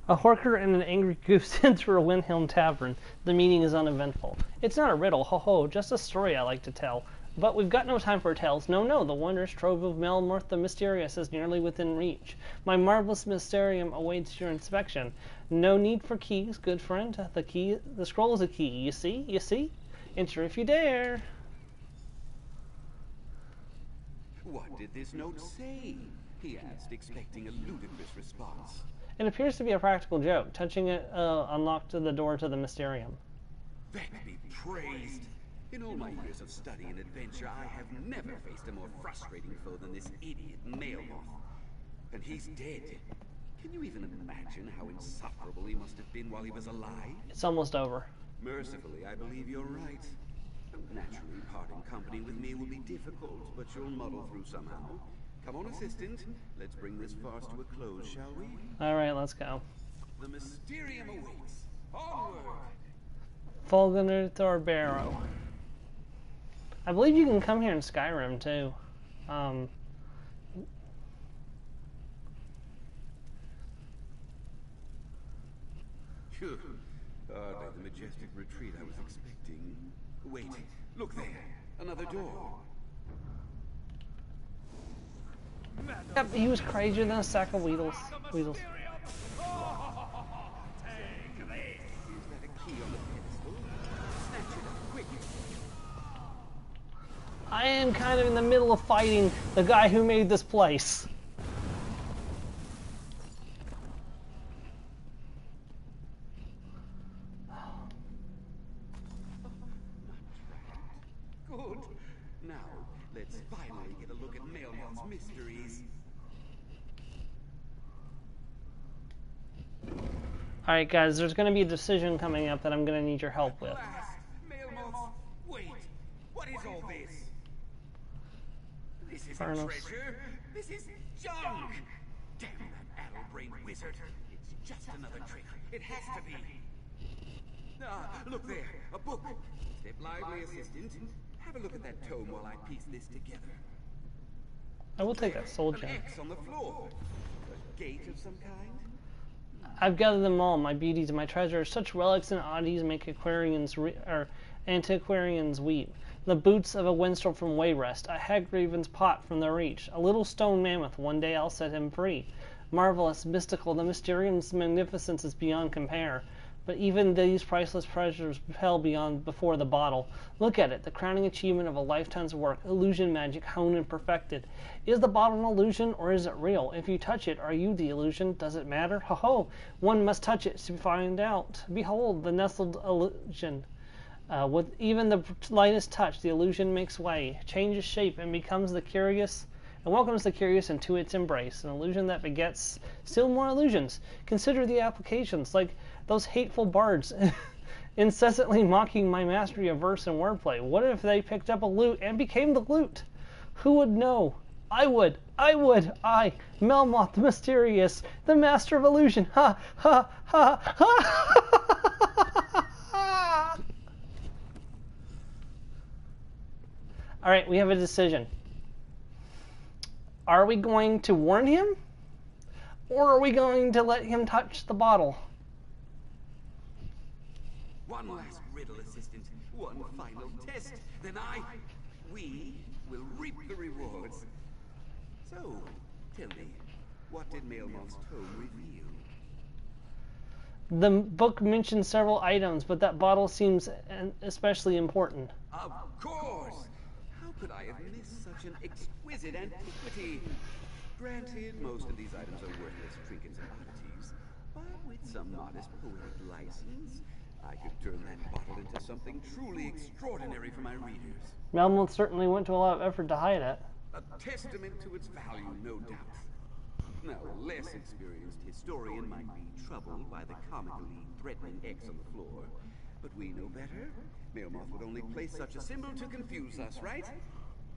S1: A hawker and an angry goose enter a Windhelm tavern. The meeting is uneventful. It's not a riddle, ho, just a story I like to tell. But we've got no time for tales. No, the wondrous trove of Melmoth the Mysterious is nearly within reach. My marvelous mysterium awaits your inspection. No need for keys, good friend. The scroll is a key. You see? Enter if you dare.
S11: What did this note say? He asked, expecting a ludicrous response.
S1: It appears to be a practical joke. Touching it unlocked the door to the Mysterium.
S11: That be praised! In all my years of study and adventure, I have never faced a more frustrating foe than this idiot Melmoth. And he's dead. Can you even imagine how insufferable he must have been while he was alive?
S1: It's almost over.
S11: Mercifully, I believe you're right. Naturally, parting company with me will be difficult, but you'll muddle through somehow. Come on, assistant. Let's bring this farce to a close, shall we?
S1: Alright, let's go.
S11: The Mysterium awaits. Onward!
S1: Fulgener Thorbarrow. I believe you can come here in Skyrim, too.
S11: Phew. Hardly the majestic retreat I was expecting. Wait, look there. Another door.
S1: Yep, he was crazier than a sack of weasels. I am kind of in the middle of fighting the guy who made this place.
S11: Good. Now, let's finally get a look at Melmoth's mysteries.
S1: Alright guys, there's going to be a decision coming up that I'm going to need your help with.
S11: Melmoth, wait. What is all this? This isn't
S1: Furnace.
S11: treasure. This is junk. Damn that addle-brained wizard. It's just another trick. It has to be. Ah, look there. A book. Step lively, assistant. Have a look at that tome while I piece this together.
S1: I will take that soul
S11: An
S1: gem.
S11: X on the floor. A gate of some kind?
S1: I've gathered them all, my beauties and my treasures. Such relics and oddities make antiquarians weep. The boots of a minstrel from Wayrest, a Hagriven's pot from the Reach, a little stone mammoth, one day I'll set him free. Marvelous, mystical, the Mysterium's magnificence is beyond compare. But even these priceless treasures pale before the bottle. Look at it, the crowning achievement of a lifetime's work, illusion magic honed and perfected. Is the bottle an illusion, or is it real? If you touch it, are you the illusion? Does it matter? Ho ho! One must touch it to find out. Behold, the nestled illusion. With even the lightest touch, the illusion makes way, changes shape, and becomes the curious, and welcomes the curious into its embrace. An illusion that begets still more illusions. Consider the applications, like those hateful bards incessantly mocking my mastery of verse and wordplay. What if they picked up a lute and became the lute? Who would know? I would, Melmoth the Mysterious, the Master of Illusion. Ha, ha, ha, ha! Alright, we have a decision. Are we going to warn him? Or are we going to let him touch the bottle?
S11: One last riddle, assistant. One final test. Then we will reap the rewards. So, tell me, what did Melmoth's tome reveal?
S1: The book mentions several items, but that bottle seems especially important.
S11: Of course! How could I have missed such an exquisite antiquity? Granted, most of these items are worthless trinkets and oddities, but with some modest poetic license, I could turn that bottle into something truly extraordinary for my readers.
S1: Melmoth certainly went to a lot of effort to hide it.
S11: A testament to its value, no doubt. Now, a less experienced historian might be troubled by the comically threatening X on the floor, but we know better. Melmoth would only place such a symbol to confuse us, right?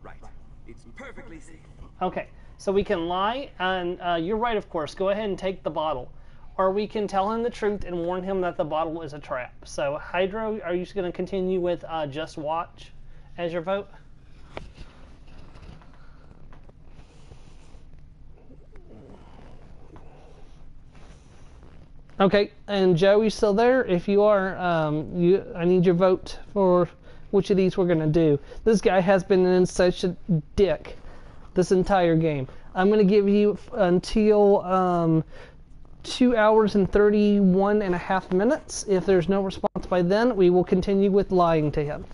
S11: Right. It's perfectly safe.
S1: Okay, so we can lie, and you're right, of course. Go ahead and take the bottle. Or we can tell him the truth and warn him that the bottle is a trap. So, Hydro, are you just going to continue with Just Watch as your vote? Okay, and Joe, you still there? If you are, I need your vote for which of these we're going to do. This guy has been in such a dick this entire game. I'm going to give you until 2 hours and 31 and a half minutes. If there's no response by then, we will continue with lying to him.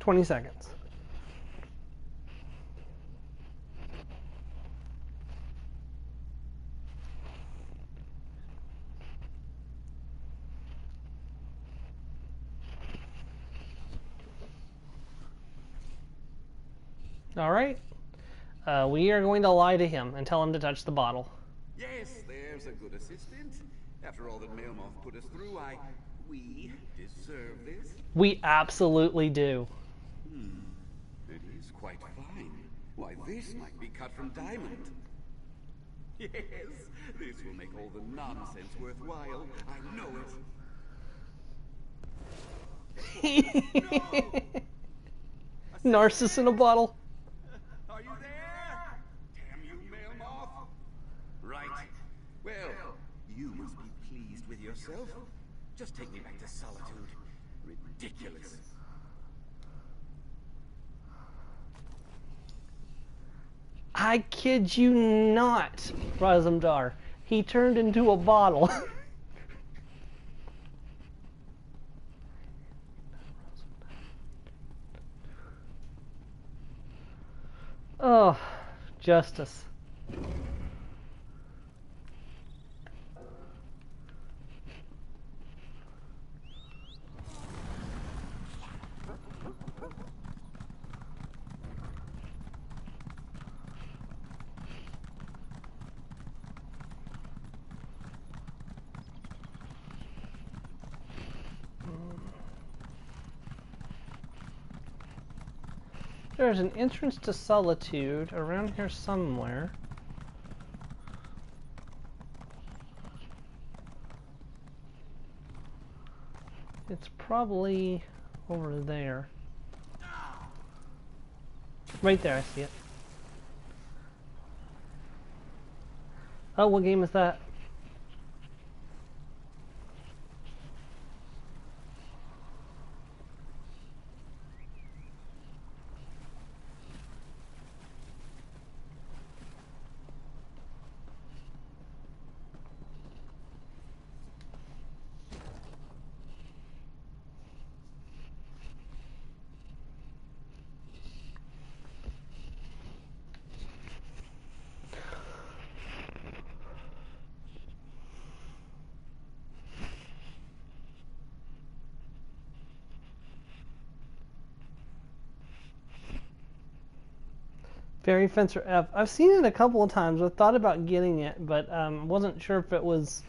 S1: $20 seconds. All right. We are going to lie to him and tell him to touch the bottle.
S11: Yes, there's a good assistant. After all that Melmoth put us through, we deserve this.
S1: We absolutely do.
S11: It is quite fine. Why, this might be cut from diamond. Yes, this will make all the nonsense worthwhile. I know
S1: it. No! Narcissus in a bottle.
S11: Are you there? Damn you, Melmoth. Right. Well, you must be pleased with yourself. Just take me back to solitude. Ridiculous.
S1: I kid you not, Razumdar. He turned into a bottle. Oh, justice. There's an entrance to Solitude around here somewhere. It's probably over there. Right there, I see it. Oh, what game is that? Fairy Fencer F. I've seen it a couple of times. I thought about getting it, but wasn't sure if it was.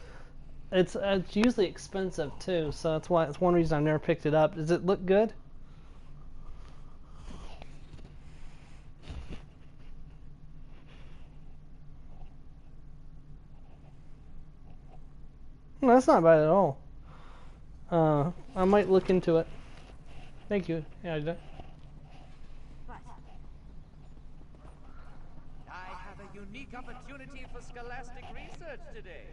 S1: It's usually expensive too, so that's why it's one reason I've never picked it up. Does it look good? No, that's not bad at all. I might look into it. Thank you. Yeah, I did.
S8: I have a unique opportunity for scholastic research today.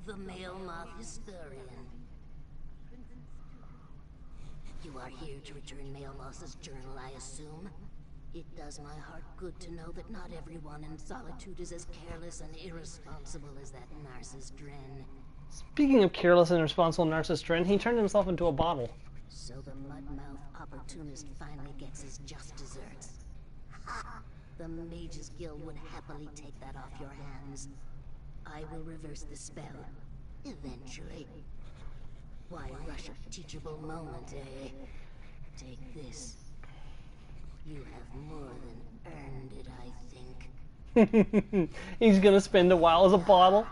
S14: The male moth historian. You are here to return Male Moss's journal, I assume? It does my heart good to know that not everyone in Solitude is as careless and irresponsible as that Narcissus Dren.
S1: Speaking of careless and irresponsible Narcissus Dren, he turned himself into a bottle.
S14: So the mud-mouth opportunist finally gets his just desserts. Ha! The Mages Guild would happily take that off your hands. I will reverse the spell. Eventually. Why rush a teachable moment, eh? Take this. You have more than earned it, I think.
S1: He's gonna spend a while as a bottle.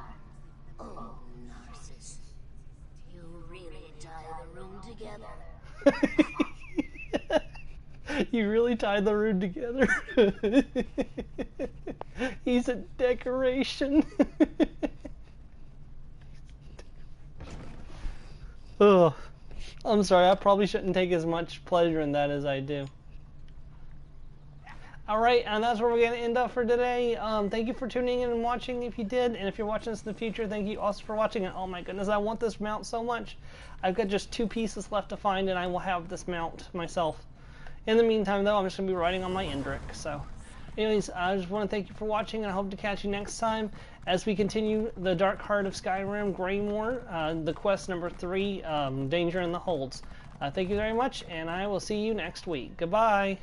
S14: Oh, Narcissus. You really tie the room together.
S1: You really tied the room together. He's a decoration. Ugh. I'm sorry, I probably shouldn't take as much pleasure in that as I do. Alright, and that's where we're going to end up for today. Thank you for tuning in and watching if you did. And if you're watching this in the future, thank you also for watching. And oh my goodness, I want this mount so much. I've got just 2 pieces left to find and I will have this mount myself. In the meantime, though, I'm just going to be writing on my Indrik. So, anyways, I just want to thank you for watching, and I hope to catch you next time as we continue the Dark Heart of Skyrim, Greymore, the quest number 3, Danger in the Holds. Thank you very much, and I will see you next week. Goodbye!